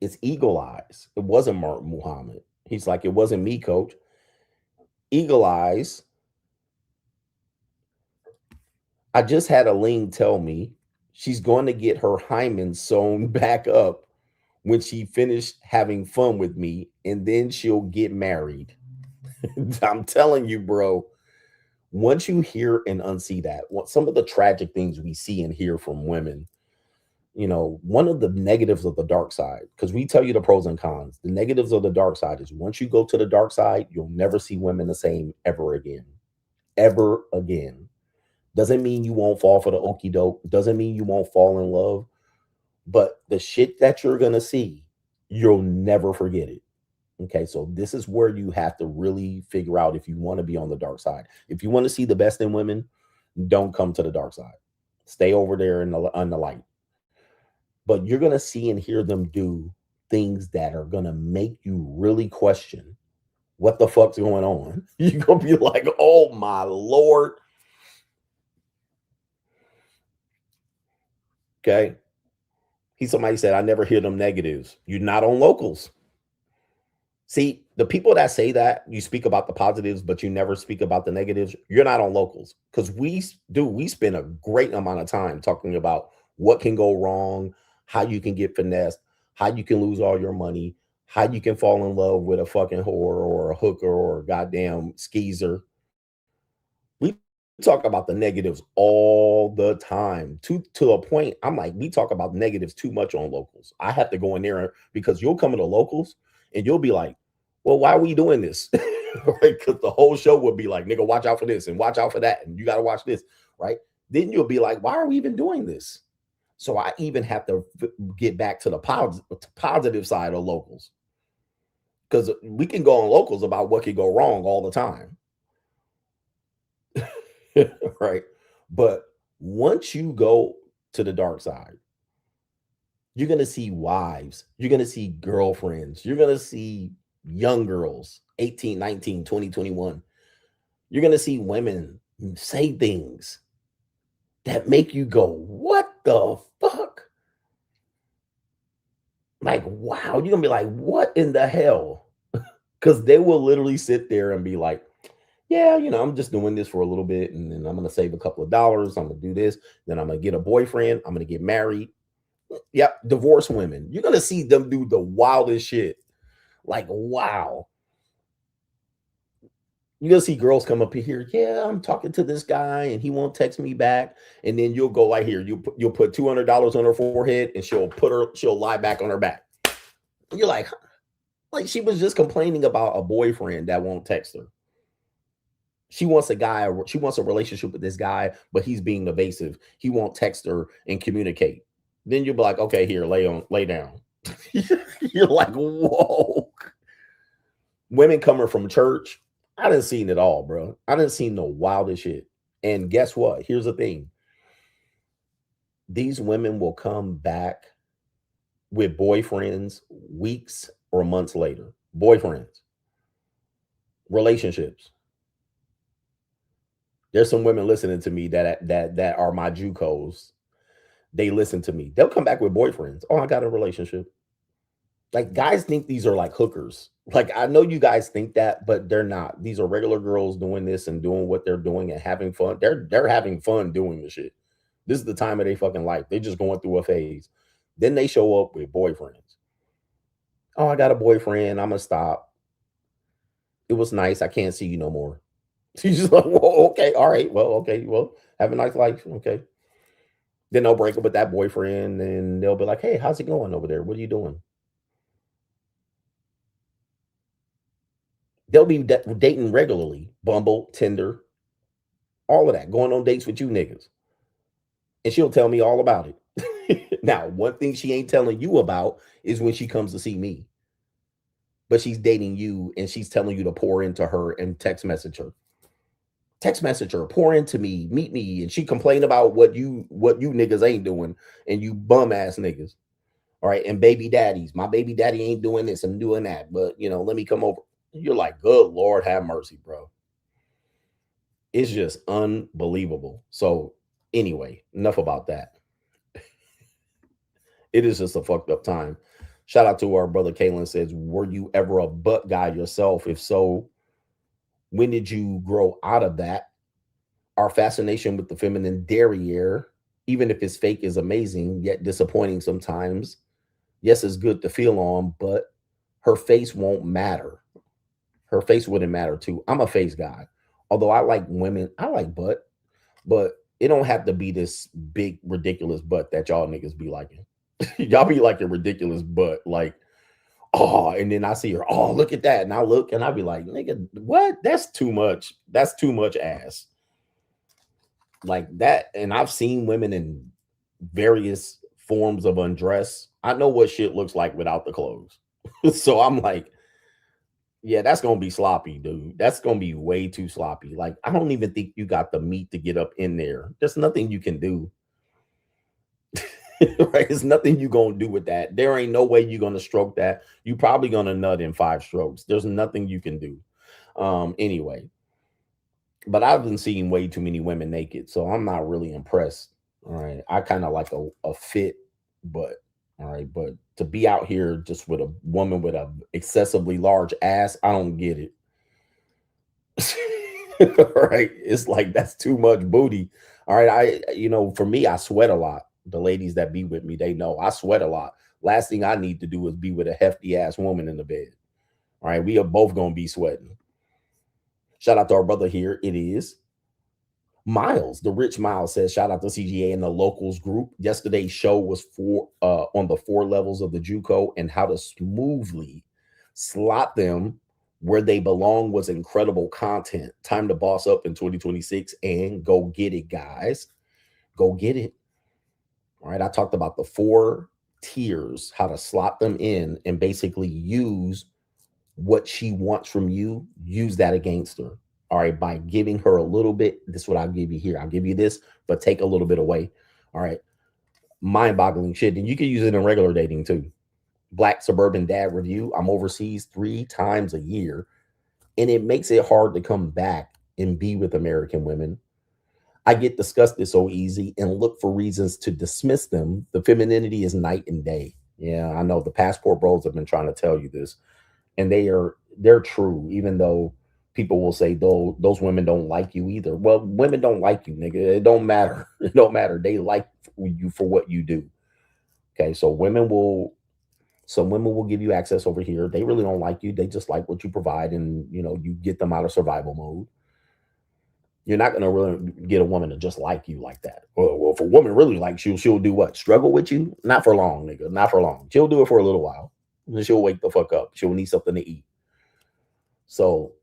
It's Eagle Eyes. It wasn't Martin Muhammad. He's like, it wasn't me, coach. Eagle Eyes. I just had Aline tell me she's going to get her hymen sewn back up when she finished having fun with me, and then she'll get married. I'm telling you, bro, once you hear and unsee that, what some of the tragic things we see and hear from women, you know, one of the negatives of the dark side, because we tell you the pros and cons, the negatives of the dark side is once you go to the dark side, you'll never see women the same ever again. Ever again. Doesn't mean you won't fall for the okie doke. Doesn't mean you won't fall in love. But the shit that you're going to see, you'll never forget it. Okay, so this is where you have to really figure out if you want to be on the dark side. If you want to see the best in women, don't come to the dark side. Stay over there on the light. But you're going to see and hear them do things that are going to make you really question what the fuck's going on. You're going to be like, oh my Lord. Okay. Somebody said, I never hear them negatives. You're not on locals. See, the people that say that, you speak about the positives, but you never speak about the negatives, you're not on locals. Because we spend a great amount of time talking about what can go wrong, how you can get finessed, how you can lose all your money, how you can fall in love with a fucking whore or a hooker or a goddamn skeezer. We talk about the negatives all the time to a point. I'm like, we talk about negatives too much on locals. I have to go in there because you'll come into locals and you'll be like, well, why are we doing this? Right? Because the whole show would be like, nigga, watch out for this and watch out for that. And you got to watch this, right? Then you'll be like, why are we even doing this? So I even have to get back to the positive side of locals. Because we can go on locals about what can go wrong all the time. Right? But once you go to the dark side, you're going to see wives. You're going to see girlfriends. You're going to see young girls, 18, 19, 20, 21. You're going to see women say things that make you go, what the fuck? Like, wow. You're going to be like, what in the hell? Because they will literally sit there and be like, yeah, you know, I'm just doing this for a little bit, and then I'm going to save a couple of dollars. I'm going to do this. Then I'm going to get a boyfriend. I'm going to get married. Yep, divorce women. You're going to see them do the wildest shit. Like, wow. You're going to see girls come up here. Yeah, I'm talking to this guy, and he won't text me back. And then you'll go right here. You'll put $200 on her forehead, and she'll lie back on her back. You're like she was just complaining about a boyfriend that won't text her. She wants a relationship with this guy, but he's being evasive. He won't text her and communicate. Then you'll be like, okay, here, lay down. You're like, whoa. Women coming from church, I done seen it all, bro. I done seen the wildest shit. And guess what? Here's the thing. These women will come back with boyfriends weeks or months later. Boyfriends. Relationships. There's some women listening to me that are my JUCOs. They listen to me. They'll come back with boyfriends. Oh, I got a relationship. Like, guys think these are like hookers. Like, I know you guys think that, but they're not. These are regular girls doing this and doing what they're doing and having fun. They're having fun doing the shit. This is the time of their fucking life. They're just going through a phase. Then they show up with boyfriends. Oh, I got a boyfriend. I'm gonna stop. It was nice. I can't see you no more. She's just like, whoa, okay, all right. Well, okay, well, have a nice life. Okay. Then they'll break up with that boyfriend and they'll be like, hey, how's it going over there? What are you doing? They'll be dating regularly. Bumble, Tinder, all of that. Going on dates with you niggas. And she'll tell me all about it. Now, one thing she ain't telling you about is when she comes to see me. But she's dating you and she's telling you to pour into her and text message her. Text message her, pour into me, meet me. And she complained about what you niggas ain't doing and you bum ass niggas. All right. And baby daddies. My baby daddy ain't doing this and doing that. But, you know, let me come over. You're like, good Lord, have mercy, bro. It's just unbelievable. So anyway, enough about that. It is just a fucked up time. Shout out to our brother Kalen says, were you ever a butt guy yourself? If so, when did you grow out of that? Our fascination with the feminine derriere, even if it's fake, is amazing, yet disappointing sometimes. Yes, it's good to feel on, but her face won't matter. Her face wouldn't matter too. I'm a face guy. Although I like women, I like butt, but it don't have to be this big, ridiculous butt that y'all niggas be liking. Y'all be liking ridiculous butt, like, oh, and then I see her, oh, look at that. And I look and I be like, nigga, what? That's too much. That's too much ass. Like that. And I've seen women in various forms of undress. I know what shit looks like without the clothes. So I'm like, yeah, that's gonna be sloppy, dude. That's gonna be way too sloppy. Like, I don't even think you got the meat to get up in there. There's nothing you can do. Right? There's nothing you gonna do with that. There ain't no way you're gonna stroke that. You probably gonna nut in 5 strokes. There's nothing you can do. Anyway, but I've been seeing way too many women naked, so I'm not really impressed. All right, I kind of like a fit butt. All right, but to be out here just with a woman with a excessively large ass, I don't get it. All right, it's like that's too much booty. All right, for me, I sweat a lot. The ladies that be with me, they know I sweat a lot. Last thing I need to do is be with a hefty ass woman in the bed. All right, we are both gonna be sweating. Shout out to our brother here. It is Miles, the rich Miles says, shout out to CGA and the locals group. Yesterday's show was on the 4 levels of the JUCO and how to smoothly slot them where they belong was incredible content. Time to boss up in 2026 and go get it, guys. Go get it. All right. I talked about the 4 tiers, how to slot them in and basically use what she wants from you. Use that against her. All right, by giving her a little bit, this is what I'll give you here. I'll give you this, but take a little bit away. All right, mind-boggling shit. And you can use it in regular dating too. Black Suburban Dad Review. I'm overseas 3 times a year, and it makes it hard to come back and be with American women. I get disgusted so easy and look for reasons to dismiss them. The femininity is night and day. Yeah, I know the passport bros have been trying to tell you this, and they're true, even though people will say, though, those women don't like you either. Well, women don't like you, nigga. It don't matter. It don't matter. They like you for what you do. Okay, so some women will give you access over here. They really don't like you. They just like what you provide, and you get them out of survival mode. You're not gonna really get a woman to just like you like that. Well, if a woman really likes you, she'll do what? Struggle with you? Not for long, nigga. Not for long. She'll do it for a little while, and then she'll wake the fuck up. She'll need something to eat. So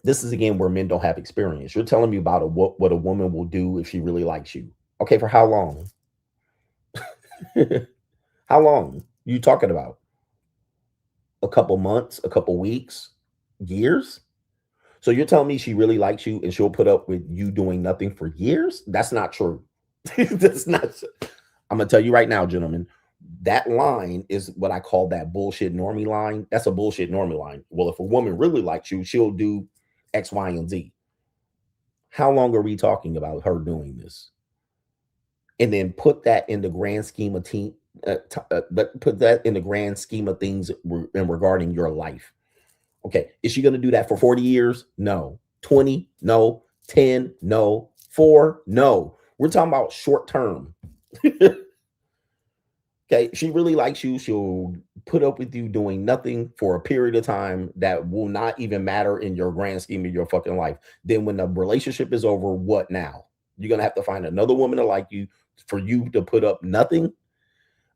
this is again where men don't have experience. You're telling me about what a woman will do if she really likes you. Okay, for how long? How long you talking about? A couple months, a couple weeks, years? So you're telling me she really likes you and she'll put up with you doing nothing for years? That's not true. That's not. I'm gonna tell you right now, gentlemen, that line is what I call that bullshit normie line. That's a bullshit normie line. Well, if a woman really likes you, she'll do X, Y, and Z. How long are we talking about her doing this? And then put that in the grand scheme of put that in the grand scheme of things regarding your life. Okay, is she going to do that for 40 years? No. 20? No. 10? No. 4? No. We're talking about short term. Okay, she really likes you. She'll put up with you doing nothing for a period of time that will not even matter in your grand scheme of your fucking life. Then when the relationship is over, what now? You're going to have to find another woman to like you for you to put up nothing.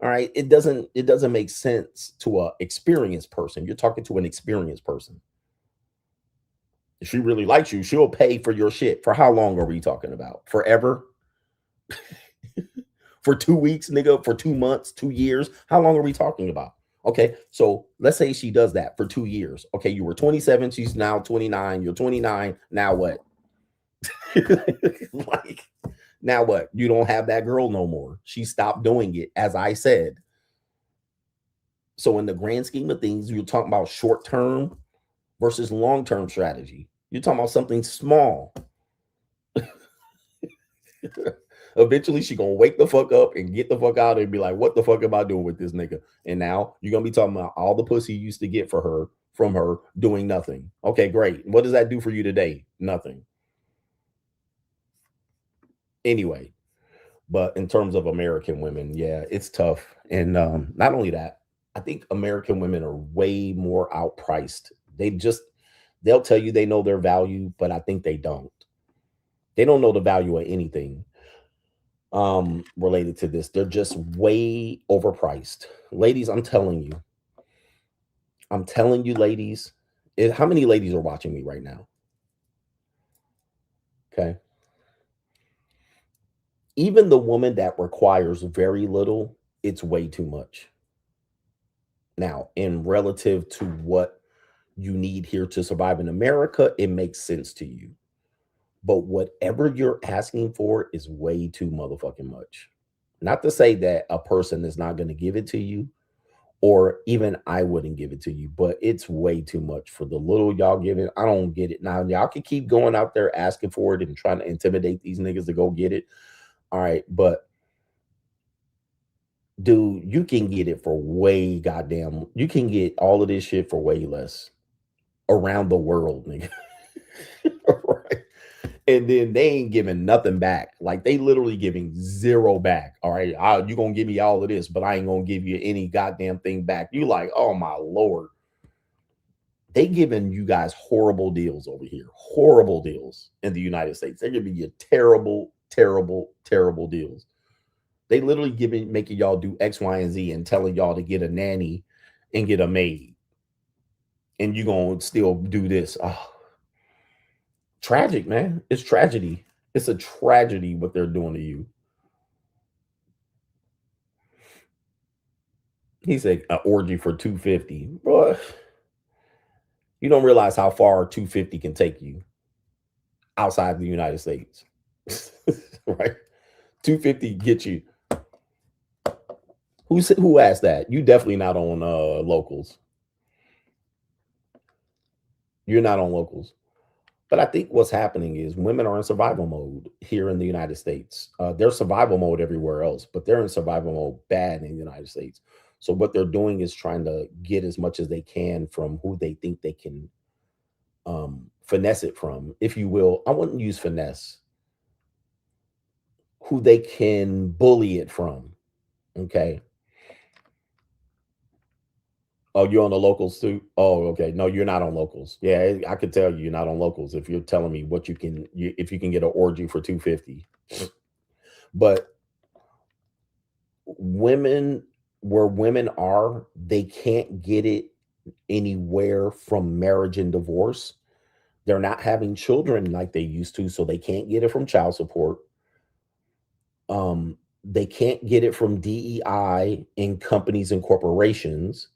All right, it doesn't make sense to an experienced person. You're talking to an experienced person. If she really likes you, she'll pay for your shit. For how long are we talking about? Forever? For 2 weeks, nigga? For 2 months, 2 years? How long are we talking about? Okay, so let's say she does that for 2 years. Okay, you were 27, she's now 29. You're 29. Now what? Like, now what? You don't have that girl no more. She stopped doing it, as I said. So in the grand scheme of things, you're talking about short-term versus long-term strategy. You're talking about something small. Eventually, she's going to wake the fuck up and get the fuck out and be like, what the fuck am I doing with this nigga? And now you're going to be talking about all the pussy you used to get from her doing nothing. Okay, great. What does that do for you today? Nothing. Anyway, But in terms of American women, yeah, it's tough. And not only that, I think American women are way more outpriced. They'll tell you they know their value, but I think they don't. They don't know the value of anything related to this. They're just way overpriced. Ladies, I'm telling you, ladies, how many ladies are watching me right now? Okay. Even the woman that requires very little, it's way too much. Now, in relative to what you need here to survive in America, it makes sense to you. But whatever you're asking for is way too motherfucking much. Not to say that a person is not going to give it to you, or even I wouldn't give it to you, but it's way too much for the little y'all giving. I don't get it. Now, y'all can keep going out there asking for it and trying to intimidate these niggas to go get it. All right, but dude, you can get it for way goddamn. You can get all of this shit for way less around the world, nigga. Right? And then they ain't giving nothing back. Like they literally giving zero back. All right, you gonna give me all of this, but I ain't gonna give you any goddamn thing back. You like, oh my Lord. They giving you guys horrible deals over here. Horrible deals in the United States. They're giving you terrible, terrible, terrible deals. They literally making y'all do X, Y, and Z and telling y'all to get a nanny and get a maid. And you gonna still do this. Oh, tragic, man. It's tragedy. It's a tragedy what they're doing to you. He said an orgy for $250. Bro, you don't realize how far $250 can take you outside the United States. Right? $250 get you. Who asked that? You definitely not on locals. You're not on locals. But I think what's happening is women are in survival mode here in the United States. They're survival mode everywhere else, but they're in survival mode bad in the United States. So what they're doing is trying to get as much as they can from who they think they can finesse it from, if you will. I wouldn't use finesse. Who they can bully it from. Okay. Oh, you're on the locals too? Oh, okay. No, you're not on locals. Yeah, I could tell you're not on locals if you're telling me what if you can get an orgy for $250. But women, where women are, they can't get it anywhere from marriage and divorce. They're not having children like they used to, so they can't get it from child support. They can't get it from DEI in companies and corporations.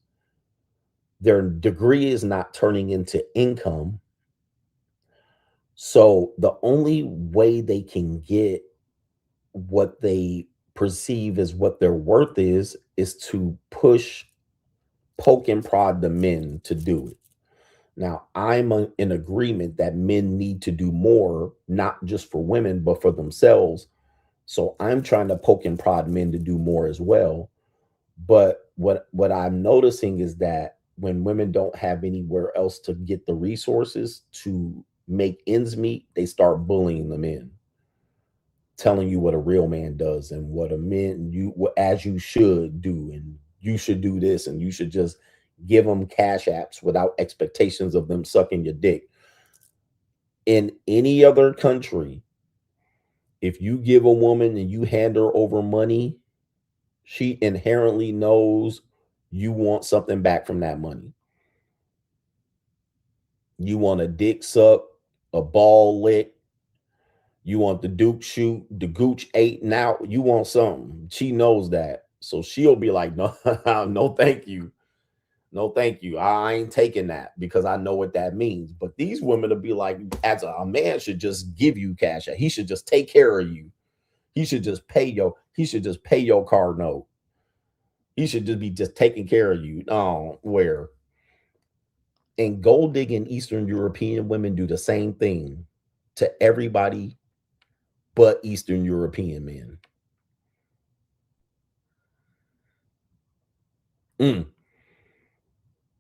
Their degree is not turning into income. So the only way they can get what they perceive as what their worth is to push, poke, and prod the men to do it. Now, I'm in agreement that men need to do more, not just for women, but for themselves. So I'm trying to poke and prod men to do more as well. But what I'm noticing is that when women don't have anywhere else to get the resources to make ends meet, they start bullying the men, telling you what a real man does and what a man as you should do, and you should do this, and you should just give them cash apps without expectations of them sucking your dick. In any other country, if you give a woman and you hand her over money, she inherently knows you want something back from that money. You want a dick suck, a ball lick. You want the Duke shoot, the Gooch 8 now. You want something. She knows that. So she'll be like, no, no, thank you. No, thank you. I ain't taking that because I know what that means. But these women will be like, as a man should just give you cash. He should just take care of you. He should just pay your car note. He should just be taking care of you. Where? And gold digging Eastern European women do the same thing to everybody but Eastern European men.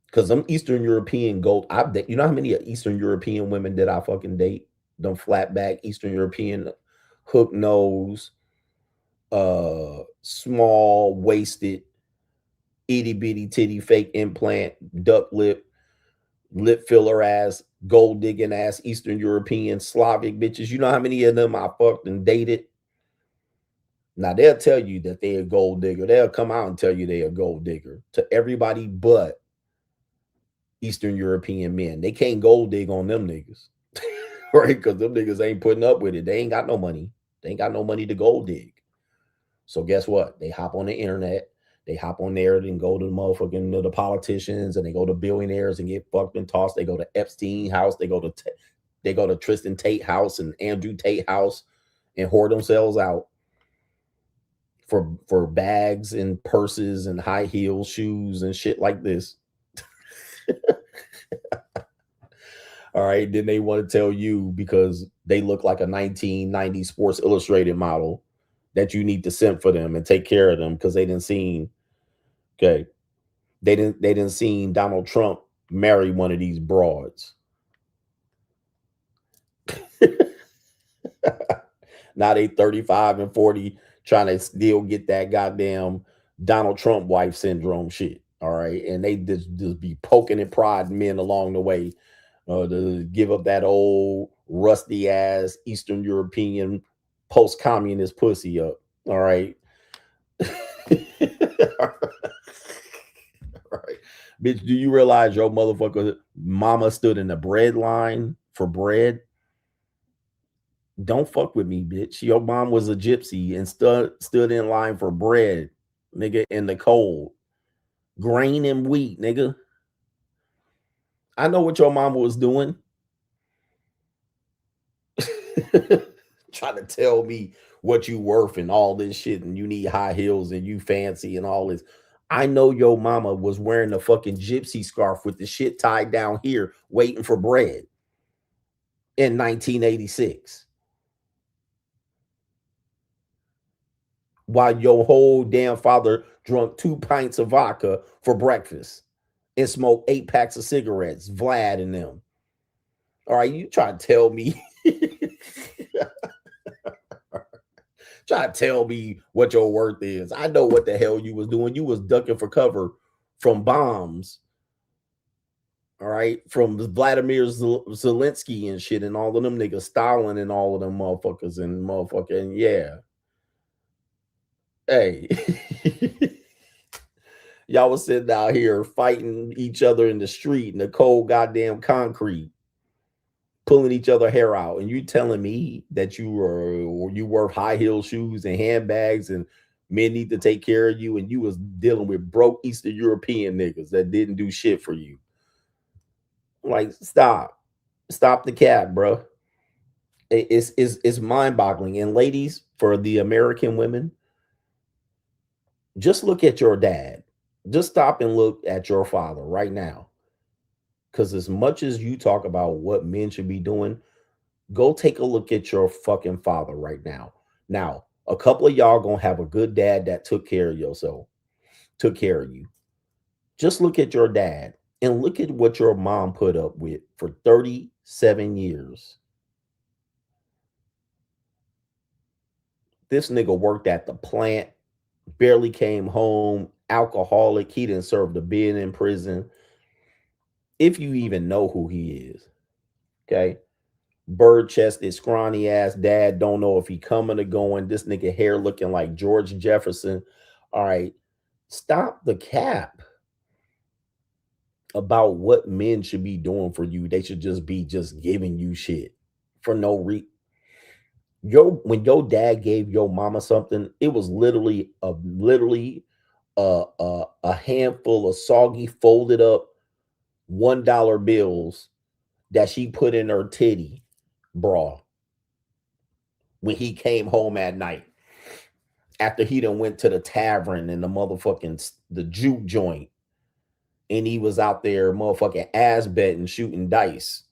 Because them Eastern European gold, you know how many Eastern European women did I fucking date? Them flat back Eastern European hook nose, small waisted itty bitty titty fake implant, duck lip filler ass, gold digging ass, Eastern European, Slavic bitches. You know how many of them I fucked and dated? Now they'll tell you that they're a gold digger. They'll come out and tell you they're a gold digger to everybody but Eastern European men. They can't gold dig on them niggas. Right? Because them niggas ain't putting up with it. They ain't got no money. They ain't got no money to gold dig. So guess what? They hop on the internet. They hop on there and go to the motherfucking the politicians, and they go to billionaires and get fucked and tossed. They go to Epstein house. They go to Tristan Tate house and Andrew Tate house and whore themselves out for bags and purses and high heel shoes and shit like this. All right. Then they want to tell you because they look like a 1990 Sports Illustrated model that you need to simp for them and take care of them because they didn't seen, okay, they didn't seen Donald Trump marry one of these broads. Now they 35 and 40 trying to still get that goddamn Donald Trump wife syndrome shit. All right. And they just be poking and prodding men along the way to give up that old rusty ass Eastern European post-communist pussy up. All right. All right. Bitch, do you realize your motherfucker mama stood in the bread line for bread? Don't fuck with me, bitch. Your mom was a gypsy and stood in line for bread, nigga, in the cold. Grain and wheat, nigga. I know what your mama was doing. Trying to tell me what you worth and all this shit, and you need high heels and you fancy and all this. I know your mama was wearing the fucking gypsy scarf with the shit tied down here waiting for bread in 1986. While your whole damn father drunk 2 pints of vodka for breakfast and smoked 8 packs of cigarettes, Vlad and them. All right, you try to tell me try to tell me what your worth is. I know what the hell you was doing. You was ducking for cover from bombs. All right, from Vladimir Zelensky and shit and all of them niggas, Stalin and all of them motherfuckers and motherfucking, yeah. Hey, y'all was sitting out here fighting each other in the street in the cold goddamn concrete, pulling each other hair out, and you telling me that you wore high heel shoes and handbags and men need to take care of you, and you was dealing with broke Eastern European niggas that didn't do shit for you. Like, stop the cap, bro. It's mind-boggling. And ladies, for the American women, just look at your dad. Just stop and look at your father right now. Because as much as you talk about what men should be doing, go take a look at your fucking father right now. Now, a couple of y'all gonna have a good dad that took care of yourself, took care of you. Just look at your dad and look at what your mom put up with for 37 years. This nigga worked at the plant, barely came home, alcoholic. He didn't serve the bid in prison. If you even know who he is, okay? Bird-chested, scrawny ass dad. Don't know if he coming or going. This nigga hair looking like George Jefferson. All right, stop the cap about what men should be doing for you. They should just be giving you shit for no reason. When your dad gave your mama something, it was literally a handful of soggy folded up $1 bills that she put in her titty bra when he came home at night after he done went to the tavern and the juke joint, and he was out there motherfucking ass betting, shooting dice,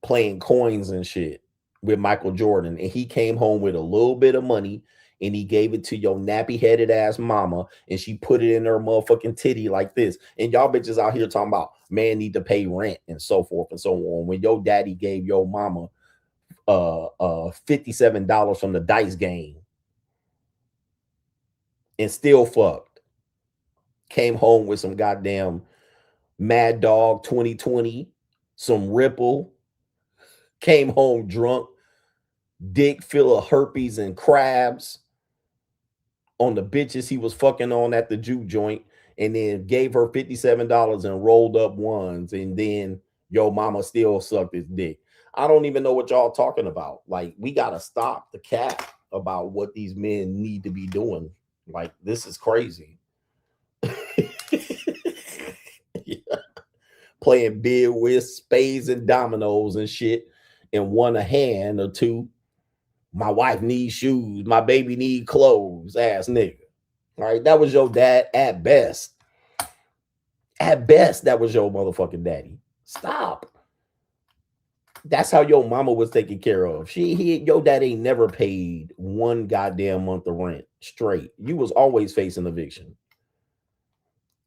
playing coins and shit with Michael Jordan, and he came home with a little bit of money and he gave it to your nappy-headed ass mama, and she put it in her motherfucking titty like this. And y'all bitches out here talking about man need to pay rent and so forth and so on. When your daddy gave your mama $57 from the dice game and still fucked. Came home with some goddamn Mad Dog 2020, some Ripple. Came home drunk, dick full of herpes and crabs on the bitches he was fucking on at the juke joint, and then gave her $57 and rolled up ones, and then yo mama still sucked his dick. I don't even know what y'all talking about. Like, we gotta stop the cap about what these men need to be doing. Like, this is crazy. Yeah. Playing bid with spades and dominoes and shit, and one a hand or two. My wife needs shoes. My baby need clothes. Ass nigga. All right, that was your dad at best. At best, that was your motherfucking daddy. Stop. That's how your mama was taken care of. Your dad ain't never paid one goddamn month of rent straight. You was always facing eviction.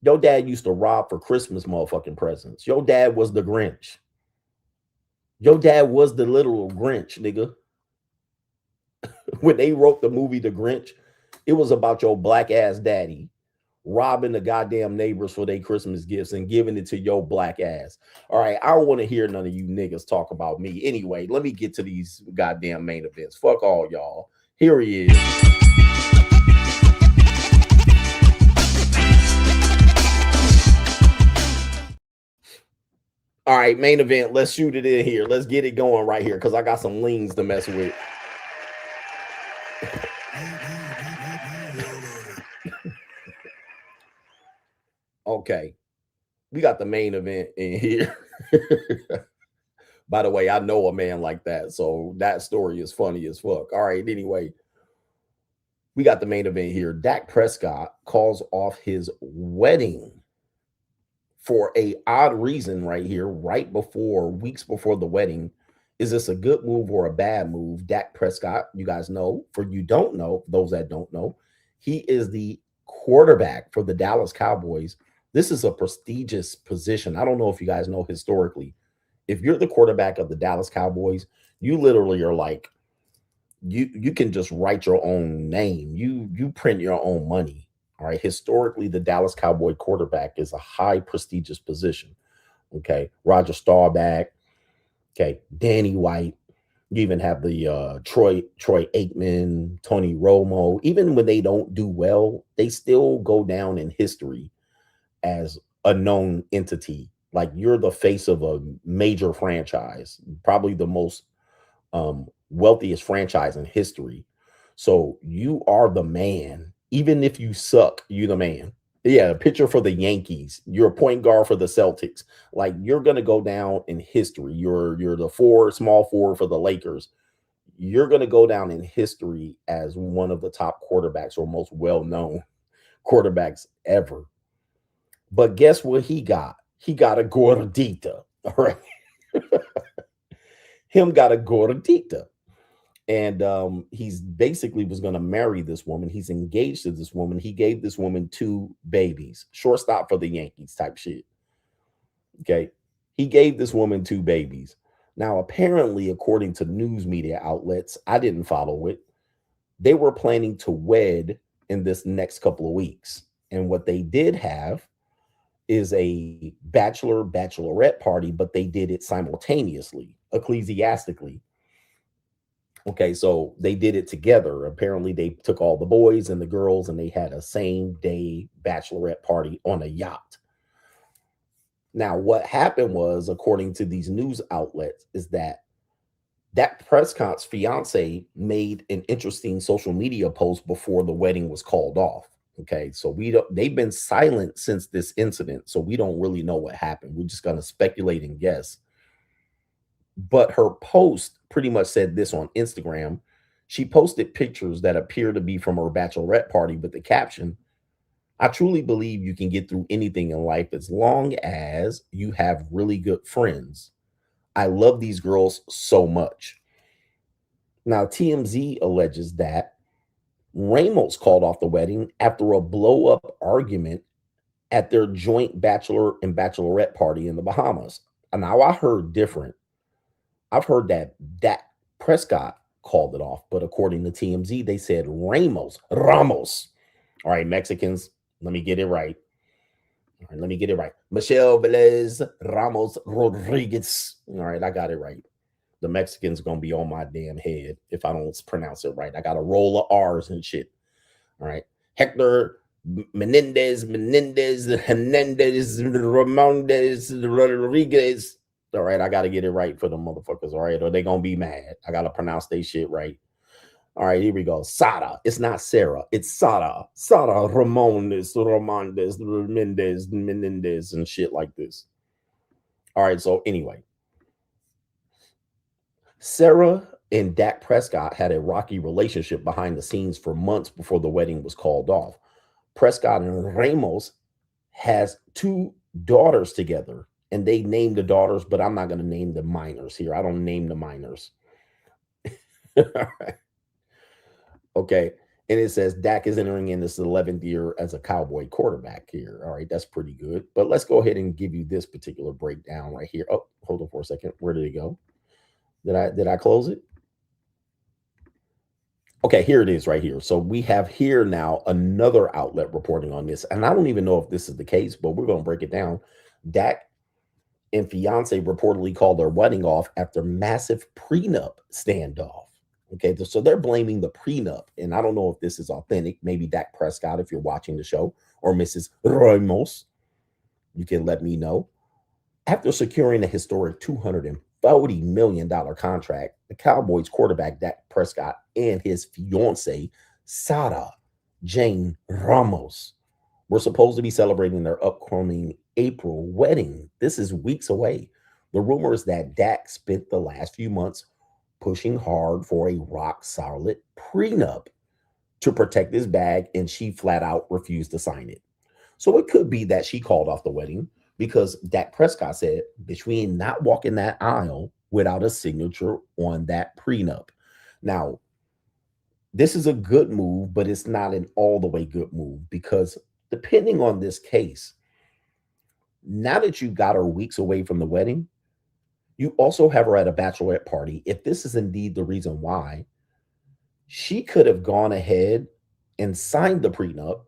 Your dad used to rob for Christmas motherfucking presents. Your dad was the Grinch. Your dad was the literal Grinch, nigga. When they wrote the movie The Grinch, it was about your black ass daddy robbing the goddamn neighbors for their Christmas gifts and giving it to your black ass. All right, I don't want to hear none of you niggas talk about me. Anyway, let me get to these goddamn main events. Fuck all y'all. Here he is. All right, main event. Let's shoot it in here. Let's get it going right here because I got some leans to mess with. Okay, we got the main event in here. By the way, I know a man like that, so that story is funny as fuck. All right, anyway, we got the main event here. Dak Prescott calls off his wedding for a odd reason right here, weeks before the wedding. Is this a good move or a bad move? Dak Prescott, you guys know, for you don't know, those that don't know, he is the quarterback for the Dallas Cowboys. This is a prestigious position. I don't know if you guys know historically. If you're the quarterback of the Dallas Cowboys, you literally are like, you can just write your own name. You print your own money. All right. Historically, the Dallas Cowboy quarterback is a high prestigious position. Okay. Roger Staubach. Okay. Danny White. You even have the Troy Aikman, Tony Romo. Even when they don't do well, they still go down in history as a known entity. Like, you're the face of a major franchise, probably the most wealthiest franchise in history. So you are the man. Even if you suck, you the man. Yeah, a pitcher for the Yankees. You're a point guard for the Celtics. Like, you're gonna go down in history. You're the small forward for the Lakers. You're gonna go down in history as one of the top quarterbacks or most well-known quarterbacks ever. But guess what he got? He got a gordita. All right. Him got a gordita. And he's basically was going to marry this woman. He's engaged to this woman. He gave this woman 2 babies. Shortstop for the Yankees type shit. Okay. He gave this woman 2 babies. Now, apparently, according to news media outlets, I didn't follow it, they were planning to wed in this next couple of weeks. And what they did have is a bachelorette party, but they did it simultaneously, ecclesiastically. Okay, so they did it together. Apparently, they took all the boys and the girls, and they had a same-day bachelorette party on a yacht. Now, what happened was, according to these news outlets, is that Dak Prescott's fiance made an interesting social media post before the wedding was called off. Okay, so they've been silent since this incident, so we don't really know what happened. We're just going to speculate and guess. But her post pretty much said this on Instagram. She posted pictures that appear to be from her bachelorette party with the caption, "I truly believe you can get through anything in life as long as you have really good friends. I love these girls so much." Now, TMZ alleges that Ramos called off the wedding after a blow-up argument at their joint bachelor and bachelorette party in the Bahamas. And now I heard different. I've heard that Dak Prescott called it off, but according to TMZ, they said Ramos All right, Mexicans, let me get it right. All right, let me get it right. Michelle Velez Ramos Rodriguez. All right, I got it right. The Mexicans going to be on my damn head if I don't pronounce it right. I got a roll of R's and shit. All right. Hector Menendez, Hernandez, Ramondes, Rodriguez. All right, I got to get it right for the motherfuckers, all right? Or they going to be mad. I got to pronounce their shit right. All right, here we go. Sada. It's not Sarah. It's Sada. Sada Ramondes, Menendez, and shit like this. All right, so anyway. Sarah and Dak Prescott had a rocky relationship behind the scenes for months before the wedding was called off. Prescott and Ramos has 2 daughters together, and they named the daughters, but I'm not going to name the minors here. I don't name the minors. All right. Okay. And it says Dak is entering in this 11th year as a Cowboy quarterback here. All right. That's pretty good. But let's go ahead and give you this particular breakdown right here. Oh, hold on for a second. Where did it go? Did I close it? Okay, here it is right here. So we have here now another outlet reporting on this. And I don't even know if this is the case, but we're going to break it down. Dak and fiance reportedly called their wedding off after massive prenup standoff. Okay, so they're blaming the prenup. And I don't know if this is authentic. Maybe Dak Prescott, if you're watching the show, or Mrs. Ramos, you can let me know. After securing a historic $240 million contract, the Cowboys quarterback Dak Prescott and his fiance, Sarah Jane Ramos, were supposed to be celebrating their upcoming April wedding. This is weeks away. The rumor is that Dak spent the last few months pushing hard for a rock-solid prenup to protect his bag, and she flat out refused to sign it. So it could be that she called off the wedding because Dak Prescott said, bitch, we ain't not walking that aisle without a signature on that prenup. Now, this is a good move, but it's not an all the way good move because depending on this case, now that you got her weeks away from the wedding, you also have her at a bachelorette party. If this is indeed the reason why, she could have gone ahead and signed the prenup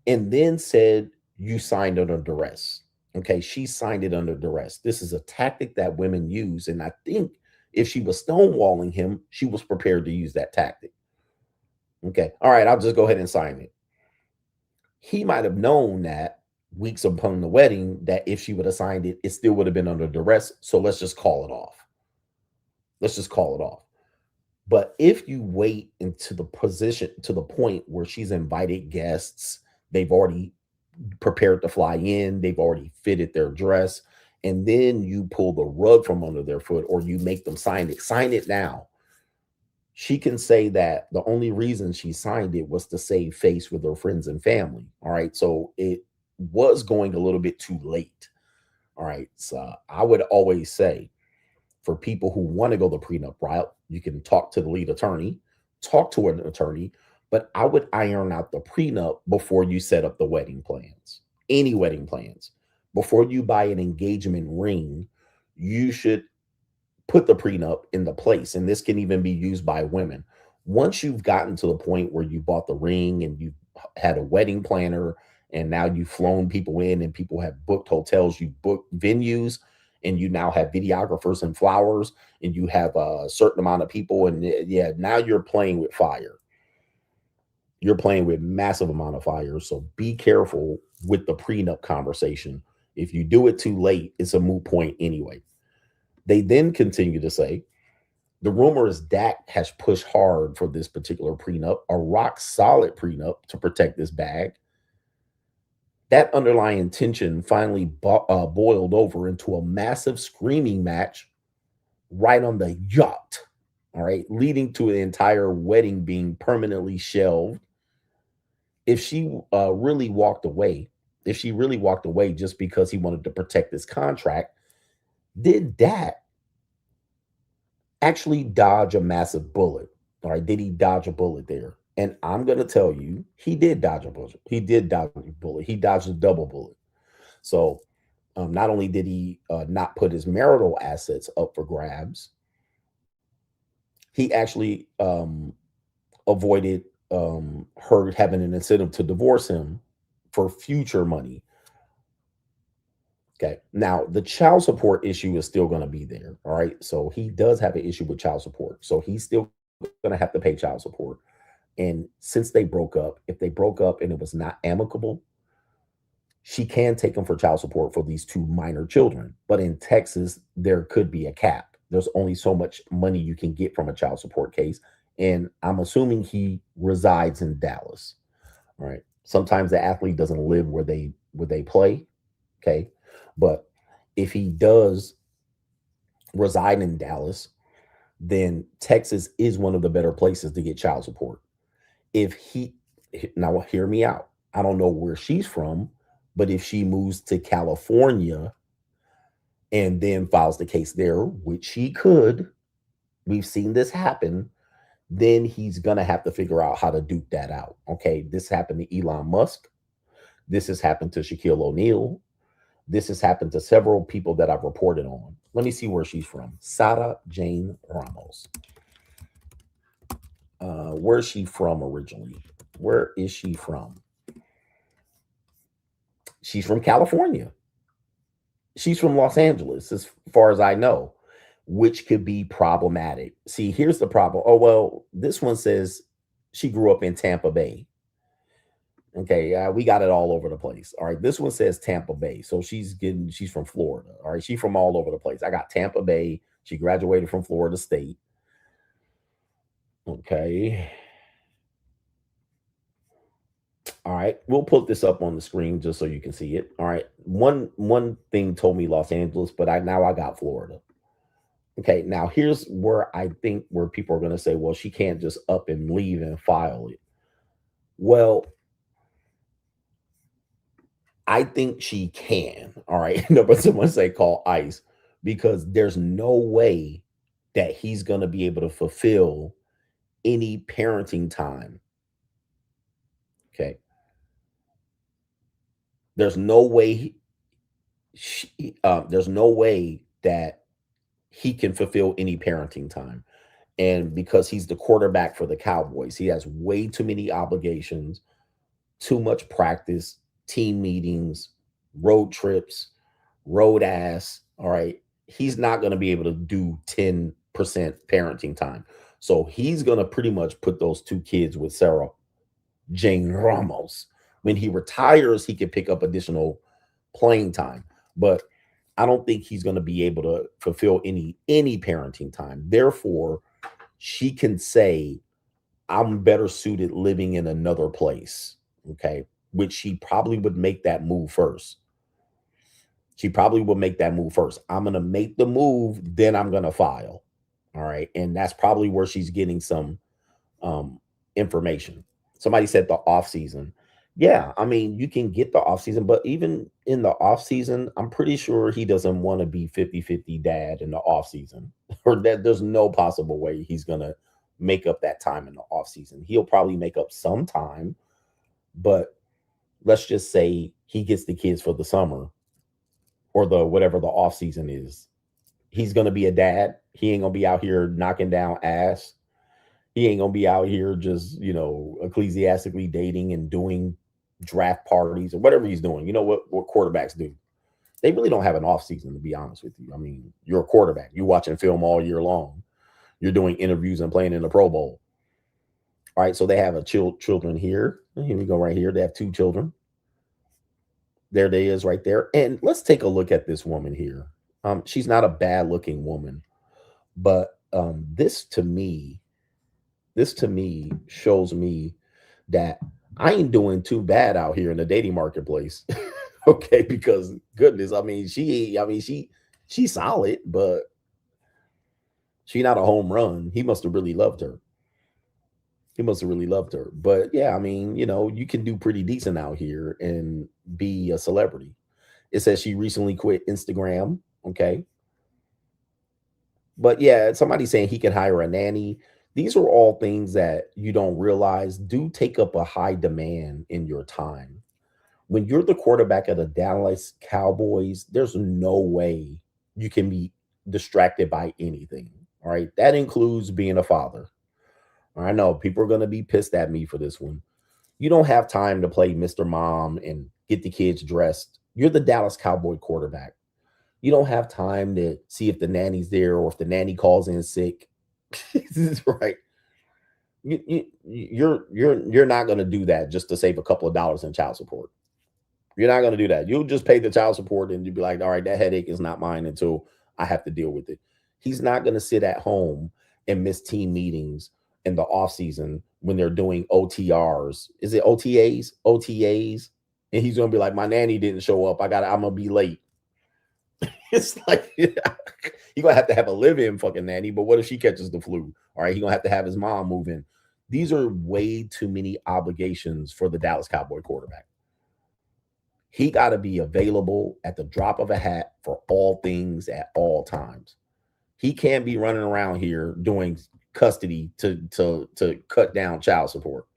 and then said you signed under duress. Okay, she signed it under duress. This is a tactic that women use. And I think if she was stonewalling him, she was prepared to use that tactic. Okay, all right, I'll just go ahead and sign it. He might have known that weeks upon the wedding that if she would have signed it, it still would have been under duress. So let's just call it off. Let's just call it off. But if you wait into the position to the point where she's invited guests, they've already prepared to fly in, they've already fitted their dress, and then you pull the rug from under their foot or you make them sign it now. She can say that the only reason she signed it was to save face with her friends and family. All right. So it was going a little bit too late. All right. So I would always say for people who want to go the prenup route, you can talk to the lead attorney, talk to an attorney, but I would iron out the prenup before you set up the wedding plans, any wedding plans. Before you buy an engagement ring, you should put the prenup into place. And this can even be used by women. Once you've gotten to the point where you bought the ring and you had a wedding planner and now you've flown people in and people have booked hotels, you booked venues, and you now have videographers and flowers, and you have a certain amount of people. And yeah, now you're playing with fire. You're playing with massive amount of fire. So be careful with the prenup conversation. If you do it too late, it's a moot point anyway. They then continue to say, the rumor is Dak has pushed hard for this particular prenup, a rock solid prenup to protect this bag. That underlying tension finally boiled over into a massive screaming match right on the yacht, all right, leading to the entire wedding being permanently shelved. If she really walked away just because he wanted to protect his contract, did Dak actually dodge a massive bullet? All right, did he dodge a bullet there? And I'm going to tell you, he did dodge a bullet. He did dodge a bullet. He dodged a double bullet. So not only did he not put his marital assets up for grabs, he actually avoided her having an incentive to divorce him for future money. Okay. Now, the child support issue is still going to be there. All right. So he does have an issue with child support. So he's still going to have to pay child support. And since they broke up, if they broke up and it was not amicable, she can take him for child support for these 2 minor children. But in Texas, there could be a cap. There's only so much money you can get from a child support case. And I'm assuming he resides in Dallas. All right. Sometimes the athlete doesn't live where they play. Okay. But if he does reside in Dallas, then Texas is one of the better places to get child support. Now hear me out. I don't know where she's from, but if she moves to California and then files the case there, which she could, we've seen this happen, then he's going to have to figure out how to duke that out. Okay. This happened to Elon Musk. This has happened to Shaquille O'Neal. This has happened to several people that I've reported on. Let me see where she's from. Sarah Jane Ramos. Where's she from originally? Where is she from? She's from California. She's from Los Angeles, as far as I know, which could be problematic. See, here's the problem. Oh, well, this one says she grew up in Tampa Bay. Okay, we got it all over the place. All right, this one says Tampa Bay. So she's from Florida. All right, she's from all over the place. I got Tampa Bay. She graduated from Florida State. Okay. All right, we'll put this up on the screen just so you can see it. All right, one thing told me Los Angeles, but now I got Florida. Okay, now here's where I think where people are going to say, well, she can't just up and leave and file it. Well, I think she can. All right, no, but someone say call ICE, because there's no way that he's going to be able to fulfill any parenting time. Okay. There's no way there's no way that he can fulfill any parenting time. And because he's the quarterback for the Cowboys, he has way too many obligations, too much practice, team meetings, road trips, road ass. All right. He's not going to be able to do 10% parenting time. So he's going to pretty much put those 2 kids with Sarah Jane Ramos. When he retires, he can pick up additional playing time, but I don't think he's going to be able to fulfill any parenting time. Therefore, she can say, I'm better suited living in another place. Okay. Which she probably would make that move first. She probably will make that move first. I'm going to make the move, then I'm going to file. All right. And that's probably where she's getting some information. Somebody said the off season. Yeah, I mean, you can get the off season, but even in the off season, I'm pretty sure he doesn't want to be 50-50 dad in the off season, or that there's no possible way he's going to make up that time in the off season. He'll probably make up some time, but let's just say he gets the kids for the summer or the whatever the off season is. He's going to be a dad. He ain't going to be out here knocking down ass. He ain't going to be out here just, ecclesiastically dating and doing draft parties or whatever he's doing. You know what quarterbacks do? They really don't have an off season, to be honest with you. I mean, you're a quarterback. You're watching film all year long. You're doing interviews and playing in the Pro Bowl. All right, so they have children here. Here we go right here. They have 2 children. There they is right there. And let's take a look at this woman here. She's not a bad looking woman, but this to me shows me that I ain't doing too bad out here in the dating marketplace. Okay, because goodness, I mean, she's solid, but she not a home run. He must have really loved her. But yeah, I mean, you can do pretty decent out here and be a celebrity. It says she recently quit Instagram. Okay. But yeah, somebody's saying he can hire a nanny. These are all things that you don't realize do take up a high demand in your time. When you're the quarterback of the Dallas Cowboys, there's no way you can be distracted by anything. All right. That includes being a father. I know people are going to be pissed at me for this one. You don't have time to play Mr. Mom and get the kids dressed. You're the Dallas Cowboy quarterback. You don't have time to see if the nanny's there or if the nanny calls in sick. This is right. You're not going to do that just to save a couple of dollars in child support. You're not going to do that. You'll just pay the child support and you'll be like, all right, that headache is not mine until I have to deal with it. He's not going to sit at home and miss team meetings in the off season when they're doing OTRs. Is it OTAs? OTAs? And he's going to be like, my nanny didn't show up. I'm going to be late. It's like, you're going to have a live-in fucking nanny, but what if she catches the flu? All right, he's going to have his mom move in. These are way too many obligations for the Dallas Cowboy quarterback. He got to be available at the drop of a hat for all things at all times. He can't be running around here doing custody to cut down child support.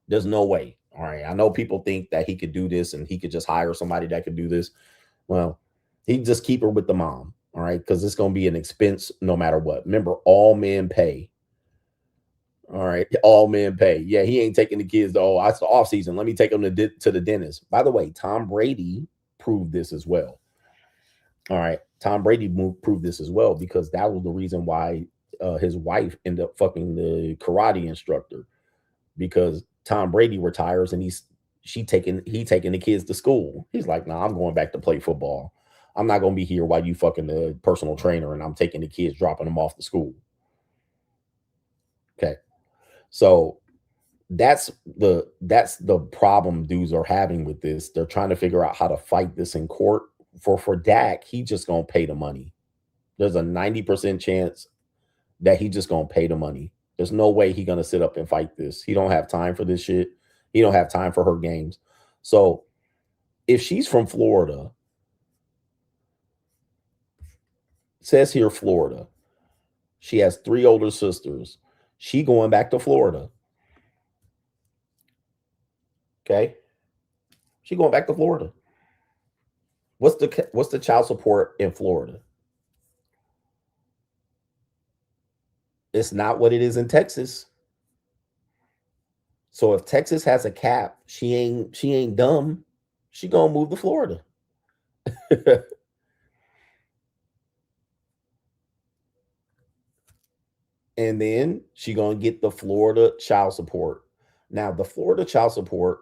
There's no way. All right, I know people think that he could do this and he could just hire somebody that could do this. Well, he just keep her with the mom. All right, because it's going to be an expense no matter what. Remember, all men pay. All right, all men pay. Yeah, he ain't taking the kids. Oh, it's the off season. Let me take them to the dentist. By the way, Tom Brady proved this as well. All right, Tom Brady proved this as well because that was the reason why his wife ended up fucking the karate instructor, because Tom Brady retires and he taking the kids to school. He's like, nah, I'm going back to play football. I'm not going to be here while you fucking the personal trainer and I'm taking the kids, dropping them off to school. Okay. So that's the problem dudes are having with this. They're trying to figure out how to fight this in court. For Dak, he just going to pay the money. There's a 90% chance that he just going to pay the money. There's no way he going to sit up and fight this. He don't have time for this shit. He don't have time for her games. So if she's from Florida, says here Florida, she has 3 older sisters. She going back to Florida. Okay. She going back to Florida. What's the child support in Florida? It's not what it is in Texas. So if Texas has a cap, she ain't dumb. She gonna move to Florida. And then she gonna get the Florida child support. Now, the Florida child support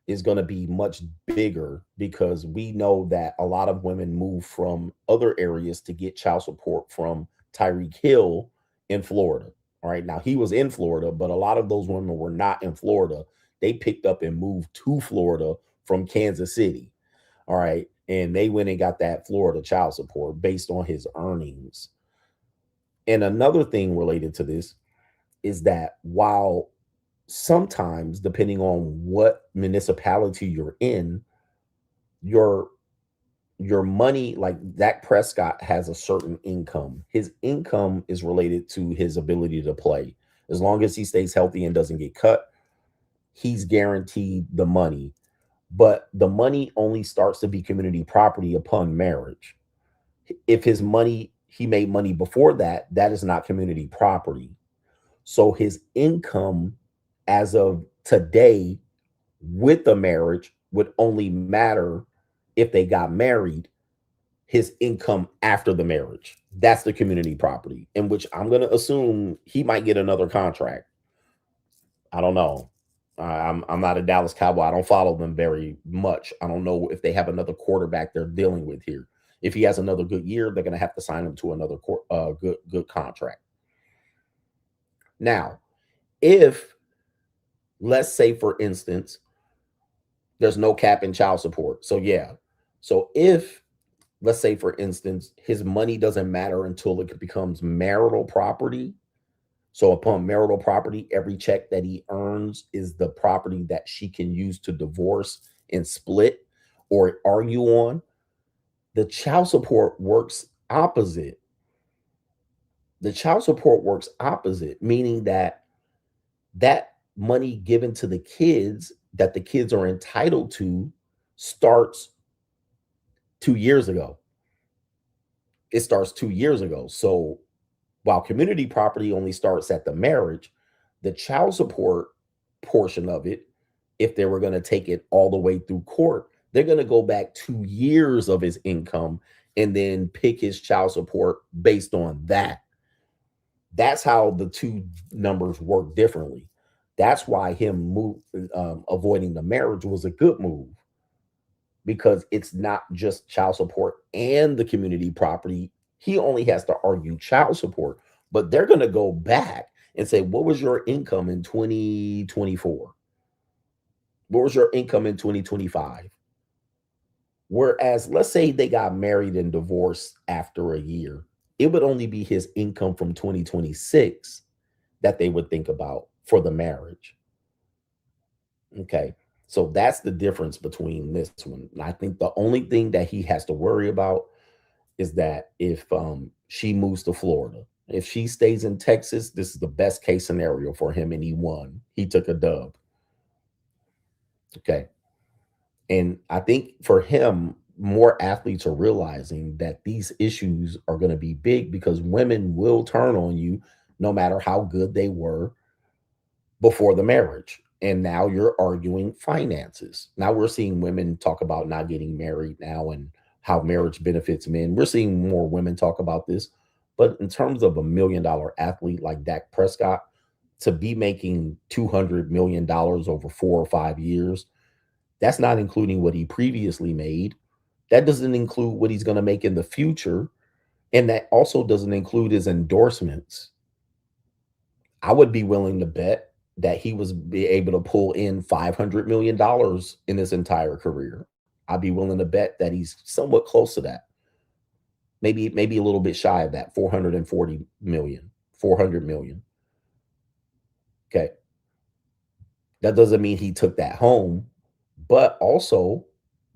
is going to be much bigger because we know that a lot of women move from other areas to get child support from Tyreek Hill in Florida. All right. Now, he was in Florida, but a lot of those women were not in Florida. They picked up and moved to Florida from Kansas City. All right. And they went and got that Florida child support based on his earnings. And another thing related to this is that while sometimes, depending on what municipality you're in, your money, like Dak Prescott has a certain income. His income is related to his ability to play. As long as he stays healthy and doesn't get cut, he's guaranteed the money. But the money only starts to be community property upon marriage. If he made money before that, that is not community property. So his income as of today with the marriage would only matter if they got married. His income after the marriage, that's the community property, in which I'm going to assume he might get another contract. I don't know. I'm not a Dallas Cowboy. I don't follow them very much. I don't know if they have another quarterback they're dealing with here. If he has another good year, they're going to have to sign him to another good contract. Now, if, let's say, for instance, there's no cap in child support. So, yeah. So if, let's say, for instance, his money doesn't matter until it becomes marital property. So upon marital property, every check that he earns is the property that she can use to divorce and split or argue on. The child support works opposite. The child support works opposite, meaning that money given to the kids that the kids are entitled to starts 2 years ago. It starts 2 years ago. So while community property only starts at the marriage, The child support portion of it, if they were going to take it all the way through court, they're going to go back 2 years of his income and then pick his child support based on that. That's how the two numbers work differently. That's why him avoiding the marriage was a good move, because it's not just child support and the community property. He only has to argue child support, but they're going to go back and say, what was your income in 2024? What was your income in 2025? Whereas, let's say they got married and divorced after a year, it would only be his income from 2026 that they would think about for the marriage. Okay. So that's the difference between this one. And I think the only thing that he has to worry about is that if she moves to Florida, if she stays in Texas, this is the best case scenario for him, and he won. He took a dub. Okay. And I think for him, more athletes are realizing that these issues are going to be big, because women will turn on you no matter how good they were before the marriage. And now you're arguing finances. Now we're seeing women talk about not getting married now and how marriage benefits men. We're seeing more women talk about this. But in terms of $1 million athlete like Dak Prescott, to be making $200 million over 4 or 5 years, that's not including what he previously made. That doesn't include what he's going to make in the future. And that also doesn't include his endorsements. I would be willing to bet that he was be able to pull in $500 million in his entire career. I'd be willing to bet that he's somewhat close to that. Maybe a little bit shy of that, 440 million, 400 million. Okay. That doesn't mean he took that home, but also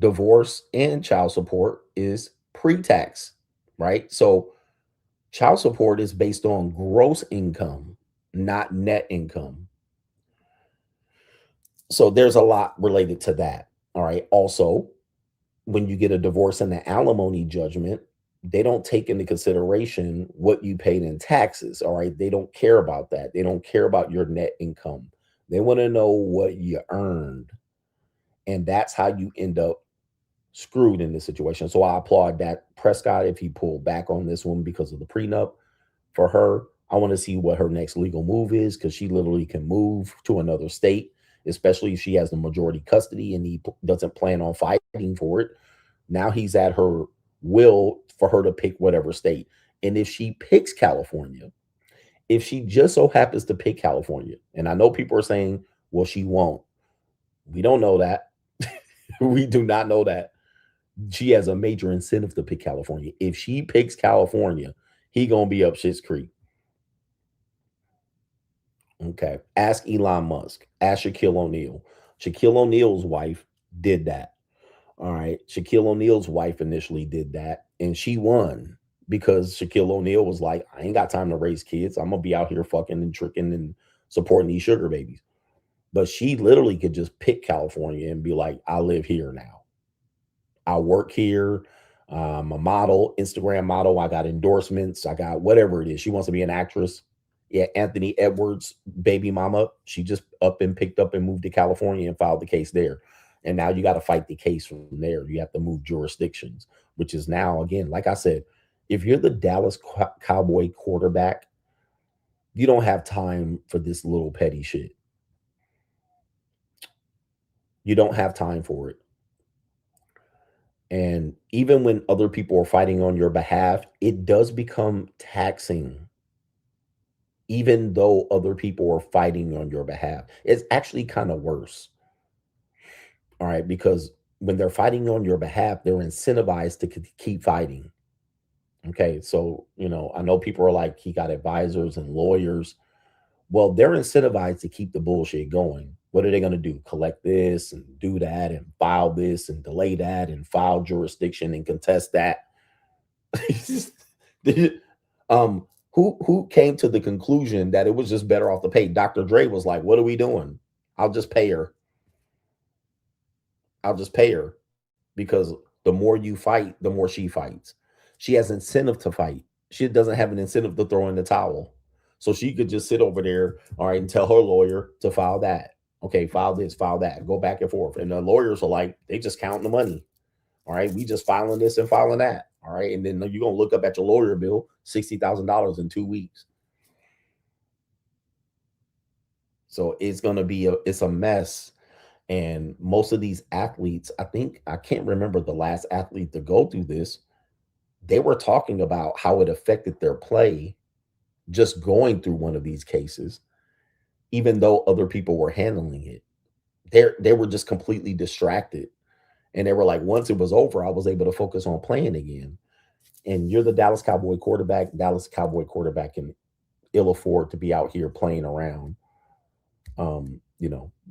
divorce and child support is pre-tax, right? So child support is based on gross income, not net income. So there's a lot related to that. All right. Also, when you get a divorce and the alimony judgment, they don't take into consideration what you paid in taxes. All right. They don't care about that. They don't care about your net income. They want to know what you earned. And that's how you end up screwed in this situation. So I applaud Dak Prescott if he pulled back on this one because of the prenup. For her, I want to see what her next legal move is, because she literally can move to another state, especially if she has the majority custody and he doesn't plan on fighting for it. Now he's at her will for her to pick whatever state. And if she picks California, if she just so happens to pick California, and I know people are saying, well, she won't. We don't know that. We do not know that. She has a major incentive to pick California. If she picks California, he gonna be up shit's creek. Okay. Ask Elon Musk. Ask Shaquille O'Neal. Shaquille O'Neal's wife did that. All right. Shaquille O'Neal's wife initially did that, and she won because Shaquille O'Neal was like, I ain't got time to raise kids. I'm gonna be out here fucking and tricking and supporting these sugar babies. But she literally could just pick California and be like, I live here now. I work here. I'm a model, Instagram model. I got endorsements. I got whatever it is. She wants to be an actress. Yeah, Anthony Edwards' baby mama. She just up and picked up and moved to California and filed the case there. And now you got to fight the case from there. You have to move jurisdictions, which is now, again, like I said, if you're the Dallas Cowboy quarterback, you don't have time for this little petty shit. You don't have time for it. And even when other people are fighting on your behalf, it does become taxing. Even though other people are fighting on your behalf, it's actually kind of worse. All right, because when they're fighting on your behalf, they're incentivized to keep fighting. Okay, so, I know people are like, he got advisors and lawyers. Well, they're incentivized to keep the bullshit going. What are they going to do? Collect this and do that and file this and delay that and file jurisdiction and contest that. Who came to the conclusion that it was just better off to pay? Dr. Dre was like, what are we doing? I'll just pay her. I'll just pay her, because the more you fight, the more she fights. She has incentive to fight. She doesn't have an incentive to throw in the towel. So she could just sit over there, all right, and tell her lawyer to file that. Okay, file this, file that, go back and forth. And the lawyers are like, they just counting the money. All right, we just filing this and filing that. All right, and then you're gonna look up at your lawyer bill, $60,000 in 2 weeks. So it's gonna be it's a mess. And most of these athletes, I can't remember the last athlete to go through this. They were talking about how it affected their play just going through one of these cases, even though other people were handling it. They were just completely distracted. And they were like, once it was over, I was able to focus on playing again. And you're the Dallas Cowboy quarterback. Dallas Cowboy quarterback can ill afford to be out here playing around,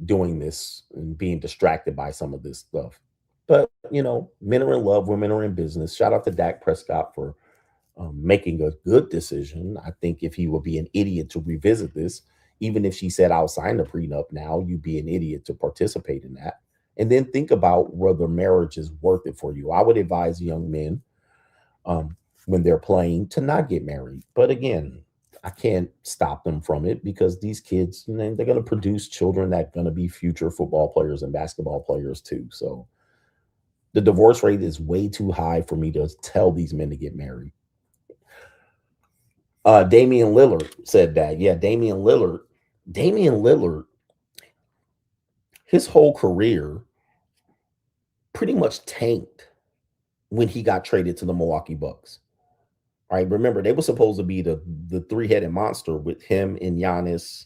doing this and being distracted by some of this stuff. But, men are in love, women are in business. Shout out to Dak Prescott for making a good decision. I think if he would be an idiot to revisit this, even if she said, I'll sign the prenup now, you'd be an idiot to participate in that. And then think about whether marriage is worth it for you. I would advise young men when they're playing to not get married. But again, I can't stop them from it because these kids, they're going to produce children that are going to be future football players and basketball players too. So the divorce rate is way too high for me to tell these men to get married. Damian Lillard said that. Yeah, Damian Lillard, his whole career pretty much tanked when he got traded to the Milwaukee Bucks. All right, remember, they were supposed to be the three-headed monster with him and Giannis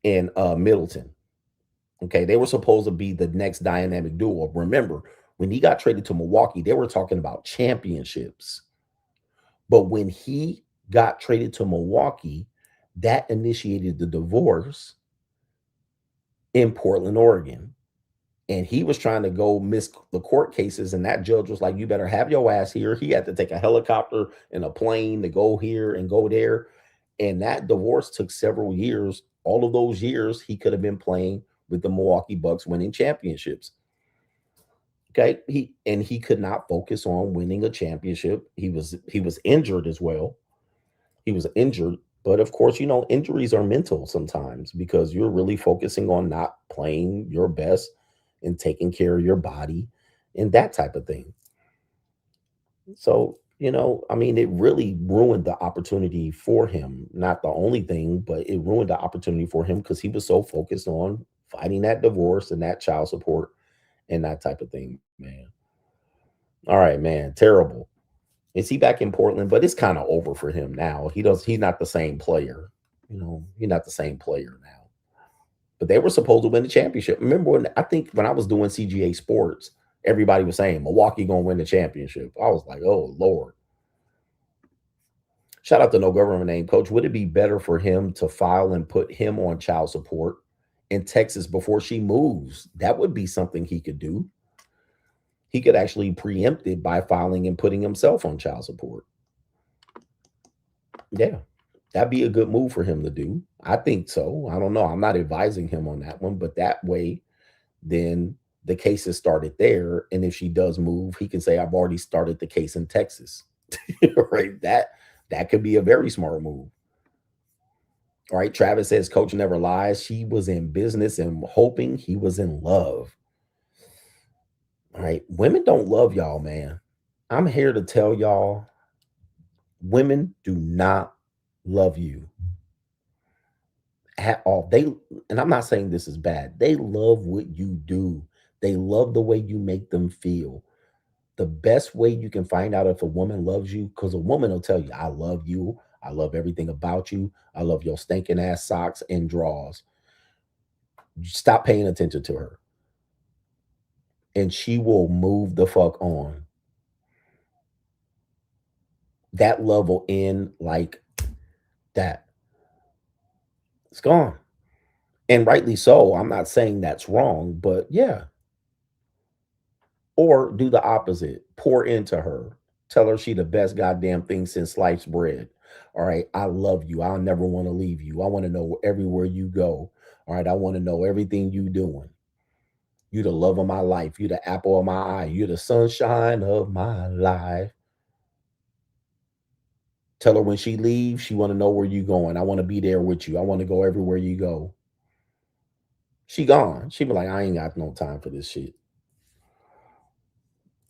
and Middleton. Okay, they were supposed to be the next dynamic duo. Remember, when he got traded to Milwaukee, they were talking about championships. But when he got traded to Milwaukee, that initiated the divorce in Portland, Oregon. And he was trying to go miss the court cases, and that judge was like, you better have your ass here. He had to take a helicopter and a plane to go here and go there. And that divorce took several years. All of those years, he could have been playing with the Milwaukee Bucks, winning championships. Okay, he could not focus on winning a championship. He was injured as well. He was injured, but of course, injuries are mental sometimes because you're really focusing on not playing your best and taking care of your body and that type of thing. So, it really ruined the opportunity for him. Not the only thing, but it ruined the opportunity for him because he was so focused on fighting that divorce and that child support and that type of thing, man. All right, man, terrible. Is he back in Portland? But it's kind of over for him now. He's not the same player. He's not the same player now. But they were supposed to win the championship. Remember when I was doing CGA Sports, everybody was saying Milwaukee gonna win the championship. I was like, oh Lord. Shout out to No Government Name Coach. Would it be better for him to file and put him on child support in Texas before she moves? That would be something he could do. He could actually preempt it by filing and putting himself on child support. Yeah, that'd be a good move for him to do. I think so. I don't know. I'm not advising him on that one, but that way, then the case is started there. And if she does move, he can say, I've already started the case in Texas. Right? That could be a very smart move. All right. Travis says, Coach never lies. She was in business and hoping he was in love. All right. Women don't love y'all, man. I'm here to tell y'all, women do not love you at all. And I'm not saying this is bad. They love what you do. They love the way you make them feel. The best way you can find out if a woman loves you, because a woman will tell you, I love you. I love everything about you. I love your stinking ass socks and drawers. Stop paying attention to her. And she will move the fuck on. That love will end like that. It's gone. And rightly so. I'm not saying that's wrong, but yeah. Or do the opposite. Pour into her. Tell her she the best goddamn thing since sliced bread. All right. I love you. I'll never want to leave you. I want to know everywhere you go. All right. I want to know everything you doing. You the love of my life. You the apple of my eye. You the sunshine of my life. Tell her when she leaves, she want to know where you going. I want to be there with you. I want to go everywhere you go. She gone. She be like, I ain't got no time for this shit.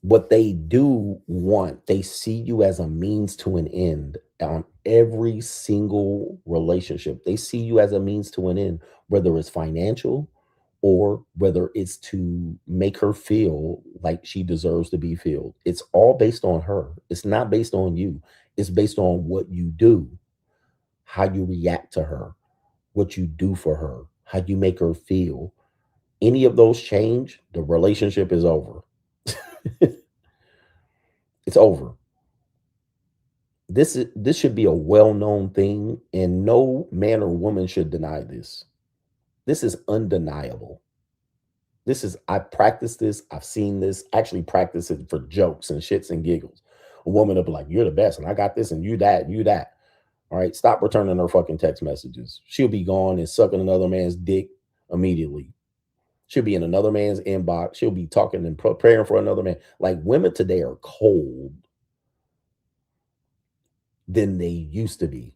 What they do want, they see you as a means to an end on every single relationship. They see you as a means to an end, whether it's financial or whether it's to make her feel like she deserves to be filled. It's all based on her. It's not based on you. It's based on what you do, how you react to her, what you do for her, how you make her feel. Any of those change, the relationship is over. It's over. This should be a well-known thing, and no man or woman should deny this. This is undeniable. I practiced this. I've seen this. Actually practice it for jokes and shits and giggles. A woman will be like, you're the best, and I got this, and you that, you that. All right, stop returning her fucking text messages. She'll be gone and sucking another man's dick immediately. She'll be in another man's inbox. She'll be talking and praying for another man. Like, women today are cold than they used to be.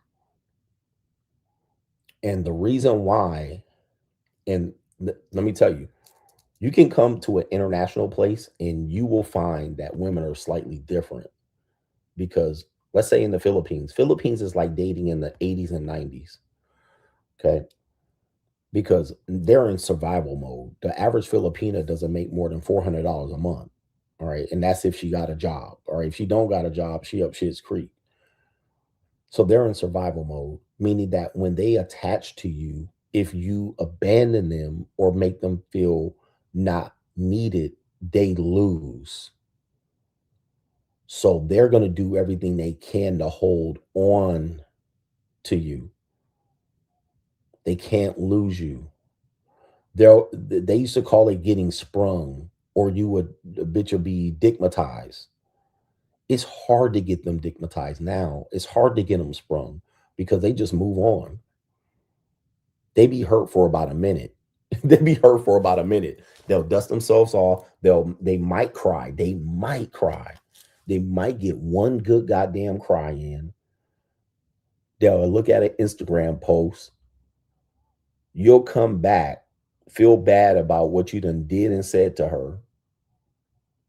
And the reason why, and let me tell you, you can come to an international place and you will find that women are slightly different. Because let's say in the Philippines is like dating in the 80s and 90s. Okay. Because they're in survival mode. The average Filipina doesn't make more than $400 a month. All right. And that's if she got a job. All right. If she don't got a job, she up shit's creek. So they're in survival mode, meaning that when they attach to you, if you abandon them or make them feel not needed, they lose. So they're going to do everything they can to hold on to you. They can't lose you. They used to call it getting sprung, or the bitch would be digmatized. It's hard to get them digmatized now. It's hard to get them sprung because they just move on. They be hurt for about a minute. They'll dust themselves off. They might cry. They might get one good goddamn cry in. They'll look at an Instagram post. You'll come back, feel bad about what you done did and said to her.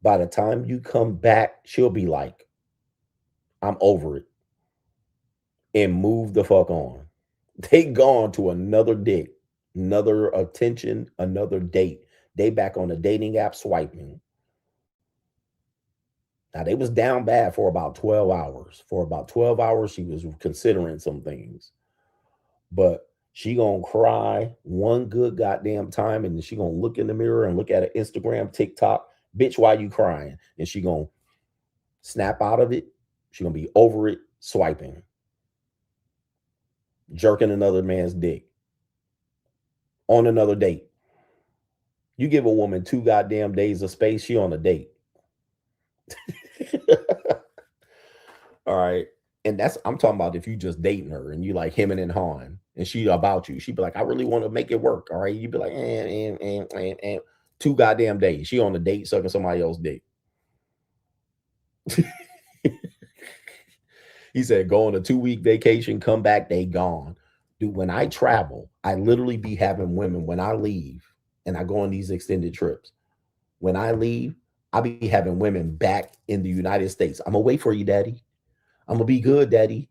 By the time you come back, she'll be like, I'm over it. And move the fuck on. They gone to another dick, another attention, another date. They back on the dating app swiping. Now, they was down bad for about 12 hours. For about 12 hours, she was considering some things. But she gonna cry one good goddamn time, and then she gonna look in the mirror and look at her Instagram, TikTok. Bitch, why you crying? And she gonna snap out of it. She gonna be over it, swiping. Jerking another man's dick. On another date. You give a woman 2 goddamn days of space, she on a date. All right. And I'm talking about if you just dating her and you like hemming and hawing and she about you. She'd be like, I really want to make it work. All right. You'd be like, and 2 goddamn days. She on a date sucking somebody else's dick. He said, go on a 2-week vacation, come back, they gone. Dude, when I travel, I literally be having women when I leave and I go on these extended trips. When I leave, I be having women back in the United States. I'm gonna wait for you, daddy. I'm gonna be good, daddy.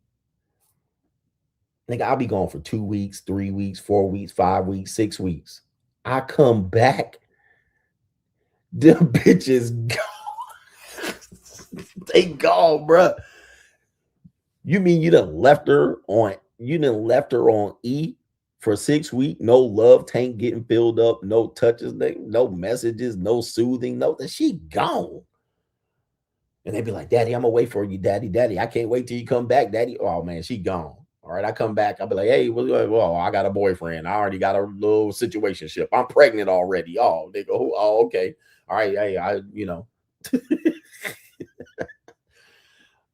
Nigga, I'll be gone for 2 weeks, 3 weeks, 4 weeks, 5 weeks, 6 weeks. I come back, the bitches gone. They gone, bruh. You mean you done left her on E for 6 weeks? No love tank getting filled up, no touches, no messages, no soothing, no, she gone. And they be like, daddy, I'm gonna wait for you, daddy. I can't wait till you come back, daddy. Oh man, she gone. All right, I come back. I'll be like, hey, well, I got a boyfriend. I already got a little situationship. I'm pregnant already. Oh, they go, oh, okay. All right, hey, you know.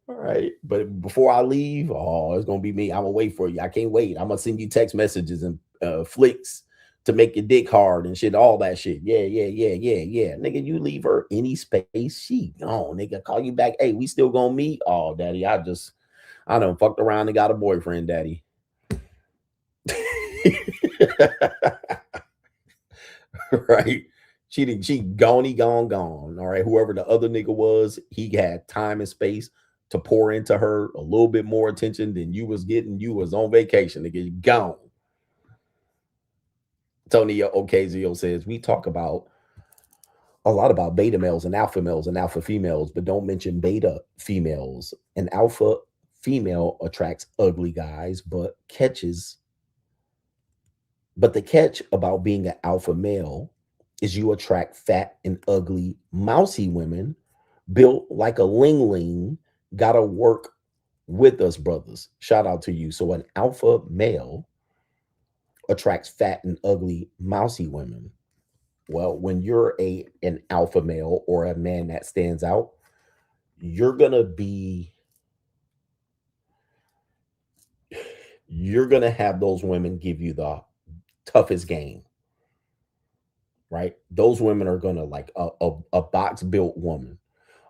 All right. But before I leave, it's going to be me. I'm going to wait for you. I can't wait. I'm going to send you text messages and flicks to make your dick hard and shit, all that shit. Yeah. Nigga, you leave her any space, she gone. Nigga, call you back. Hey, we still going to meet? Oh, daddy, I done fucked around and got a boyfriend, daddy. Right? She gone. All right. Whoever the other nigga was, he had time and space to pour into her a little bit more attention than you was getting. You was on vacation, nigga. Gone. Tony Ocasio says, we talk about a lot about beta males and alpha females, but don't mention beta females. An alpha female attracts ugly guys, but the catch about being an alpha male is you attract fat and ugly, mousy women built like a ling. Gotta work with us, brothers. Shout out to you. So an alpha male attracts fat and ugly, mousy women. Well, when you're an alpha male or a man that stands out, you're gonna have those women give you the toughest game. Right? Those women are gonna like a box built woman,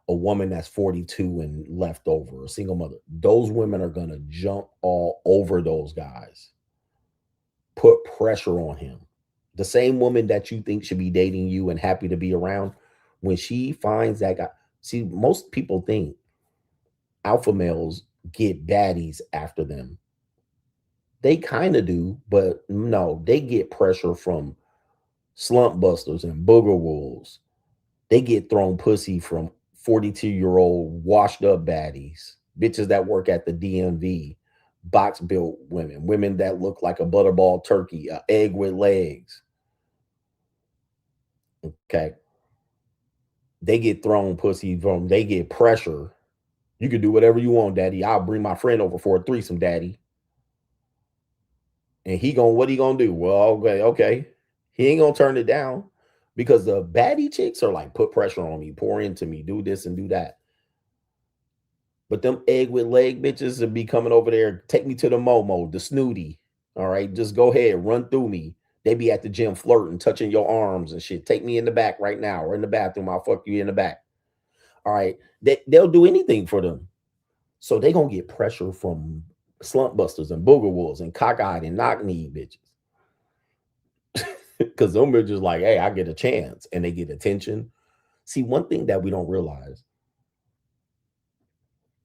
a woman that's 42 and left over, a single mother. Those women are gonna jump all over those guys, put pressure on him. The same woman that you think should be dating you and happy to be around, when she finds that guy. See, most people think alpha males get baddies after them. They kind of do, but no, they get pressure from slump busters and booger wolves. They get thrown pussy from 42-year-old washed up baddies, bitches that work at the DMV, box built women that look like a butterball turkey, an egg with legs. Okay. They get thrown pussy from, they get pressure. You can do whatever you want, daddy. I'll bring my friend over for a threesome, daddy. And what he gonna do? Well, okay. He ain't gonna turn it down, because the baddie chicks are like, put pressure on me, pour into me, do this and do that. But them egg with leg bitches will be coming over there, take me to the Momo, the snooty. All right, just go ahead, run through me. They be at the gym flirting, touching your arms and shit. Take me in the back right now, or in the bathroom. I'll fuck you in the back. All right, they'll do anything for them. So they gonna get pressure from slump busters and booger wolves and cockeyed and knock-knee bitches. Because them bitches like, hey, I get a chance, and they get attention. See, one thing that we don't realize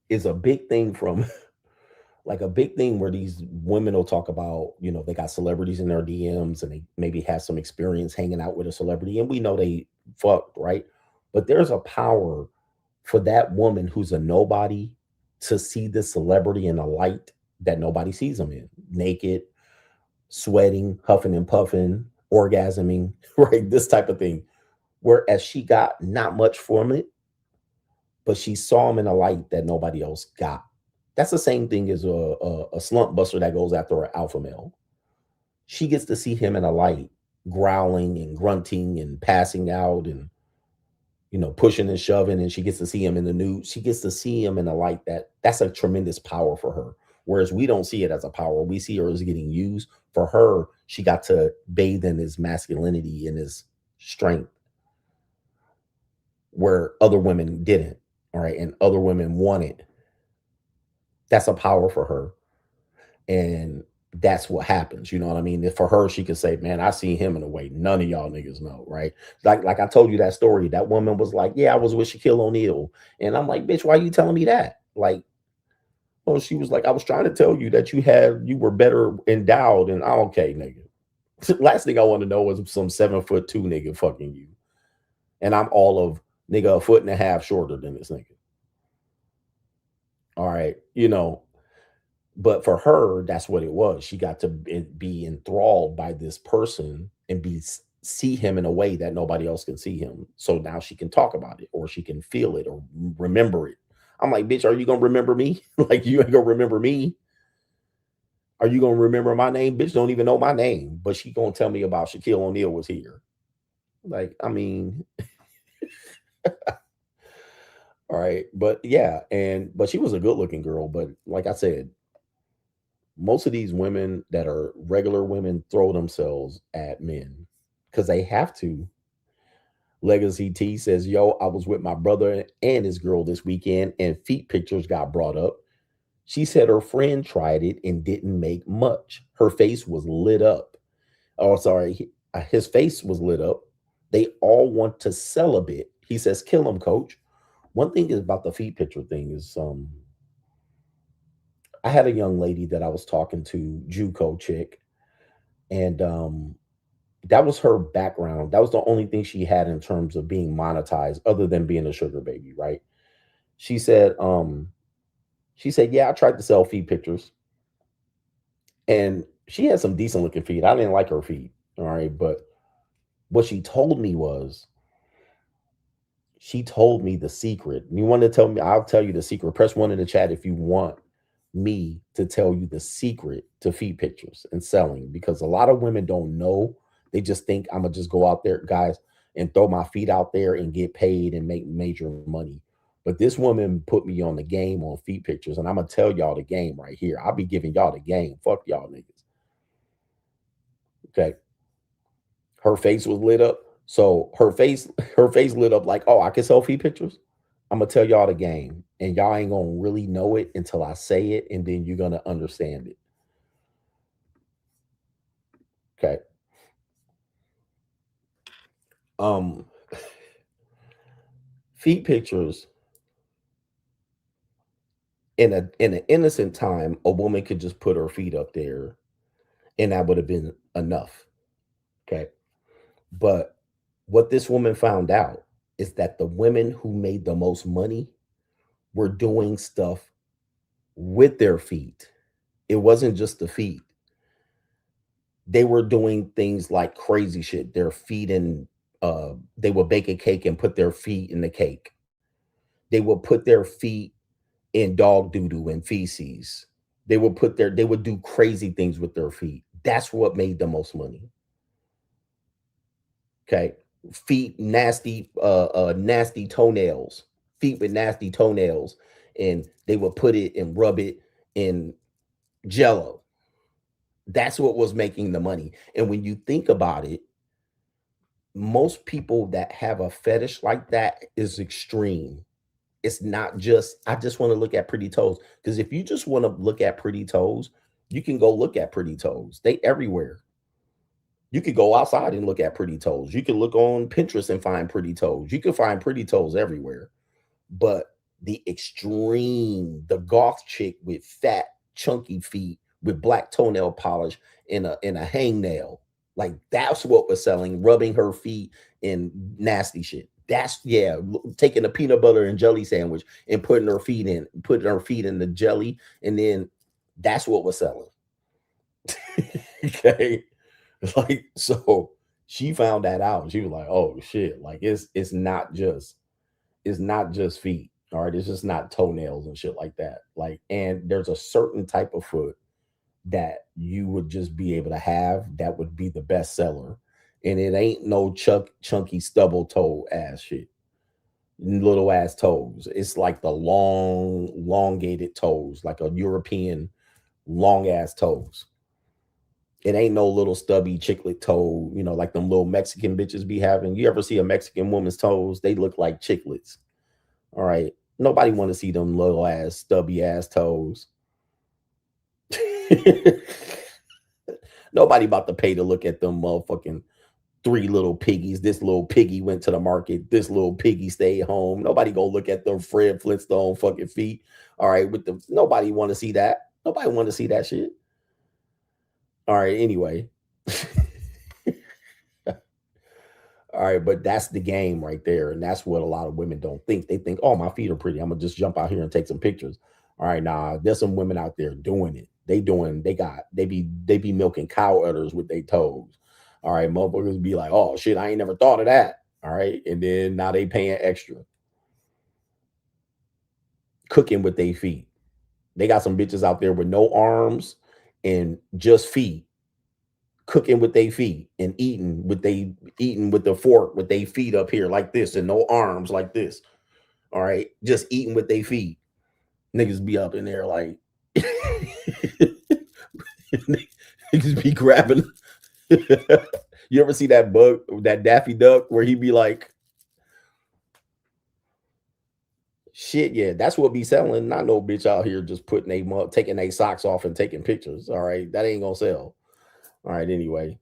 is a big thing from like a big thing where these women will talk about, they got celebrities in their DMs and they maybe have some experience hanging out with a celebrity, and we know they fucked, right? But there's a power for that woman who's a nobody to see the celebrity in a light that nobody sees them in. Naked, sweating, huffing and puffing, orgasming, right? This type of thing. Whereas she got not much from it, but she saw him in a light that nobody else got. That's the same thing as a slump buster that goes after an alpha male. She gets to see him in a light, growling and grunting and passing out and, pushing and shoving. And she gets to see him in the nude. She gets to see him in a light that's a tremendous power for her. Whereas we don't see it as a power. We see her as getting used. For her, she got to bathe in his masculinity and his strength, where other women didn't. All right. And other women wanted. That's a power for her. And that's what happens. You know what I mean? If for her, she could say, man, I see him in a way none of y'all niggas know, right? Like I told you that story. That woman was like, yeah, I was with Shaquille O'Neal. And I'm like, bitch, why are you telling me that? Like, well, she was like, I was trying to tell you that you were better endowed. And I'm okay, nigga. Last thing I want to know is some 7'2" nigga fucking you. And I'm all of nigga 1.5 feet shorter than this nigga. All right, but for her, that's what it was. She got to be enthralled by this person and see him in a way that nobody else can see him. So now she can talk about it, or she can feel it, or remember it. I'm like, bitch, are you gonna remember me? Like, you ain't gonna remember me. Are you gonna remember my name? Bitch don't even know my name, but she gonna tell me about Shaquille O'Neal was here. Like, I mean. All right. But yeah. But she was a good looking girl. But like I said, most of these women that are regular women throw themselves at men because they have to. Legacy T says, yo, I was with my brother and his girl this weekend and feet pictures got brought up. She said her friend tried it and didn't make much. Her face was lit up. Oh, sorry. His face was lit up. They all want to sell a bit. He says, kill him, coach. One thing is about the feet picture thing is I had a young lady that I was talking to, JUCO chick, and that was her background. That was the only thing she had in terms of being monetized other than being a sugar baby, right? She said, yeah, I tried to sell feet pictures. And she had some decent looking feet. I didn't like her feet. All right. But what she told me was, she told me the secret. You want to tell me? I'll tell you the secret. Press 1 in the chat if you want me to tell you the secret to feet pictures and selling, because a lot of women don't know. They just think I'm going to just go out there, guys, and throw my feet out there and get paid and make major money. But this woman put me on the game on feet pictures, and I'm going to tell y'all the game right here. I'll be giving y'all the game. Fuck y'all niggas. Okay. Her face was lit up. So her face lit up like, oh, I can sell feet pictures. I'm going to tell y'all the game, and y'all ain't going to really know it until I say it, and then you're going to understand it. Okay. Feet pictures, in an innocent time, a woman could just put her feet up there and that would have been enough. Okay. But what this woman found out is that the women who made the most money were doing stuff with their feet. It wasn't just the feet. They were doing things like crazy shit. Their feet in, they would bake a cake and put their feet in the cake. They would put their feet in dog doo-doo and feces. They would do crazy things with their feet. That's what made the most money. Okay. Feet, nasty toenails, feet with nasty toenails. And they would put it and rub it in Jello. That's what was making the money. And when you think about it, most people that have a fetish like that is extreme. It's not just, I just want to look at pretty toes. Because if you just want to look at pretty toes, you can go look at pretty toes. They everywhere. You could go outside and look at pretty toes. You can look on Pinterest and find pretty toes. You can find pretty toes everywhere. But the extreme, the goth chick with fat, chunky feet with black toenail polish and a hangnail, like that's what was selling, rubbing her feet in nasty shit. That's, yeah, taking a peanut butter and jelly sandwich and putting her feet in the jelly, and then that's what was selling. Okay. Like, so she found that out and she was like, oh shit, like it's not just feet. All right. It's just not toenails and shit like that. Like, and there's a certain type of foot that you would just be able to have that would be the best seller. And it ain't no chunky stubble toe ass shit. Little ass toes. It's like the long, elongated toes, like a European long ass toes. It ain't no little stubby chicklet toe, you know, like them little Mexican bitches be having. You ever see a Mexican woman's toes? They look like chiclets. All right. Nobody want to see them little ass, stubby ass toes. Nobody about to pay to look at them motherfucking 3 little piggies. This little piggy went to the market. This little piggy stayed home. Nobody go look at them Fred Flintstone fucking feet. All right. Nobody want to see that. Nobody want to see that shit. All right. Anyway. All right. But that's the game right there. And that's what a lot of women don't think. They think, oh, my feet are pretty. I'm going to just jump out here and take some pictures. All right. Nah, there's some women out there doing it. They be milking cow udders with their toes. All right. Motherfuckers be like, oh shit, I ain't never thought of that. All right. And then now they paying extra. Cooking with their feet. They got some bitches out there with no arms and just feet, cooking with their feet and eating with the fork with their feet up here like this and no arms like this. All right. Just eating with their feet. Niggas be up in there like niggas be grabbing. You ever see that bug, that Daffy Duck, where he be like, Shit, yeah, that's what be selling. Not no bitch out here just taking their socks off and taking pictures. All right, that ain't gonna sell. All right, anyway.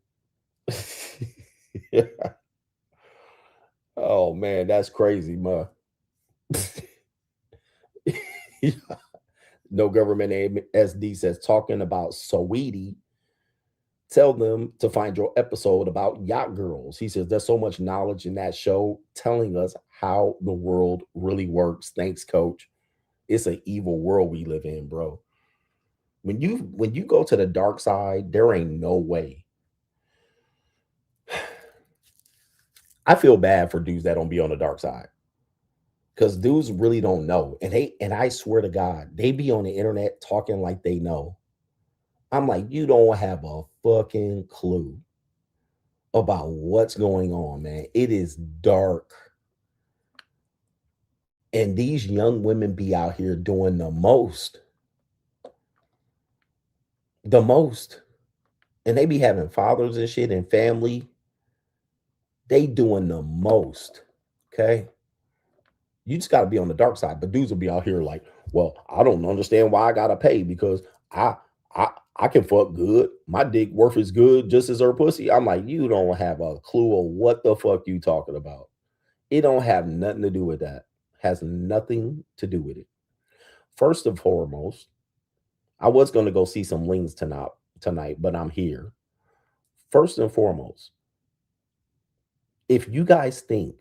Oh man, that's crazy, ma. No government name SD says talking about Saweetie. Tell them to find your episode about yacht girls. He says there's so much knowledge in that show telling us how the world really works. Thanks, coach. It's an evil world we live in, bro. When you go to the dark side, there ain't no way. I feel bad for dudes that don't be on the dark side. Because dudes really don't know. And I swear to God, they be on the internet talking like they know. I'm like, you don't have a fucking clue about what's going on, man. It is dark. And these young women be out here doing the most. The most. And they be having fathers and shit and family. They doing the most. Okay. You just got to be on the dark side. But dudes will be out here like, well, I don't understand why I got to pay because I can fuck good. My dick worth is good just as her pussy. I'm like, you don't have a clue of what the fuck you talking about. It don't have nothing to do with that. Has nothing to do with it. First and foremost, I was going to go see some wings tonight, but I'm here. First and foremost, if you guys think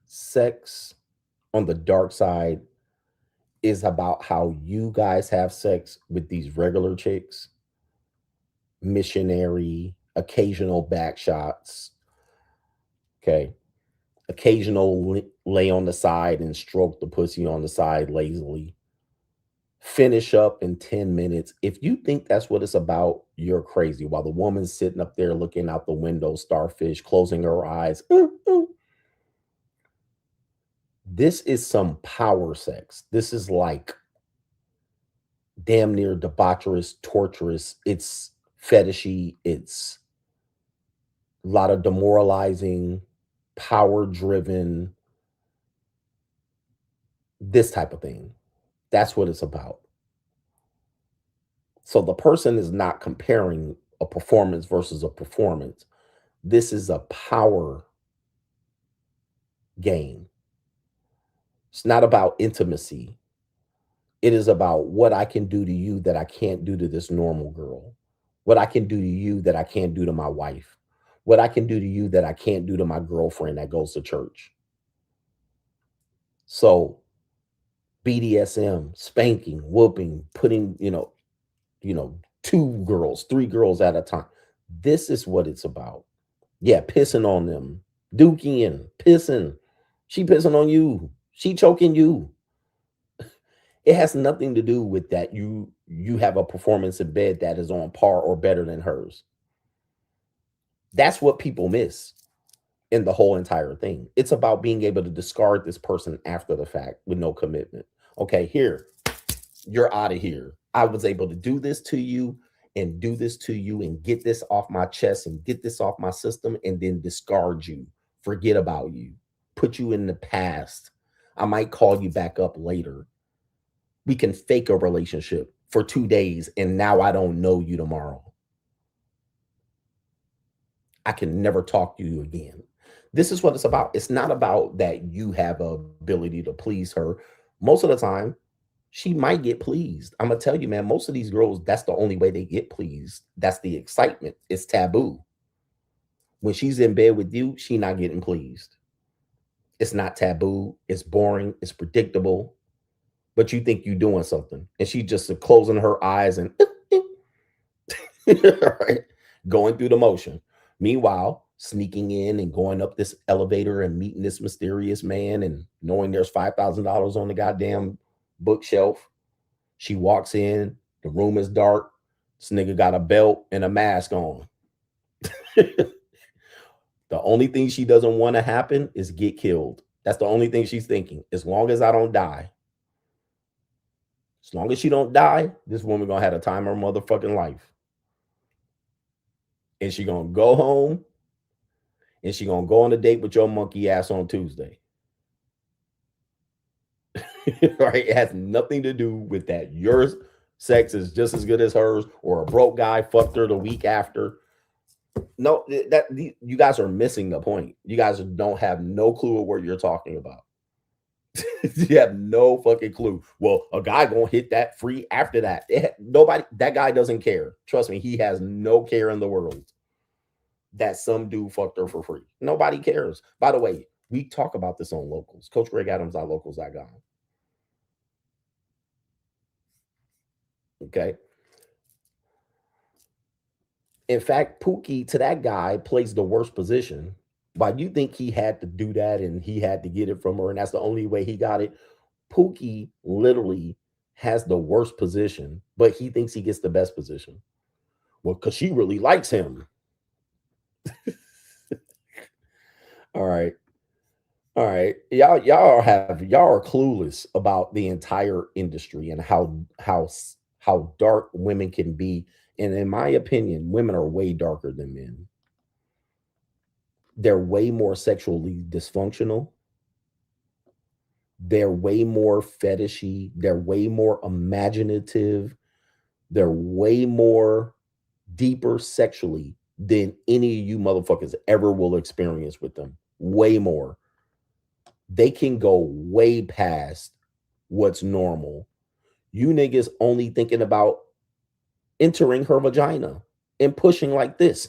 sex on the dark side is about how you guys have sex with these regular chicks, missionary, occasional back shots, okay, occasional lay on the side and stroke the pussy on the side lazily, finish up in 10 minutes. If you think that's what it's about, you're crazy. While the woman's sitting up there looking out the window, starfish, closing her eyes. This is some power sex. This is like damn near debaucherous, torturous. It's fetishy. It's a lot of demoralizing, power-driven, this type of thing. That's what it's about. So the person is not comparing a performance versus a performance. This is a power game. It's not about intimacy. It is about what I can do to you that I can't do to this normal girl. What I can do to you that I can't do to my wife. What I can do to you that I can't do to my girlfriend that goes to church. So BDSM, spanking, whooping, putting, two girls, three girls at a time. This is what it's about. Yeah, pissing on them, dooking, pissing. She pissing on you. She choking you. It has nothing to do with that. You have a performance in bed that is on par or better than hers. That's what people miss in the whole entire thing. It's about being able to discard this person after the fact with no commitment. Okay, here, you're out of here. I was able to do this to you and do this to you and get this off my chest and get this off my system and then discard you, forget about you, put you in the past. I might call you back up later. We can fake a relationship for 2 days and now I don't know you tomorrow. I can never talk to you again. This is what it's about. It's not about that you have a ability to please her. Most of the time, she might get pleased. I'm going to tell you, man, most of these girls, that's the only way they get pleased. That's the excitement. It's taboo. When she's in bed with you, she's not getting pleased. It's not taboo. It's boring. It's predictable. But you think you're doing something. And she just closing her eyes and right, going through the motion. Meanwhile, sneaking in and going up this elevator and meeting this mysterious man and knowing there's $5,000 on the goddamn bookshelf. She walks in, the room is dark. This nigga got a belt and a mask on. The only thing she doesn't want to happen is get killed. That's the only thing she's thinking. As long as I don't die. As long as she don't die, this woman gonna have a time of her motherfucking life. And she gonna go home and she gonna go on a date with your monkey ass on Tuesday. Right? It has nothing to do with that. Your sex is just as good as hers, or a broke guy fucked her the week after. No, you guys are missing the point. You guys don't have no clue of what you're talking about. You have no fucking clue. Well, a guy gonna hit that free after that. Nobody, that guy doesn't care. Trust me, he has no care in the world that some dude fucked her for free. Nobody cares. By the way, we talk about this on Locals. Coach Greg Adams.locals.com. Okay. In fact, Pookie to that guy plays the worst position. Why do you think he had to do that and he had to get it from her and that's the only way he got it? Pookie literally has the worst position, but he thinks he gets the best position. Well, because she really likes him. All right. All right. Y'all are clueless about the entire industry and how dark women can be. And in my opinion, women are way darker than men. They're way more sexually dysfunctional. They're way more fetishy. They're way more imaginative. They're way more deeper sexually than any of you motherfuckers ever will experience with them. Way more. They can go way past what's normal. You niggas only thinking about entering her vagina and pushing like this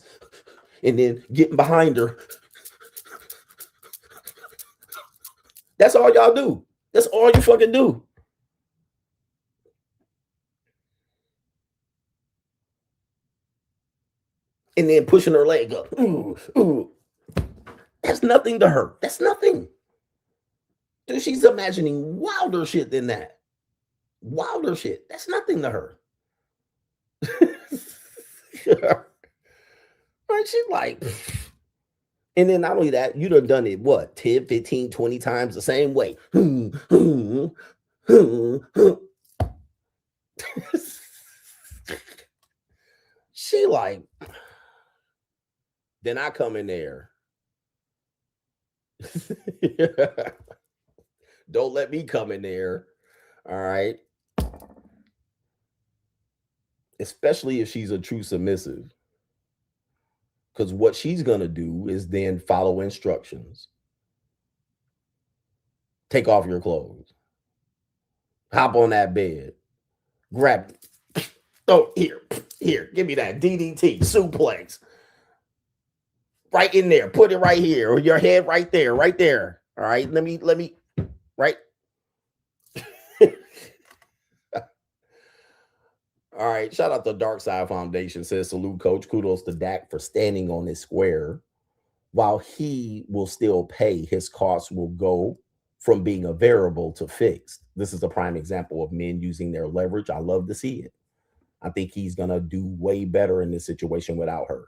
and then getting behind her. That's all y'all do. That's all you fucking do. And then pushing her leg up. Ooh, ooh. That's nothing to her. That's nothing. Dude, she's imagining wilder shit than that. Wilder shit. That's nothing to her. Right? She's like, and then not only that, you done it, what, 10, 15, 20 times the same way. She like, then I come in there. Don't let me come in there. All right. Especially if she's a true submissive. Because what she's going to do is then follow instructions. Take off your clothes. Hop on that bed. Grab it. Oh, here, give me that DDT suplex. Right in there. Put it right here. Or your head right there. All right. Let me, right. All right. Shout out to Dark Side Foundation. Says, salute, coach. Kudos to Dak for standing on his square. While he will still pay, his costs will go from being a variable to fixed. This is a prime example of men using their leverage. I love to see it. I think he's going to do way better in this situation without her.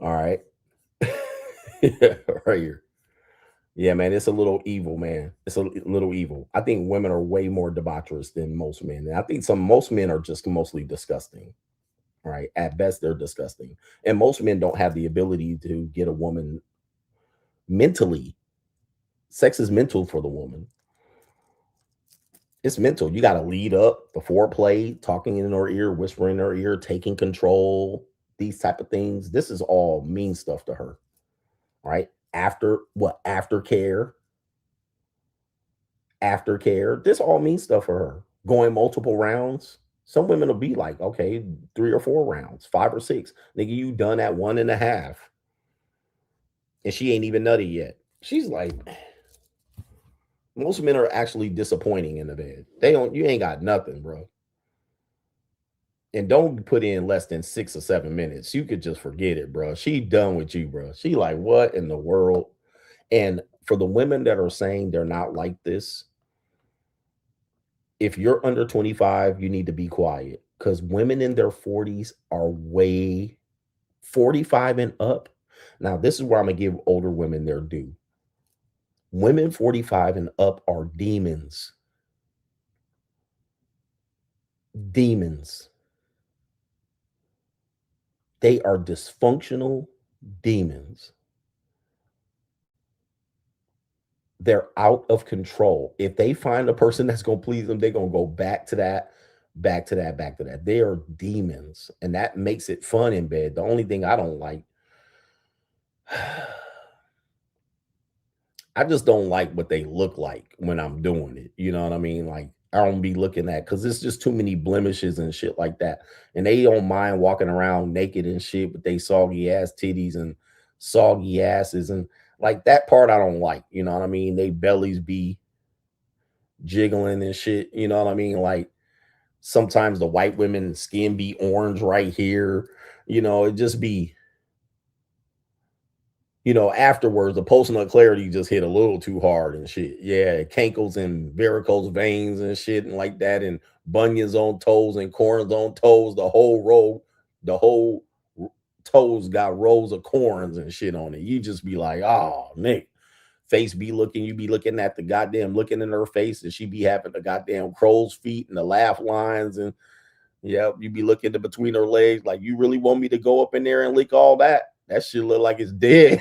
All right. Right here. Yeah, man, it's a little evil, man. It's a little evil. I think women are way more debaucherous than most men. And I think most men are just mostly disgusting. All right. At best, they're disgusting. And most men don't have the ability to get a woman mentally. Sex is mental for the woman. It's mental. You got to lead up the foreplay, talking in her ear, whispering in her ear, taking control, these type of things. This is all mean stuff to her. All right. Aftercare. This all means stuff for her. Going multiple rounds. Some women will be like, okay, 3 or 4 rounds, 5 or 6. Nigga, you done at 1.5. And she ain't even nutty yet. She's like, most men are actually disappointing in the bed. You ain't got nothing, bro. And don't put in less than 6 or 7 minutes. You could just forget it, bro. She done with you, bro. She like, what in the world? And for the women that are saying they're not like this, if you're under 25, you need to be quiet, because women in their 40s are way 45 and up. Now, this is where I'm going to give older women their due. Women 45 and up are demons. Demons. They are dysfunctional demons. they're out of control. If they find a person that's gonna please them, they're gonna go back to that, back to that, back to that. They are demons, and that makes it fun in bed. The only thing I don't like, I just don't like what they look like when I'm doing it. You know what I mean? Like, I don't be looking at, because it's just too many blemishes and shit like that. And they don't mind walking around naked and shit with they soggy ass titties and soggy asses. And like that part I don't like. You know what I mean? They bellies be jiggling and shit. You know what I mean? Like sometimes the white women skin be orange right here. You know, it just be, you know, afterwards, the post-nut clarity just hit a little too hard and shit. Yeah, cankles and varicose veins and shit and like that, and bunions on toes and corns on toes. The whole toes got rows of corns and shit on it. You just be like, oh, Nick. Face be looking, you be looking at the goddamn, looking in her face, and she be having the goddamn crow's feet and the laugh lines, and yeah, you be looking in between her legs like, you really want me to go up in there and lick all that? That shit look like it's dead.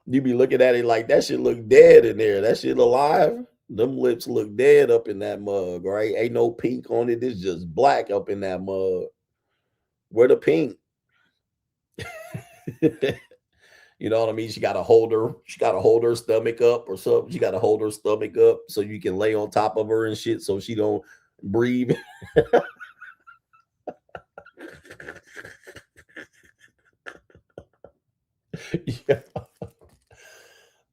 You be looking at it like that shit look dead in there. That shit alive. Them lips look dead up in that mug, right? Ain't no pink on it. It's just black up in that mug. Where the pink? You know what I mean? She gotta hold her stomach up or something. She gotta hold her stomach up so you can lay on top of her and shit so she don't breathe. Yeah.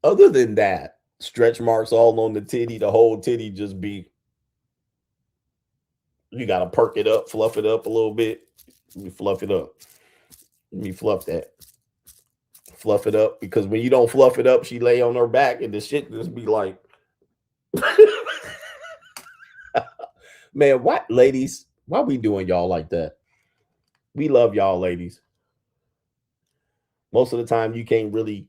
Other than that, stretch marks all on the titty, the whole titty just be, you gotta perk it up, fluff it up a little bit. Let me fluff it up. Let me fluff that. Fluff it up, because when you don't fluff it up, she lay on her back and the shit just be like, man, what, ladies? Why we doing y'all like that? We love y'all, ladies. Most of the time, you can't really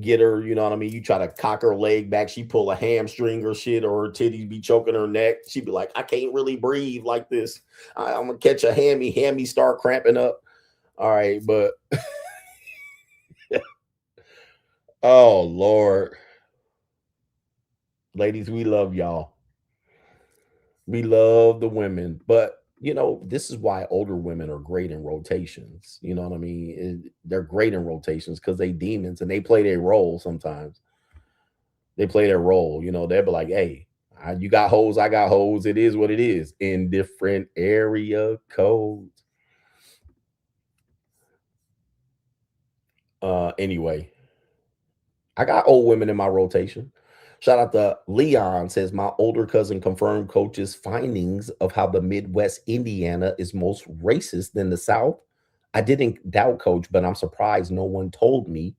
get her, you know what I mean? You try to cock her leg back, she pull a hamstring or shit, or her titties be choking her neck. She be like, I can't really breathe like this. I'm gonna catch a hammy start cramping up. All right, but oh Lord, ladies, we love y'all. We love the women, but you know, this is why older women are great in rotations. You know what I mean? They're great in rotations because they demons and they play their role sometimes. They play their role. You know, they'll be like, hey, you got hoes, I got hoes. It is what it is in different area codes. Anyway, I got old women in my rotation. Shout out to Leon, says my older cousin confirmed coach's findings of how the Midwest Indiana is most racist than the South. I didn't doubt coach, but I'm surprised no one told me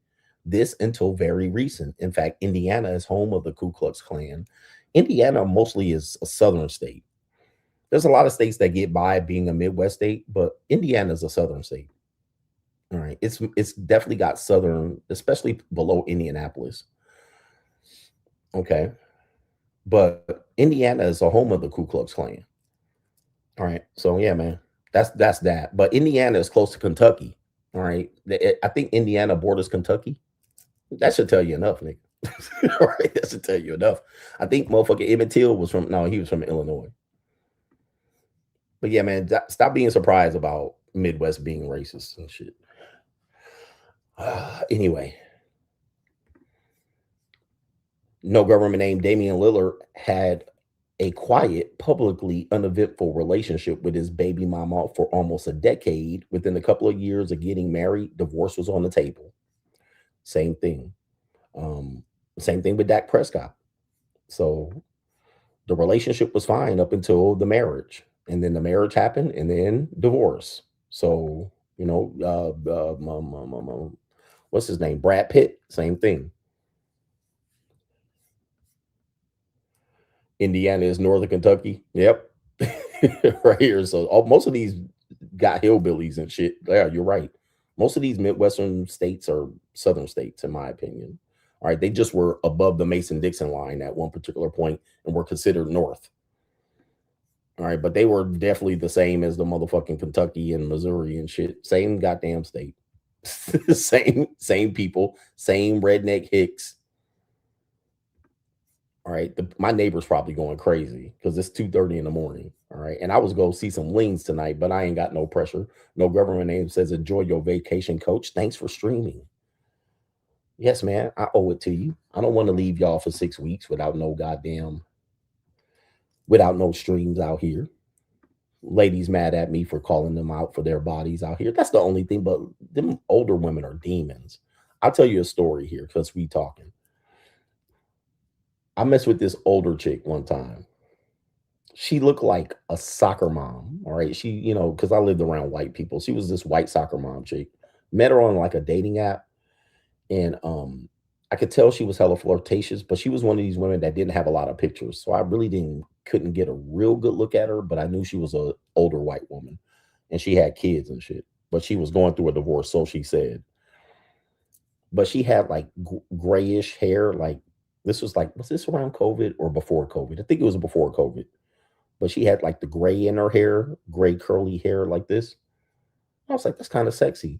this until very recent. In fact, Indiana is home of the Ku Klux Klan. Indiana mostly is a southern state. There's a lot of states that get by being a Midwest state, but Indiana is a southern state. All right. It's definitely got southern, especially below Indianapolis. Okay. But Indiana is the home of the Ku Klux Klan. All right. So yeah, man, that's that. But Indiana is close to Kentucky. All right. I think Indiana borders Kentucky. That should tell you enough, nigga. All right. That should tell you enough. I think motherfucker Emmett Till was from, no, he was from Illinois. But yeah, man, stop being surprised about Midwest being racist and shit. Anyway. No government named Damian Lillard had a quiet, publicly uneventful relationship with his baby mama for almost a decade. Within a couple of years of getting married, divorce was on the table. Same thing. Same thing with Dak Prescott. So the relationship was fine up until the marriage. And then the marriage happened and then divorce. So, you know, what's his name? Brad Pitt, same thing. Indiana is northern Kentucky. Yep. Right here. So most of these got hillbillies and shit. Yeah, you're right. Most of these Midwestern states are southern states, in my opinion. All right. They just were above the Mason-Dixon line at one particular point and were considered north. All right. But they were definitely the same as the motherfucking Kentucky and Missouri and shit. Same goddamn state. same people, same redneck hicks. All right, my neighbor's probably going crazy because it's 2:30 in the morning. All right, and I was going to see some leans tonight, but I ain't got no pressure. No government name says enjoy your vacation, coach. Thanks for streaming. Yes, man, I owe it to you. I don't want to leave y'all for 6 weeks without no streams out here. Ladies mad at me for calling them out for their bodies out here. That's the only thing, but them older women are demons. I'll tell you a story here because we talking. I messed with this older chick one time. She looked like a soccer mom. All right. She, you know, because I lived around white people. She was this white soccer mom chick. Met her on like a dating app. And I could tell she was hella flirtatious, but she was one of these women that didn't have a lot of pictures. So I really couldn't get a real good look at her, but I knew she was an older white woman and she had kids and shit, but she was going through a divorce. So she said, but she had like grayish hair. Like this was this around COVID or before COVID? I think it was before COVID, but she had like the gray in her hair, gray curly hair like this. I was like, that's kind of sexy.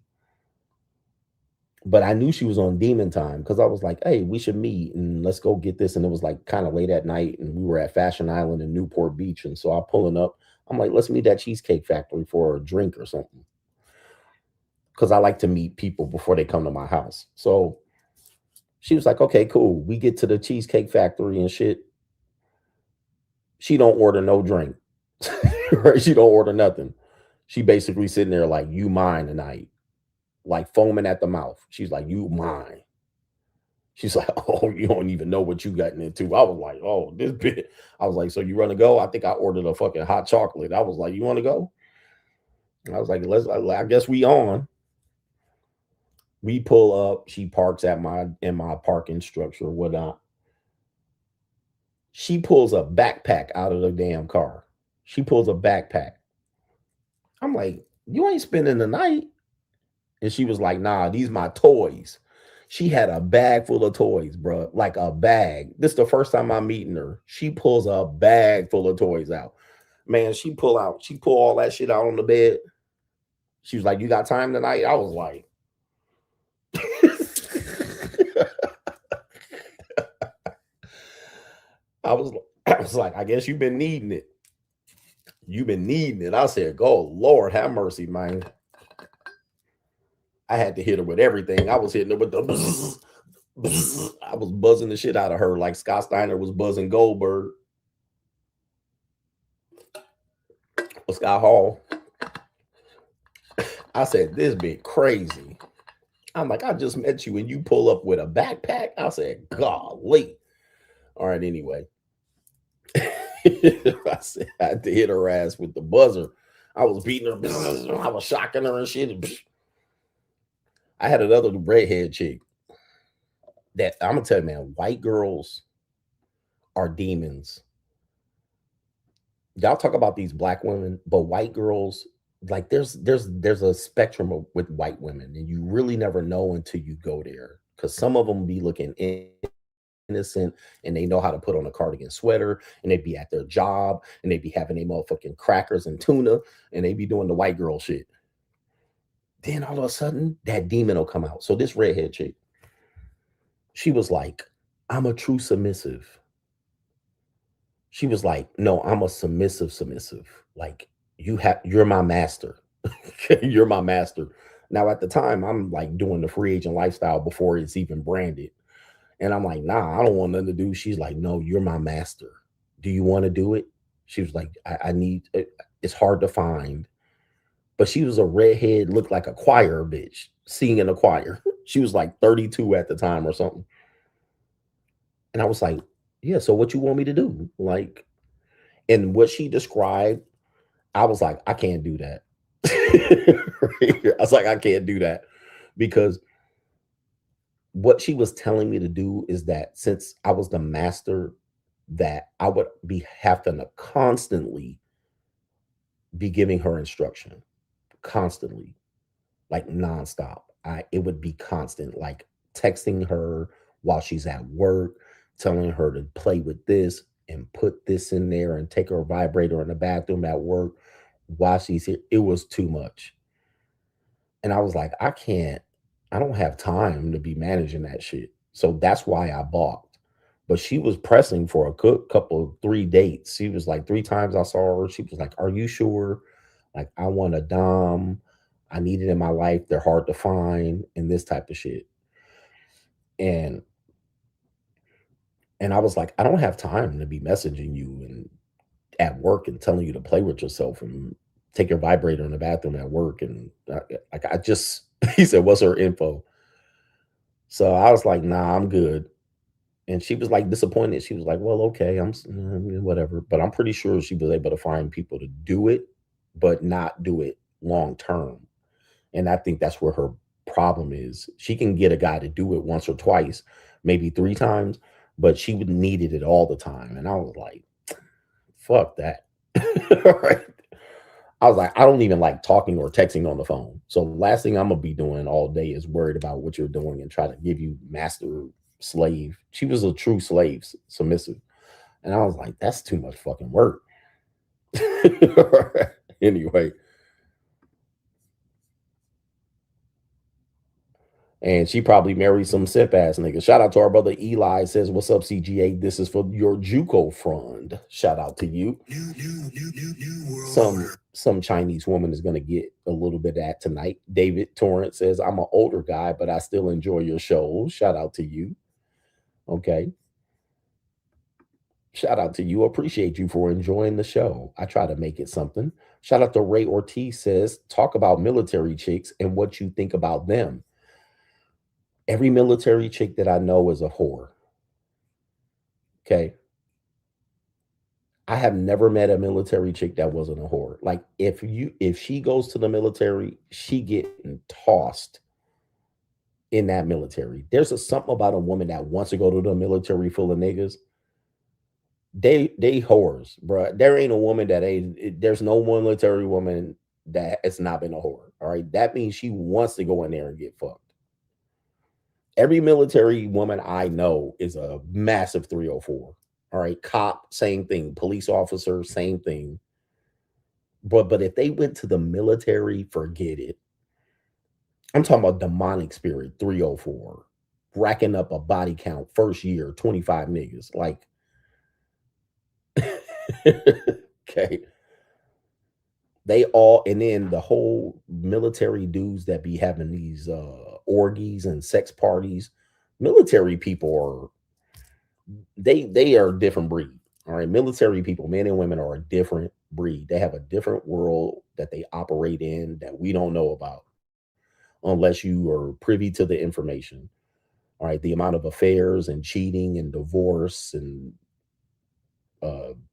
But I knew she was on demon time because I was like, hey, we should meet and let's go get this. And it was like kind of late at night and we were at Fashion Island in Newport Beach. And so I'm pulling up. I'm like, let's meet at Cheesecake Factory for a drink or something. Because I like to meet people before they come to my house. So she was like, okay, cool. We get to the Cheesecake Factory and shit. She don't order no drink. Right? She don't order nothing. She basically sitting there like, you mine tonight. Like foaming at the mouth. She's like, you mine. She's like, oh, you don't even know what you gotten into. I was like, oh, this bit. I was like, so you want to go? I think I ordered a fucking hot chocolate. I was like, you want to go? I was like, I guess we on. We pull up. She parks in my parking structure, whatnot. She pulls a backpack out of the damn car. She pulls a backpack. I'm like, you ain't spending the night. And she was like, nah, these my toys. She had a bag full of toys, bro. Like a bag. This is the first time I'm meeting her. She pulls a bag full of toys out. Man, she pull all that shit out on the bed. She was like, you got time tonight? I was like, I was like, I guess you've been needing it. You've been needing it. I said, go, Lord, have mercy, man. I had to hit her with everything. I was hitting her with the bzz, bzz. I was buzzing the shit out of her like Scott Steiner was buzzing Goldberg. Or Scott Hall. I said, this bitch crazy. I'm like, I just met you and you pull up with a backpack. I said, golly. All right, anyway. I said, I had to hit her ass with the buzzer. I was beating her. I was shocking her and shit. I had another redhead chick that I'm gonna tell you, man, white girls are demons. Y'all talk about these black women, but white girls, like there's a spectrum with white women, and you really never know until you go there, because some of them be looking innocent and they know how to put on a cardigan sweater and they be at their job and they be having their motherfucking crackers and tuna and they be doing the white girl shit. Then all of a sudden, that demon will come out. So this redhead chick, she was like, I'm a true submissive. She was like, no, I'm a submissive. Like, you're my master. You're my master. Now, at the time, I'm like doing the free agent lifestyle before it's even branded. And I'm like, nah, I don't want nothing to do. She's like, no, you're my master. Do you want to do it? She was like, I need it. It's hard to find. But she was a redhead, looked like a choir bitch, singing in a choir. She was like 32 at the time or something. And I was like, yeah, so what you want me to do? Like, and what she described, I was like, I can't do that. I was like, I can't do that. Because what she was telling me to do is that since I was the master, that I would be having to constantly be giving her instruction. Constantly, like nonstop. It would be constant, like texting her while she's at work, telling her to play with this and put this in there and take her vibrator in the bathroom at work while she's here. It was too much. And I was like, I can't I don't have time to be managing that shit. So that's why I balked. But she was pressing for a couple, 3 dates. She was like, 3 times I saw her. She was like, are you sure? Like, I want a dom. I need it in my life. They're hard to find and this type of shit. And I was like, I don't have time to be messaging you and at work and telling you to play with yourself and take your vibrator in the bathroom at work. And I just, he said, what's her info? So I was like, nah, I'm good. And she was like disappointed. She was like, well, okay, I'm whatever. But I'm pretty sure she was able to find people to do it, but not do it long term. And I think that's where her problem is. She can get a guy to do it once or twice, maybe 3 times, but she would needed it all the time. And I was like, fuck that. Right? I was like, I don't even like talking or texting on the phone. So last thing I'm gonna be doing all day is worried about what you're doing and try to give you master slave. She was a true slave, submissive. And I was like, that's too much fucking work. Anyway. And she probably married some simp ass nigga. Shout out to our brother Eli. Says, what's up, CGA? This is for your JUCO fund. Shout out to you. Some Chinese woman is going to get a little bit of that tonight. David Torrance says, I'm an older guy, but I still enjoy your shows. Shout out to you. Okay. Shout out to you. Appreciate you for enjoying the show. I try to make it something. Shout out to Ray Ortiz says, talk about military chicks and what you think about them. Every military chick that I know is a whore. Okay. I have never met a military chick that wasn't a whore. Like if she goes to the military, she getting tossed in that military. There's something about a woman that wants to go to the military full of niggas. They whores, bro. There ain't a woman there's no military woman that has not been a whore. All right. That means she wants to go in there and get fucked. Every military woman I know is a massive 304. All right. Cop, same thing. Police officer, same thing. But if they went to the military, forget it. I'm talking about demonic spirit, 304. Racking up a body count first year, 25 niggas. Like, okay. They all, and then the whole military dudes that be having these orgies and sex parties, military people they are a different breed. All right. Military people, men and women, are a different breed. They have a different world that they operate in that we don't know about unless you are privy to the information. All right. The amount of affairs and cheating and divorce and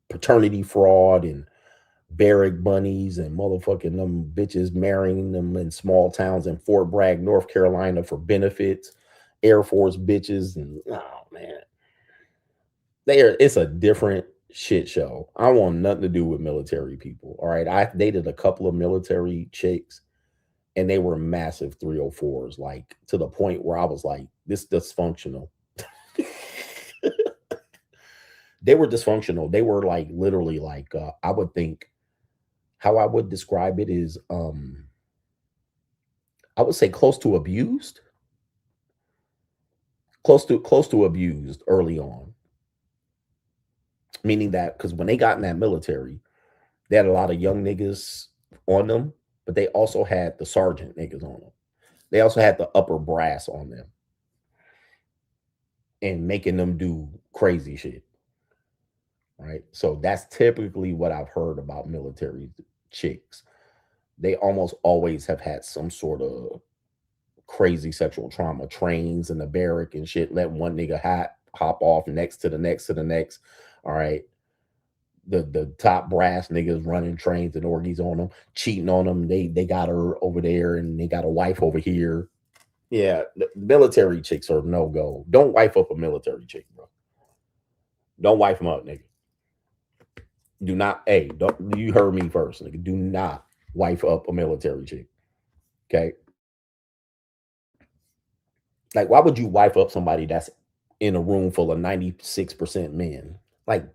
paternity fraud and barrack bunnies and motherfucking them bitches marrying them in small towns in Fort Bragg, North Carolina for benefits, Air Force bitches, and oh man, it's a different shit show. I want nothing to do with military people. All right. I dated a couple of military chicks and they were massive 304s, like to the point where I was like, this dysfunctional. They were dysfunctional. They were like literally like I would think how I would describe it is I would say close to abused. Close to abused early on. Meaning that because when they got in that military, they had a lot of young niggas on them, but they also had the sergeant niggas on them. They also had the upper brass on them and making them do crazy shit. Right. So that's typically what I've heard about military chicks. They almost always have had some sort of crazy sexual trauma, trains in the barrack and shit, letting one nigga hop off next to the next to the next. All right. The top brass niggas running trains and orgies on them, cheating on them. They got her over there and they got a wife over here. Yeah, the military chicks are no go. Don't wife up a military chick, bro. Don't wife them up, nigga. Do not, hey, don't, you heard me first, nigga. Do not wife up a military chick. Okay. Like, why would you wife up somebody that's in a room full of 96% men? Like,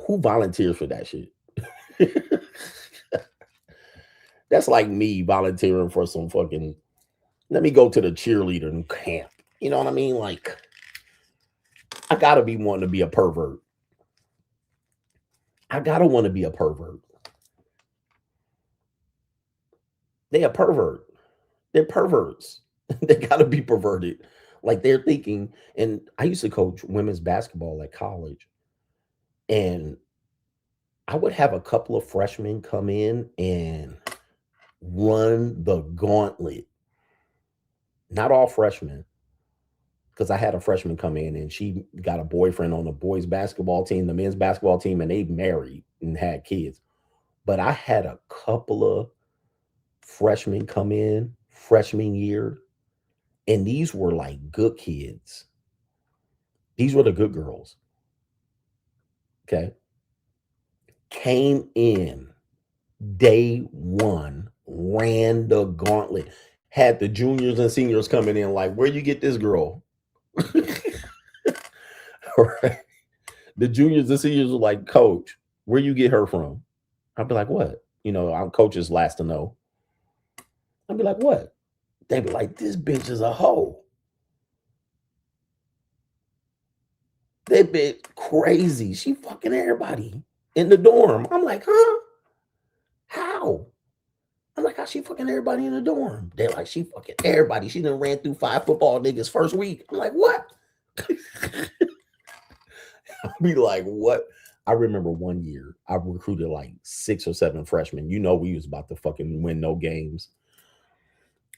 who volunteers for that shit? That's like me volunteering for some fucking Let me go to the cheerleader in camp. You know what I mean? Like, I gotta be wanting to be a pervert. I gotta want to be a pervert. They a pervert. They're perverts. They gotta be perverted. Like they're thinking, and I used to coach women's basketball at college, and I would have a couple of freshmen come in and run the gauntlet. Not all freshmen, because I had a freshman come in and she got a boyfriend on the boys basketball team, the men's basketball team, and they married and had kids. But I had a couple of freshmen come in freshman year, and these were like good kids. These were the good girls. Okay. Came in day one, ran the gauntlet, had the juniors and seniors coming in like, where you get this girl? Right. The juniors and seniors were like, coach, where you get her from? I'd be like, what? You know, I'm coach's last to know. I'd be like, what? They'd be like, this bitch is a hoe. That bitch crazy. She fucking everybody in the dorm. I'm like, huh? How? I'm like, how she fucking everybody in the dorm? They're like, she fucking everybody. She done ran through 5 football niggas first week. I'm like, what? I'll be like, what? I remember one year I recruited like 6 or 7 freshmen. You know, we was about to fucking win no games.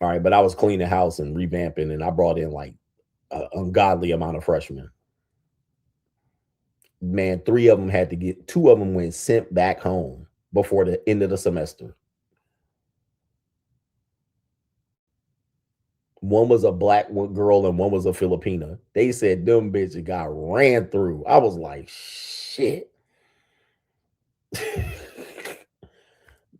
All right, but I was cleaning the house and revamping, and I brought in like an ungodly amount of freshmen. Man, 3 of them had to get, 2 of them went sent back home before the end of the semester. One was a black girl and one was a Filipina. They said them bitches got ran through. I was like, shit.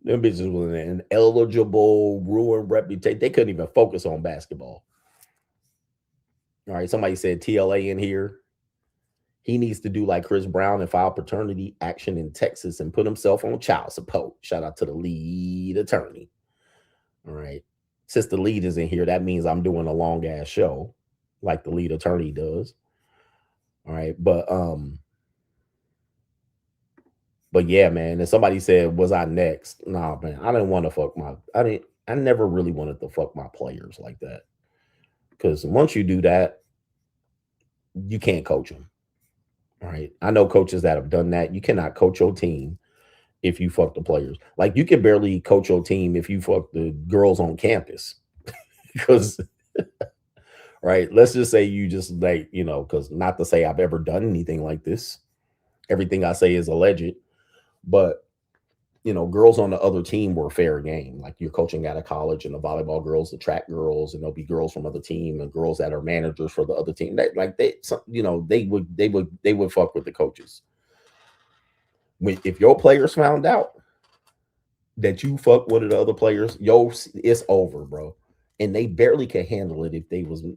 Them bitches was an ineligible, ruined reputation. They couldn't even focus on basketball. All right, somebody said TLA in here. He needs to do like Chris Brown and file paternity action in Texas and put himself on child support. Shout out to the lead attorney. All right. Since the lead is in here, that means I'm doing a long ass show like the lead attorney does. All right. But yeah, man. And somebody said, was I next? Nah, man. I didn't want to fuck I never really wanted to fuck my players like that. Because once you do that, you can't coach them. All right. I know coaches that have done that. You cannot coach your team if you fuck the players. Like you can barely coach your team if you fuck the girls on campus. Because right, let's just say you just like, you know, because not to say I've ever done anything like this. Everything I say is alleged. But you know, girls on the other team were fair game. Like you're coaching out of college, and the volleyball girls, the track girls, and there'll be girls from other team and girls that are managers for the other team. They would fuck with the coaches. If your players found out that you fuck with the other players, it's over, bro. And they barely could handle it if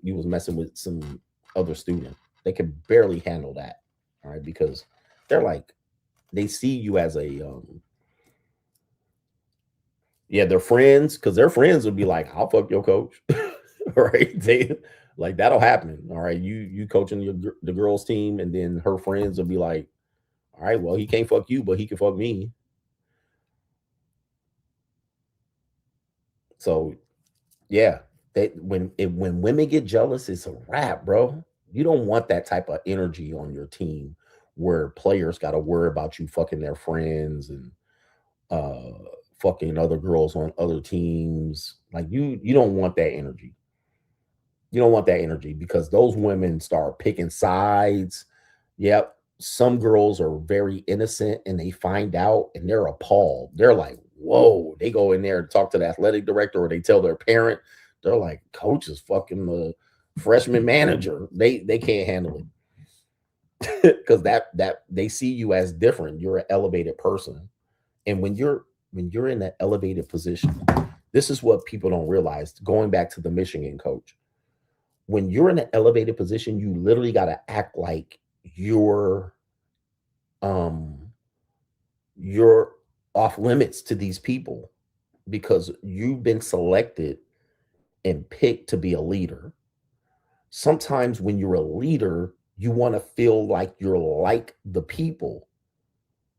you was messing with some other student. They could barely handle that. All right, because they're like, they see you as a they're friends, because their friends would be like, I'll fuck your coach. Right? They like that'll happen. All right, you coaching the girls team, and then her friends will be like, all right, well, he can't fuck you, but he can fuck me. So yeah, when women get jealous, it's a wrap, bro. You don't want that type of energy on your team where players got to worry about you fucking their friends and fucking other girls on other teams. Like you don't want that energy. You don't want that energy, because those women start picking sides. Yep. Some girls are very innocent and they find out and they're appalled. They're like, whoa. They go in there and talk to the athletic director, or they tell their parent. They're like, coach is fucking the freshman manager. They can't handle it. Because that they see you as different. You're an elevated person. And when you're in that elevated position, this is what people don't realize. Going back to the Michigan coach, when you're in an elevated position, you literally got to act like you're off limits to these people, because you've been selected and picked to be a leader. Sometimes when you're a leader, you want to feel like you're like the people.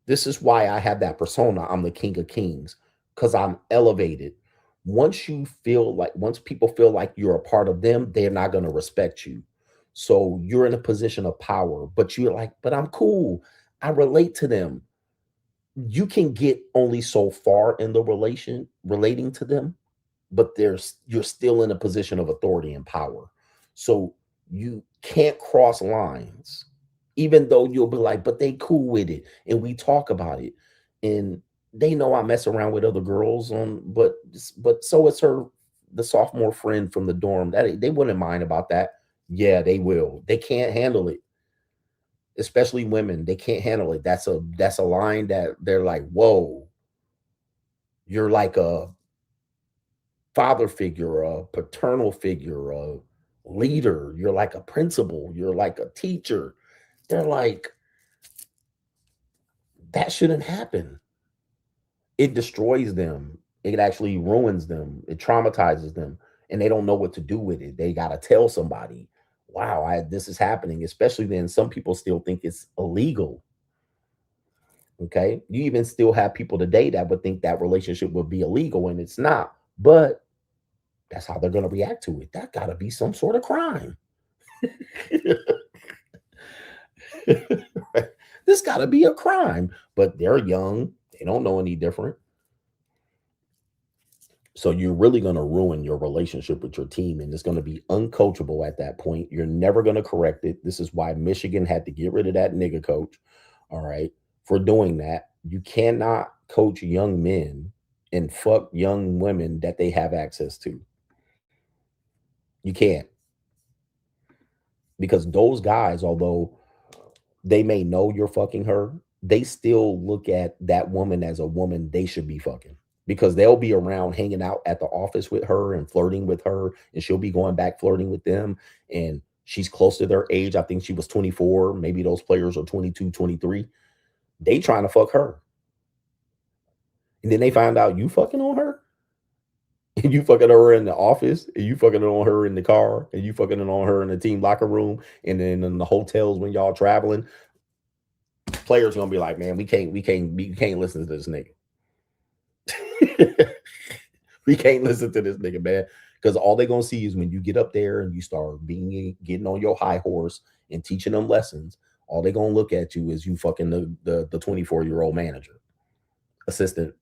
This is why I have that persona. I'm the king of kings, because I'm elevated. Once people feel like you're a part of them, they're not going to respect you. So you're in a position of power, but you're like, but I'm cool. I relate to them. You can get only so far in the relating to them, but you're still in a position of authority and power. So you can't cross lines, even though you'll be like, but they cool with it. And we talk about it. And they know I mess around with other girls but so is the sophomore friend from the dorm. That they wouldn't mind about that. Yeah, they will. They can't handle it. Especially women, they can't handle it. That's a line that they're like, whoa, you're like a father figure, a paternal figure, a leader. You're like a principal. You're like a teacher. They're like, that shouldn't happen. It destroys them. It actually ruins them. It traumatizes them, and they don't know what to do with it. They got to tell somebody, wow, this is happening, especially then some people still think it's illegal. Okay. You even still have people today that would think that relationship would be illegal, and it's not, but that's how they're going to react to it. That got to be some sort of crime. This got to be a crime, but they're young. They don't know any different. So you're really going to ruin your relationship with your team, and it's going to be uncoachable at that point. You're never going to correct it. This is why Michigan had to get rid of that nigga coach. All right. For doing that, you cannot coach young men and fuck young women that they have access to. You can't. Because those guys, although they may know you're fucking her, they still look at that woman as a woman they should be fucking. Because they'll be around hanging out at the office with her and flirting with her, and she'll be going back flirting with them. And she's close to their age. I think she was 24. Maybe those players are 22, 23. They trying to fuck her. And then they find out you fucking on her. And you fucking her in the office, and you fucking on her in the car, and you fucking on her in the team locker room, and then in the hotels when y'all traveling. Players gonna be like, man, we can't listen to this nigga. We can't listen to this nigga, man, because all they're gonna see is when you get up there and you start getting on your high horse and teaching them lessons. All they're gonna look at you is you fucking the 24-year-old manager, assistant.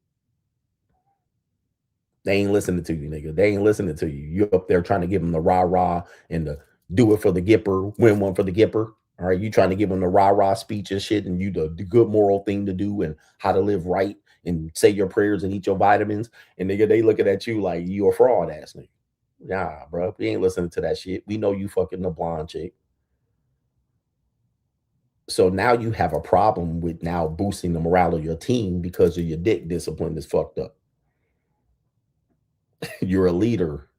They ain't listening to you, nigga. They ain't listening to you. You're up there trying to give them the rah-rah and the do it for the Gipper, win one for the Gipper. All right, you trying to give them the rah-rah speech and shit, and you the good moral thing to do and how to live right and say your prayers and eat your vitamins. And nigga, they looking at you like you a fraud ass nigga. Nah, bro, we ain't listening to that shit. We know you fucking the blonde chick. So now you have a problem with now boosting the morale of your team because of your dick discipline is fucked up. You're a leader,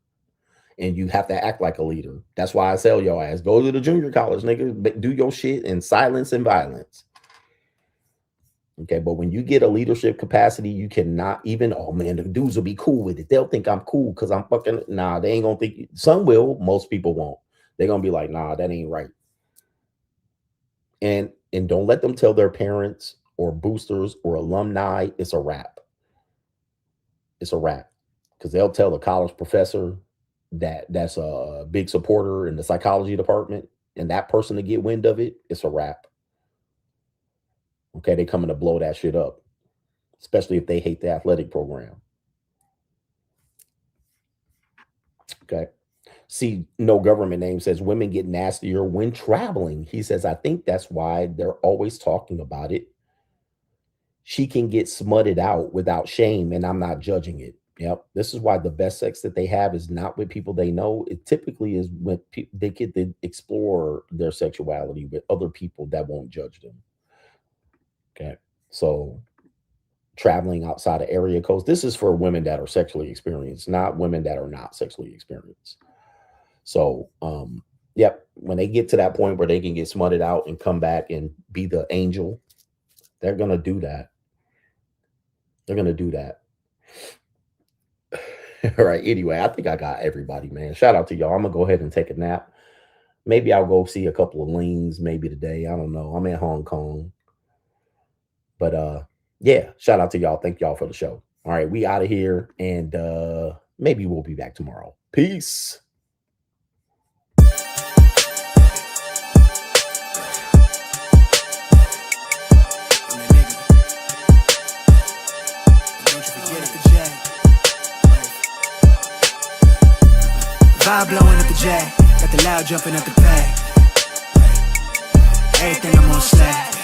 and you have to act like a leader. That's why I tell your ass, go to the junior college, nigga, do your shit in silence and violence. Okay, but when you get a leadership capacity, you cannot even, oh man, the dudes will be cool with it. They'll think I'm cool because I'm fucking, nah, they ain't gonna think, some will, most people won't. They're gonna be like, nah, that ain't right. And don't let them tell their parents or boosters or alumni it's a wrap. It's a wrap. Because they'll tell a college professor that's a big supporter in the psychology department, and that person to get wind of it, it's a wrap. Okay, they coming to blow that shit up, especially if they hate the athletic program. Okay. See, no government name says women get nastier when traveling. He says, I think that's why they're always talking about it. She can get smutted out without shame, and I'm not judging it. Yep. This is why the best sex that they have is not with people they know. It typically is when they get to explore their sexuality with other people that won't judge them. Okay. So traveling outside of area codes, this is for women that are sexually experienced, not women that are not sexually experienced. So, yep. When they get to that point where they can get smutted out and come back and be the angel, they're going to do that. They're going to do that. All right. Anyway, I think I got everybody, man. Shout out to y'all. I'm gonna go ahead and take a nap. Maybe I'll go see a couple of leans maybe today. I don't know. I'm in Hong Kong. But yeah, shout out to y'all. Thank y'all for the show. All right, we out of here, and maybe we'll be back tomorrow. Peace. Vibe blowing up the jack, got the loud jumping up the bag. Everything I'm on slack.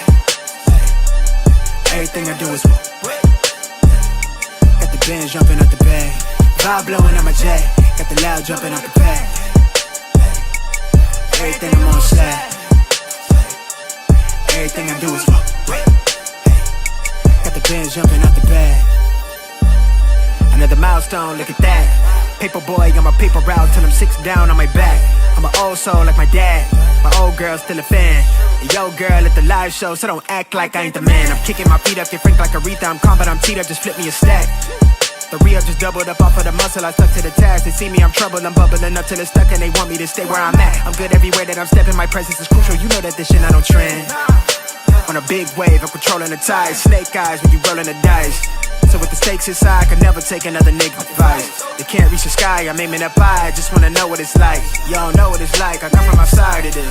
Everything I do is got the bands jumping up the bag. Vibe blowing up my jack, got the loud jumping up the bag. Everything I'm on slack. Everything I do is got the bands jumping up the bag. Another milestone, look at that. Paper boy on my paper route till I'm 6 down on my back. I'm an old soul like my dad. My old girl still a fan. Yo girl at the live show, so don't act like I ain't the man. I'm kicking my feet up, get frank like Aretha. I'm calm, but I'm teed up, just flip me a stack. The re-up just doubled up off of the muscle, I stuck to the task. They see me, I'm troubled, I'm bubbling up till it's stuck, and they want me to stay where I'm at. I'm good everywhere that I'm stepping, my presence is crucial. You know that this shit not on trend. On a big wave, I'm controlling the tide. Snake eyes when you rolling the dice. So with the stakes inside, I could never take another nigga advice. They can't reach the sky, I'm aiming up high. I just wanna know what it's like. Y'all know what it's like, I come from outside of this.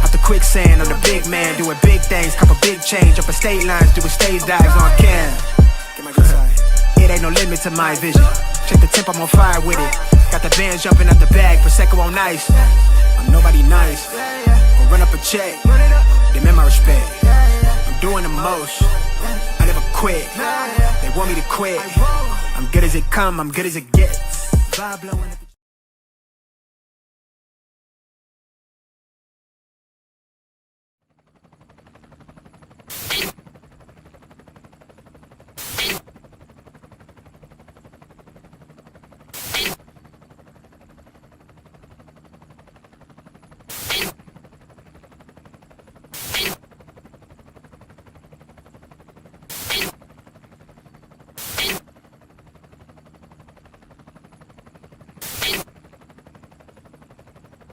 Out the quicksand, I'm the big man, doing big things. Cop a big change, up a state lines, doing stage dives on cam. It ain't no limit to my vision. Check the temp, I'm on fire with it. Got the bands jumping out the bag, Prosecco on ice. I'm nobody nice, but run up a check. Demand my respect. I'm doing the most, I never quit. They want me to quit. I'm good as it come, I'm good as it gets. Vibe blowing up.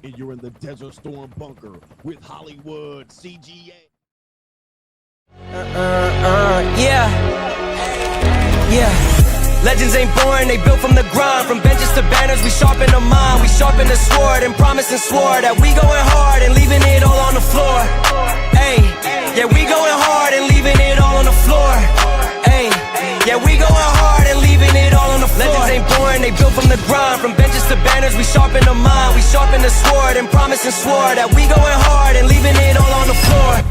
And you're in the Desert Storm bunker with Hollywood CGA. Yeah. Legends ain't born, they built from the grind. From benches to banners, we sharpen the mind. We sharpen the sword and promise and swore that we going hard and leaving it all on the floor. Hey, yeah, we going hard and leaving it all on the floor. Hey, yeah, we going hard and leaving it all on the floor. Legends ain't born, they built from the grind. From benches to banners, we sharpen the mind. We sharpen the sword and promise and swore that we going hard and leaving it all on the floor.